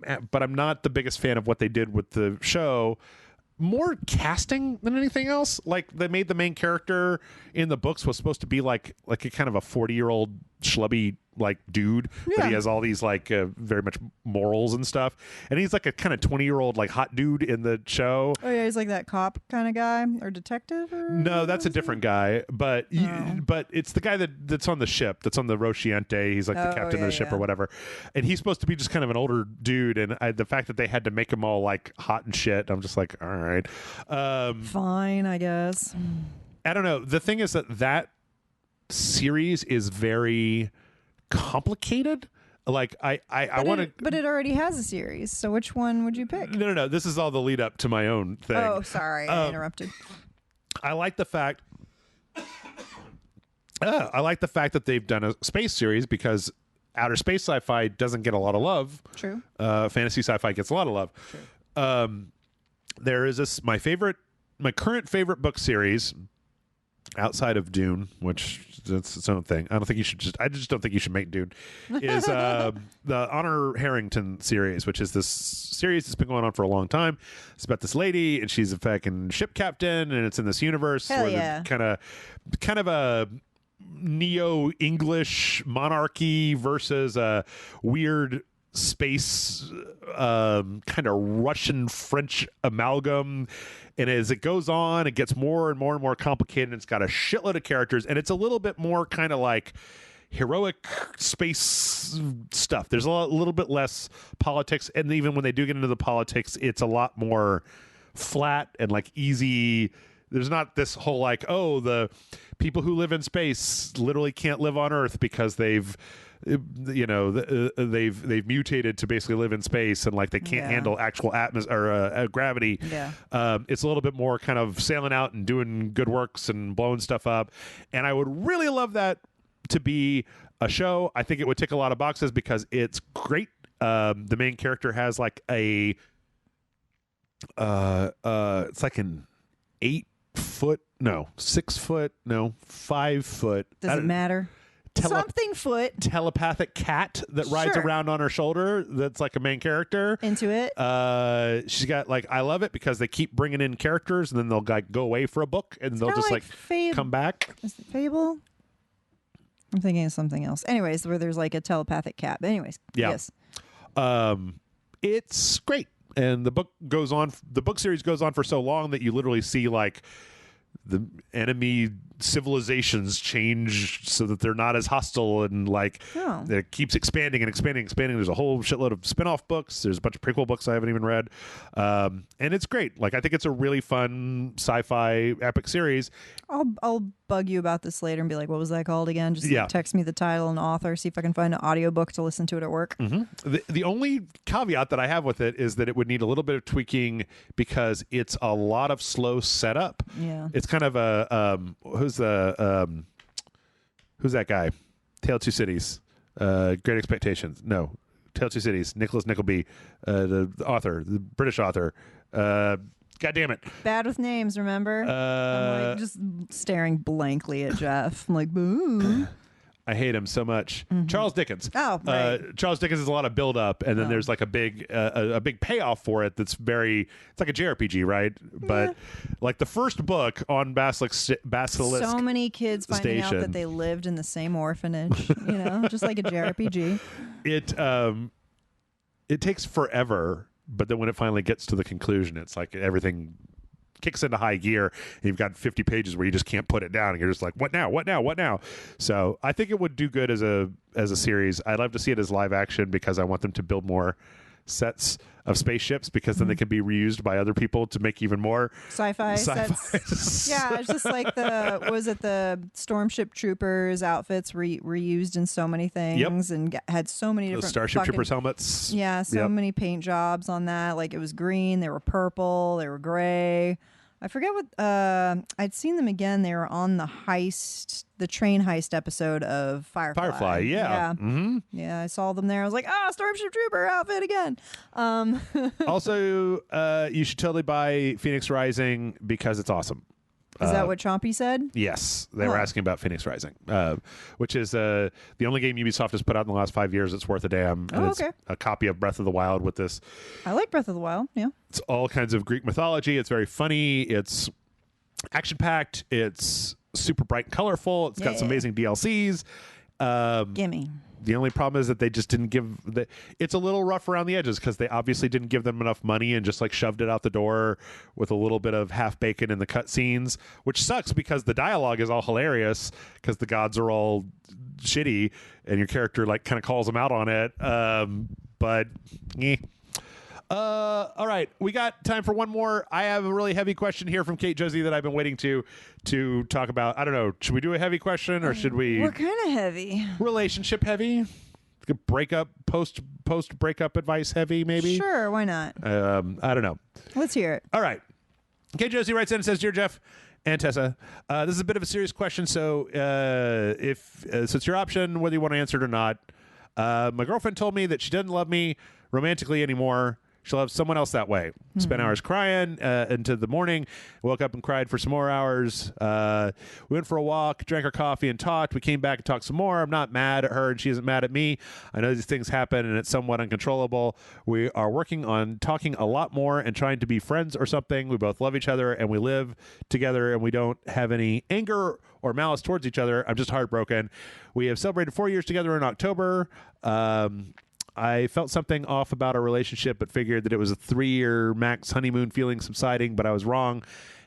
I'm not the biggest fan of what they did with the show. More casting than anything else. Like they made the main character in the books was supposed to be like a kind of a 40-year-old schlubby like dude, but he has all these like very much morals and stuff. And he's like a kind of 20-year-old like hot dude in the show. Oh yeah, he's like that cop kind of guy or detective. Or no, that's a different guy. But but it's the guy that's on the ship, that's on the Rosciente. He's like the captain of the ship or whatever. And he's supposed to be just kind of an older dude. And the fact that they had to make him all like hot and shit, I'm just like, all right, fine, I guess. I don't know. The thing is that series is very complicated. Like I want to, but it already has a series. So which one would you pick? No. This is all the lead up to my own thing. Oh, sorry, I interrupted. I like the fact. I like the fact that they've done a space series because outer space sci-fi doesn't get a lot of love. True. Fantasy sci-fi gets a lot of love. True. There is this my current favorite book series outside of Dune, which that's its own thing. I just don't think you should make Dune. Is the Honor Harrington series, which is this series that's been going on for a long time. It's about this lady, and she's a fucking ship captain, and it's in this universe Hell where yeah. kind of a neo-English monarchy versus a weird space kind of Russian French amalgam. And as it goes on, it gets more and more and more complicated, and it's got a shitload of characters, and it's a little bit more kind of like heroic space stuff. There's a little bit less politics, and even when they do get into the politics, it's a lot more flat and like easy. There's not this whole like, oh, the people who live in space literally can't live on Earth because they've mutated to basically live in space, and like they can't handle actual atmosphere or gravity. Yeah. It's a little bit more kind of sailing out and doing good works and blowing stuff up. And I would really love that to be a show. I think it would tick a lot of boxes because it's great. The main character has like a It's like an 6 foot, no, 5 foot. Does it matter? Something foot Telepathic cat that rides Sure. around on her shoulder. That's like a main character. into it. She's got like, I love it because they keep bringing in characters and then they'll like go away for a book and they'll kinda just like come back. Is it Fable? I'm thinking of something else. Anyways, where there's like a telepathic cat. But anyways, Yeah. yes. It's great. And the book series goes on for so long that you literally see like the enemy civilizations change so that they're not as hostile, and like it keeps expanding and expanding and expanding. There's a whole shitload of spin-off books. There's a bunch of prequel books I haven't even read. And it's great. Like, I think it's a really fun sci-fi epic series. I'll bug you about this later and be like, what was that called again? Just like, text me the title and author, see if I can find an audiobook to listen to it at work. The only caveat that I have with it is that it would need a little bit of tweaking because it's a lot of slow setup. Yeah. It's kind of a who's that guy? Tale of Two Cities. Great Expectations. No. Tale of Two Cities. Nicholas Nickleby, the author, the British author. God damn it. Bad with names, remember? I'm like just staring blankly at Jeff. I'm like, boo. I hate him so much. Charles Dickens. Oh, right. Charles Dickens is a lot of build up, and then there's like a big payoff for it. That's it's like a JRPG, right? But like the first book on Basilisk. So many kids finding out that they lived in the same orphanage. Just like a JRPG. It takes forever, but then when it finally gets to the conclusion, it's like everything kicks into high gear, and you've got 50 pages where you just can't put it down, and you're just like, what now? So I think it would do good as a series. I'd love to see it as live action because I want them to build more sets of spaceships, because then they can be reused by other people to make even more sci-fi sets. Yeah, it's just like the Stormship Troopers outfits reused in so many things, and had so many different Starship Troopers helmets. Yeah, so many paint jobs on that. Like, it was green, they were purple, they were gray. I forget what I'd seen them again. They were on the train heist episode of Firefly. Yeah. Yeah, I saw them there. I was like, Stormship Trooper outfit again. Also, you should totally buy Phoenix Rising because it's awesome. Is that what Chompy said? Yes, they were asking about Phoenix Rising, which is the only game Ubisoft has put out in the last 5 years that's worth a damn. And it's a copy of Breath of the Wild with this. I like Breath of the Wild, yeah. It's all kinds of Greek mythology. It's very funny. It's action-packed. It's super bright and colorful. It's got some amazing DLCs. Gimme. The only problem is that they just didn't give it's a little rough around the edges because they obviously didn't give them enough money and just like shoved it out the door with a little bit of half bacon in the cutscenes, which sucks because the dialogue is all hilarious because the gods are all shitty and your character like kind of calls them out on it. All right, we got time for one more. I have a really heavy question here from Kate Josie that I've been waiting to talk about. I don't know. Should we do a heavy question or should we? We're kind of heavy. Relationship heavy? Breakup, post breakup advice heavy, maybe? Sure, why not? I don't know. Let's hear it. All right. Kate Josie writes in and says, "Dear Jeff and Tessa, this is a bit of a serious question, so so it's your option whether you want to answer it or not. My girlfriend told me that she doesn't love me romantically anymore. She'll have someone else that way. Spent hours crying into the morning. Woke up and cried for some more hours. We went for a walk, drank our coffee, and talked. We came back and talked some more. I'm not mad at her, and she isn't mad at me. I know these things happen, and it's somewhat uncontrollable. We are working on talking a lot more and trying to be friends or something. We both love each other, and we live together, and we don't have any anger or malice towards each other. I'm just heartbroken. We have celebrated 4 years together in October. I felt something off about our relationship, but figured that it was a 3-year max honeymoon feeling subsiding, but I was wrong.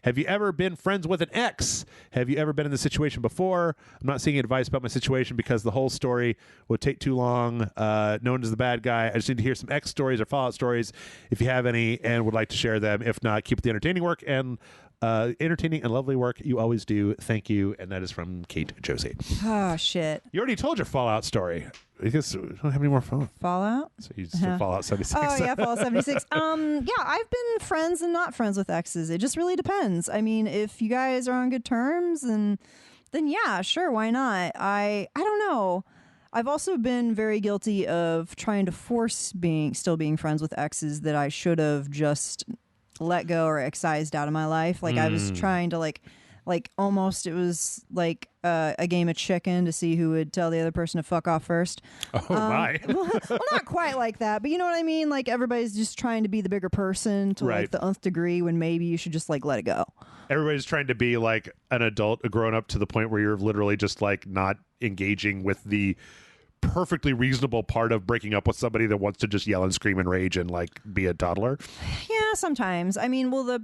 Have you ever been friends with an ex? Have you ever been in this situation before? I'm not seeking advice about my situation because the whole story would take too long. No one is the bad guy. I just need to hear some ex stories or Fallout stories if you have any and would like to share them. If not, keep the entertaining work and entertaining and lovely work you always do. Thank you. And that is from Kate Josie. Oh, shit. You already told your Fallout story. I guess we don't have any more Fallout? So you just Fallout 76. Oh, yeah, Fallout 76. Yeah, I've been friends and not friends with exes. It just really depends. I mean, if you guys are on good terms, then yeah, sure, why not? I don't know. I've also been very guilty of trying to force still being friends with exes that I should have just let go or excised out of my life. Like I was trying to like almost it was like a game of chicken to see who would tell the other person to fuck off first. Oh my. well, not quite like that, but you know what I mean? Like everybody's just trying to be the bigger person to like the nth degree when maybe you should just like let it go. Everybody's trying to be like an adult, a grown up to the point where you're literally just like not engaging with the perfectly reasonable part of breaking up with somebody that wants to just yell and scream and rage and like be a toddler. Yeah, sometimes. I mean, well,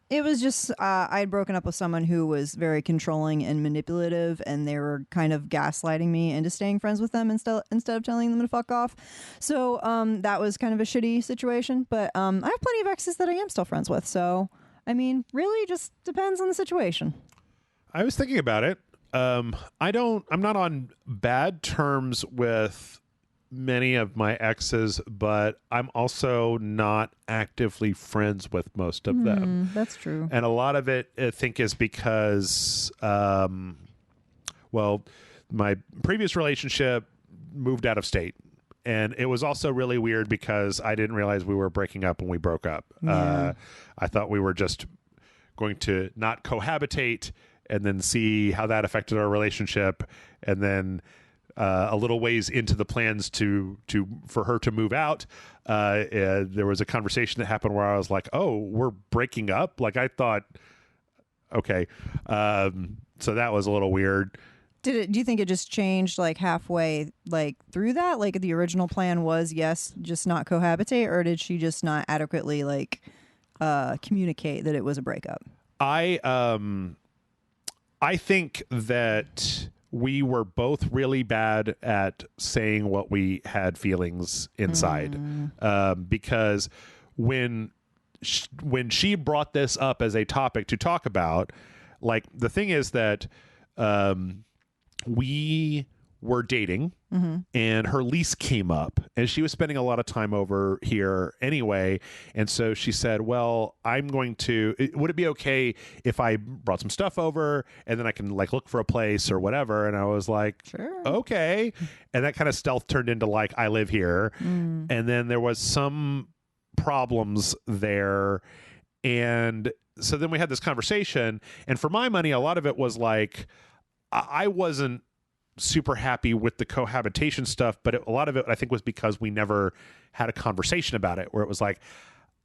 it was just I'd broken up with someone who was very controlling and manipulative, and they were kind of gaslighting me into staying friends with them instead of telling them to fuck off. So that was kind of a shitty situation. But I have plenty of exes that I am still friends with. So I mean, really, just depends on the situation. I was thinking about it. I'm not on bad terms with many of my exes, but I'm also not actively friends with most of them. That's true. And a lot of it, I think, is because, well, my previous relationship moved out of state. And it was also really weird because I didn't realize we were breaking up when we broke up. Yeah. I thought we were just going to not cohabitate and then see how that affected our relationship. And then a little ways into the plans for her to move out, there was a conversation that happened where I was like, oh, we're breaking up? Like I thought, okay. So that was a little weird. Do you think it just changed like halfway like through that? Like the original plan was, yes, just not cohabitate, or did she just not adequately like communicate that it was a breakup? I think that we were both really bad at saying what we had feelings inside, because when she brought this up as a topic to talk about, like the thing is that we were dating and her lease came up and she was spending a lot of time over here anyway. And so she said, well, would it be okay if I brought some stuff over and then I can like look for a place or whatever? And I was like, sure. Okay. And that kind of stealth turned into like, I live here. And then there was some problems there. And so then we had this conversation, and for my money, a lot of it was like, I wasn't super happy with the cohabitation stuff, but a lot of it I think was because we never had a conversation about it, where it was like,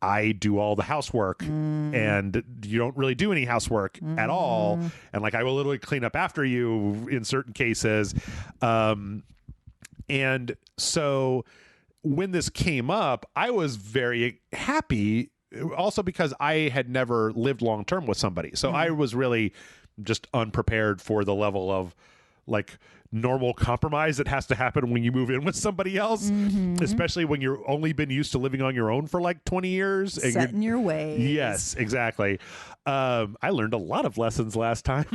I do all the housework and you don't really do any housework at all. And like, I will literally clean up after you in certain cases. And so when this came up, I was very happy also because I had never lived long-term with somebody. So I was really just unprepared for the level of like normal compromise that has to happen when you move in with somebody else, especially when you're only been used to living on your own for like 20 years. Set in your ways. Yes, exactly. I learned a lot of lessons last time.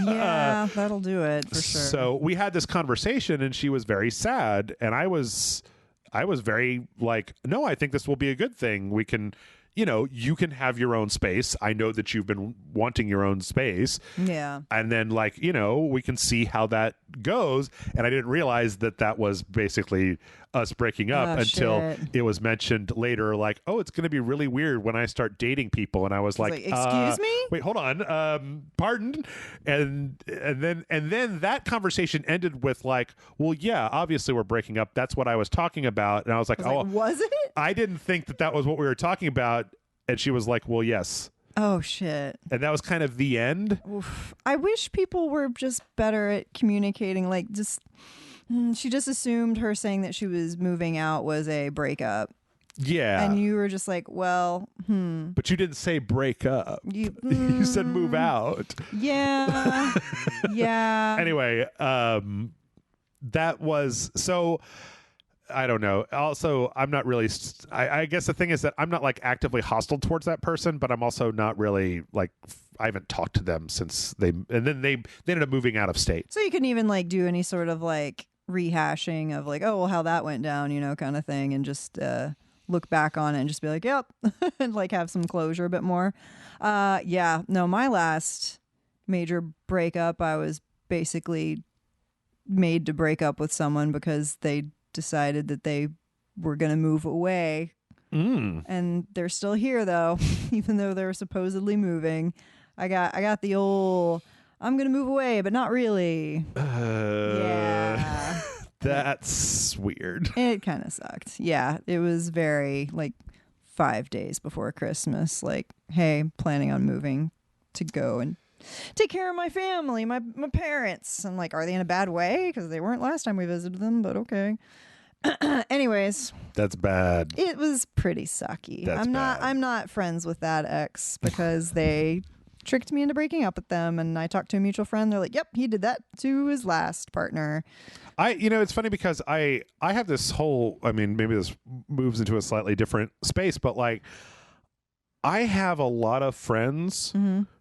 Yeah, that'll do it for sure. So we had this conversation and she was very sad, and I was very like, no, I think this will be a good thing. We can, you can have your own space. I know that you've been wanting your own space. Yeah. And then like, we can see how that goes. And I didn't realize that was basically us breaking up until it was mentioned later, like, oh, it's going to be really weird when I start dating people. And I was like, excuse me? Wait, hold on. Pardon. And then that conversation ended with like, well, yeah, obviously we're breaking up. That's what I was talking about. And I was like, was it? I didn't think that was what we were talking about. And she was like, well, yes. Oh, shit. And that was kind of the end. Oof. I wish people were just better at communicating. Like, she just assumed her saying that she was moving out was a breakup. Yeah. And you were just like, well, But you didn't say break up. You said move out. Yeah. Yeah. Anyway, that was so... I don't know. Also, I'm not really... I guess the thing is that I'm not like actively hostile towards that person, but I'm also not really like... I haven't talked to them since they ended up moving out of state. So you couldn't even like do any sort of like rehashing of like, oh, well, how that went down, kind of thing, and just look back on it and just be like, yep, and like have some closure a bit more. Yeah. No, my last major breakup, I was basically made to break up with someone because they decided that they were going to move away And they're still here though, even though they're supposedly moving. I got the old I'm gonna move away, but not really. Yeah. That's weird. It kind of sucked. Yeah, it was very like 5 days before Christmas. Like, hey, planning on moving to go and take care of my family, my parents. I'm like, are they in a bad way? Because they weren't last time we visited them, but okay. Anyways, that's bad. It was pretty sucky. I'm not friends with that ex because they tricked me into breaking up with them, and I talked to a mutual friend. They're like, yep, he did that to his last partner. It's funny because I have this whole, I mean, maybe this moves into a slightly different space, but like I have a lot of friends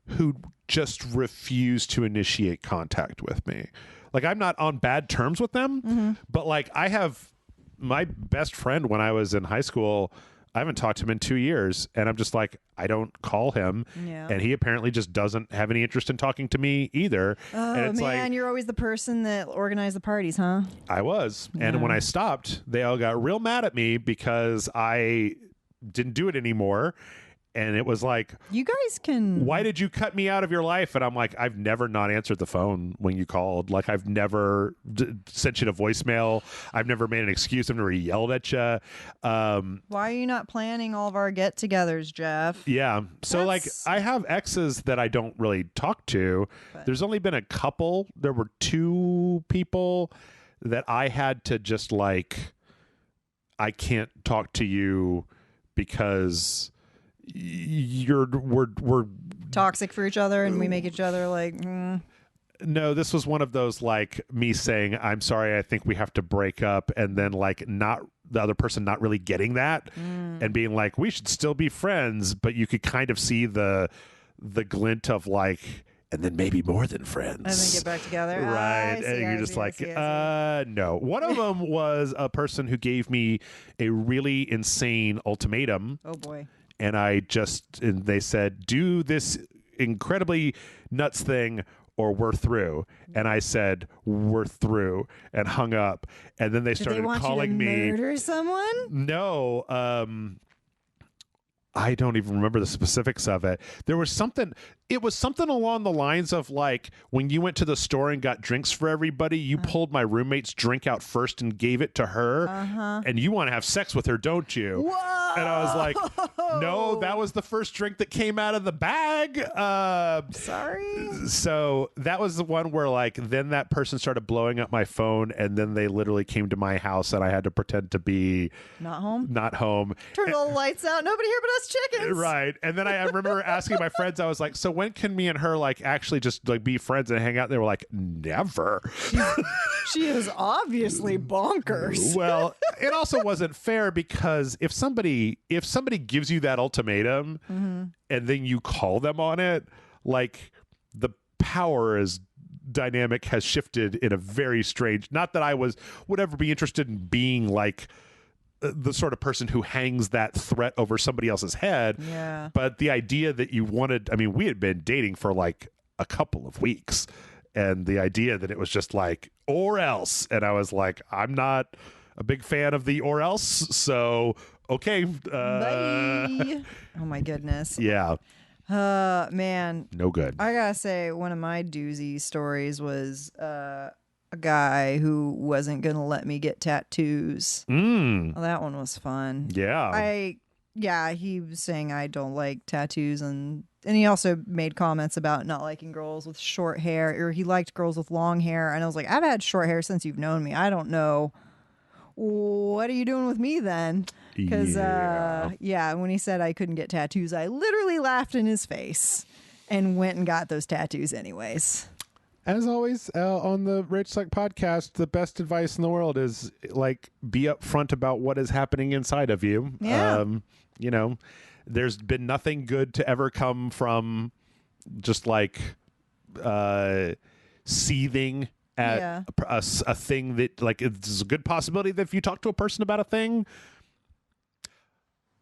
who just refuse to initiate contact with me. Like I'm not on bad terms with them, but like I have my best friend when I was in high school, I haven't talked to him in 2 years, and I'm just like, I don't call him, and he apparently just doesn't have any interest in talking to me either. Oh, and it's man, like, you're always the person that organized the parties, huh? I was. Yeah. And when I stopped, they all got real mad at me because I didn't do it anymore. And it was like, you guys can. Why did you cut me out of your life? And I'm like, I've never not answered the phone when you called. Like, I've never sent you a voicemail. I've never made an excuse. I've never yelled at you. Why are you not planning all of our get-togethers, Jeff? Yeah. So, like, I have exes that I don't really talk to. But there's only been a couple. There were 2 people that I had to just like, I can't talk to you because we're toxic for each other and we make each other like No, this was one of those like me saying I'm sorry, I think we have to break up, and then like not the other person not really getting that and being like we should still be friends, but you could kind of see the glint of like and then maybe more than friends and then get back together, right? And you're just like no. One of them was a person who gave me a really insane ultimatum. Oh boy. And and they said, do this incredibly nuts thing or we're through. And I said, we're through, and hung up. And then they started calling me. Murder someone? No. I don't even remember the specifics of it. There was something. It was something along the lines of like when you went to the store and got drinks for everybody, you pulled my roommate's drink out first and gave it to her. And you want to have sex with her, don't you? Whoa! And I was like, no, that was the first drink that came out of the bag. Sorry. So that was the one where like then that person started blowing up my phone, and then they literally came to my house and I had to pretend to be not home. Turn all the lights out. Nobody here but us chickens. Right. And then I remember asking my friends, I was like, so when can me and her like actually just like be friends and hang out? They were like, never. She is obviously bonkers. Well, it also wasn't fair because if somebody gives you that ultimatum and then you call them on it, like the power dynamic has shifted in a very strange, not that I would ever be interested in being like the sort of person who hangs that threat over somebody else's head. Yeah. But the idea that you wanted, I mean, we had been dating for like a couple of weeks, and the idea that it was just like, or else. And I was like, I'm not a big fan of the or else. So, okay. Bye. Oh my goodness. Yeah. Man. No good. I gotta say, one of my doozy stories was, a guy who wasn't gonna let me get tattoos. Well, that one was fun. Yeah. He was saying I don't like tattoos, and he also made comments about not liking girls with short hair, or he liked girls with long hair. And I was like, I've had short hair since you've known me. I don't know. What are you doing with me then? Because when he said I couldn't get tattoos, I literally laughed in his face and went and got those tattoos anyways. As always, on the Rich Suck podcast, the best advice in the world is like be upfront about what is happening inside of you. Yeah. There's been nothing good to ever come from just like seething at a thing that like it's a good possibility that if you talk to a person about a thing.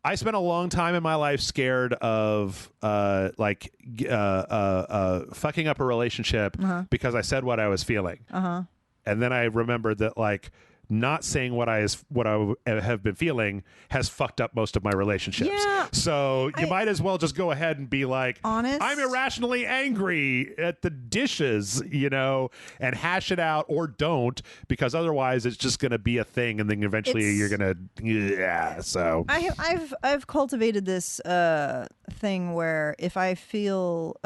I spent a long time in my life scared of fucking up a relationship because I said what I was feeling. And then I remembered that like not saying what I have been feeling has fucked up most of my relationships. Yeah, So you might as well just go ahead and be like, honest. I'm irrationally angry at the dishes, and hash it out, or don't, because otherwise it's just going to be a thing, and then eventually you're going to, so. I've cultivated this thing where if I feel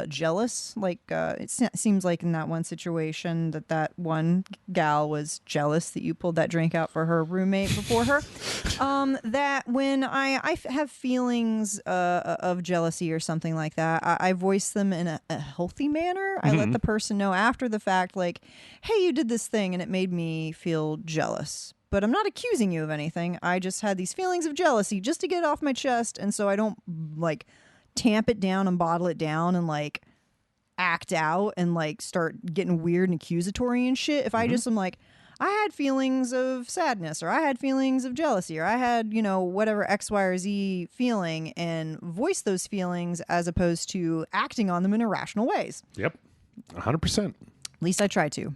jealous, like it seems like in that one situation that one gal was jealous that you pulled that drink out for her roommate before her, that when I have feelings of jealousy or something like that, I voice them in a healthy manner. I let the person know after the fact, like, hey, you did this thing and it made me feel jealous. But I'm not accusing you of anything. I just had these feelings of jealousy just to get it off my chest. And so I don't like tamp it down and bottle it down and like act out and like start getting weird and accusatory and shit. If I just am like, I had feelings of sadness, or I had feelings of jealousy, or I had, whatever X, Y, or Z feeling, and voice those feelings as opposed to acting on them in irrational ways. Yep. 100%. At least I try to.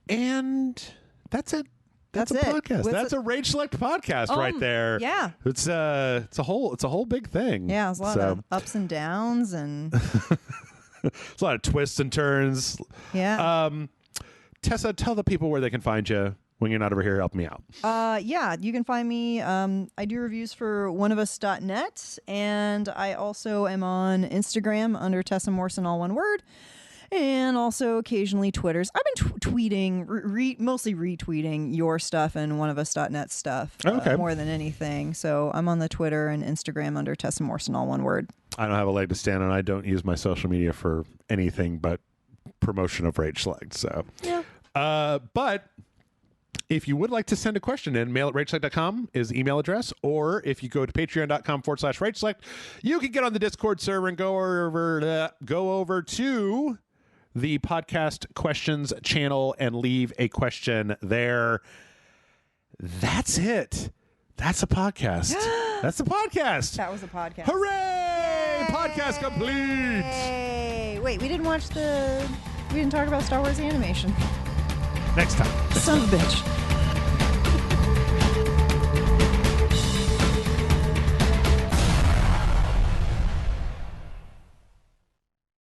And that's it. That's a podcast. That's a Rage Select podcast right there. Yeah. It's a whole big thing. Yeah, there's a lot of ups and downs and it's a lot of twists and turns. Yeah. Tessa, tell the people where they can find you when you're not over here helping me out. Yeah, you can find me. I do reviews for oneofus.net, and I also am on Instagram under Tessa Morrison, all one word. And also occasionally Twitters. I've been tweeting, mostly retweeting your stuff and oneofus.net stuff more than anything. So I'm on the Twitter and Instagram under Tessa Morrison, all one word. I don't have a leg to stand on. I don't use my social media for anything but promotion of Rage Select. So, yeah. But if you would like to send a question in, mail at rageselect.com is the email address. Or if you go to patreon.com/rageselect, you can get on the Discord server and go over to the podcast questions channel and leave a question there. That's it. That's a podcast. That's the podcast. That was a podcast. Hooray! Yay! Podcast complete. Yay! Wait, we didn't talk about Star Wars animation. Next time. Son of a bitch.